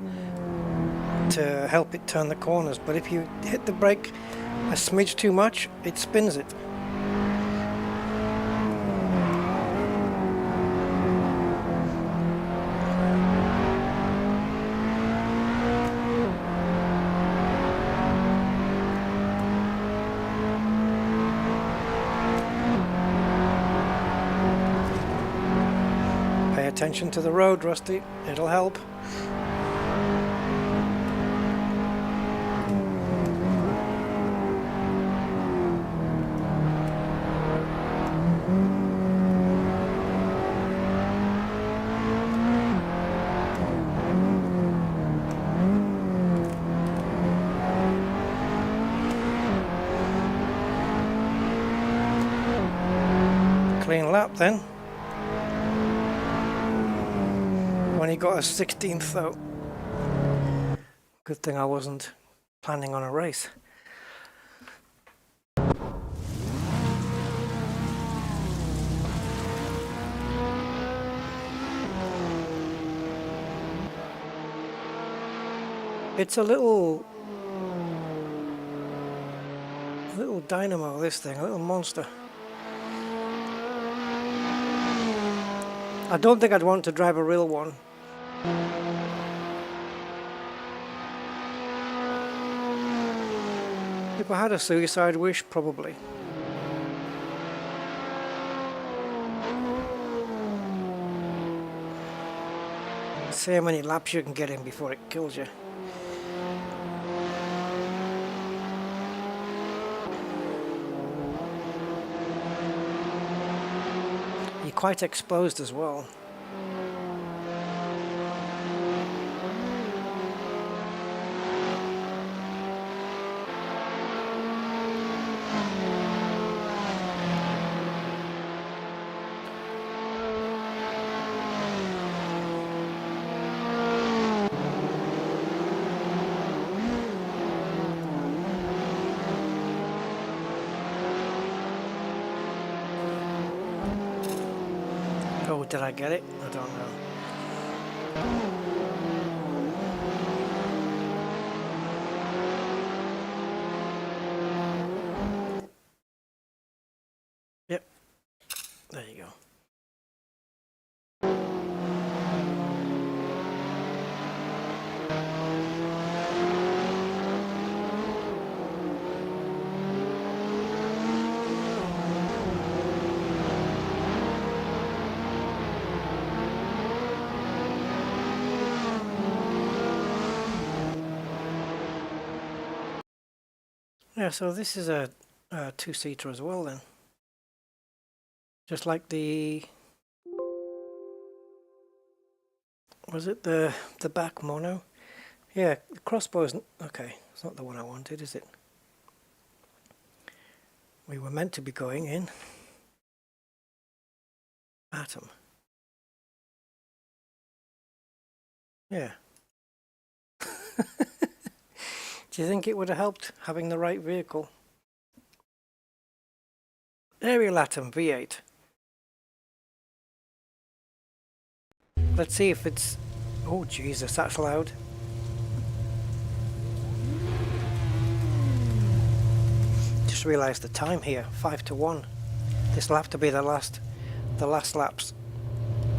to help it turn the corners, but if you hit the brake a smidge too much, it spins it. Attention to the road, Rusty. It'll help. Clean lap then. Only got a 16th though. Good thing I wasn't planning on a race. It's a little dynamo, this thing, a little monster. I don't think I'd want to drive a real one. If I had a suicide wish, probably. See how many laps you can get in before it kills you. You're quite exposed as well. Oh, did I get it? I don't know. Yep. There you go. Yeah, so this is a two-seater as well then. Just like the Was it the back mono? Yeah, the crossbow isn't... Okay, it's not the one I wanted, is it? We were meant to be going in Atom. Yeah. Do you think it would have helped having the right vehicle? Aerial Atom V8. Let's see if it's... Oh Jesus, that's loud. Just realised the time here, 5 to 1. This will have to be the last laps,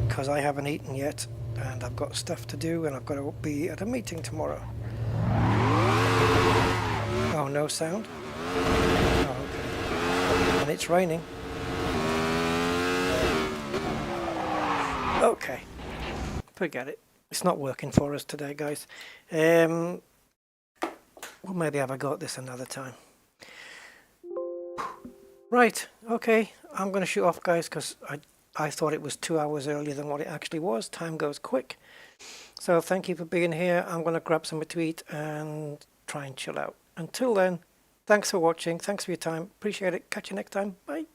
because I haven't eaten yet and I've got stuff to do and I've got to be at a meeting tomorrow. Oh, no sound? Oh, okay. And it's raining. Okay. Forget it. It's not working for us today, guys. We'll maybe have a go at this another time. Right, okay. I'm going to shoot off, guys, because I thought it was 2 hours earlier than what it actually was. Time goes quick. So thank you for being here. I'm going to grab something to eat and try and chill out. Until then, thanks for watching. Thanks for your time. Appreciate it. Catch you next time. Bye.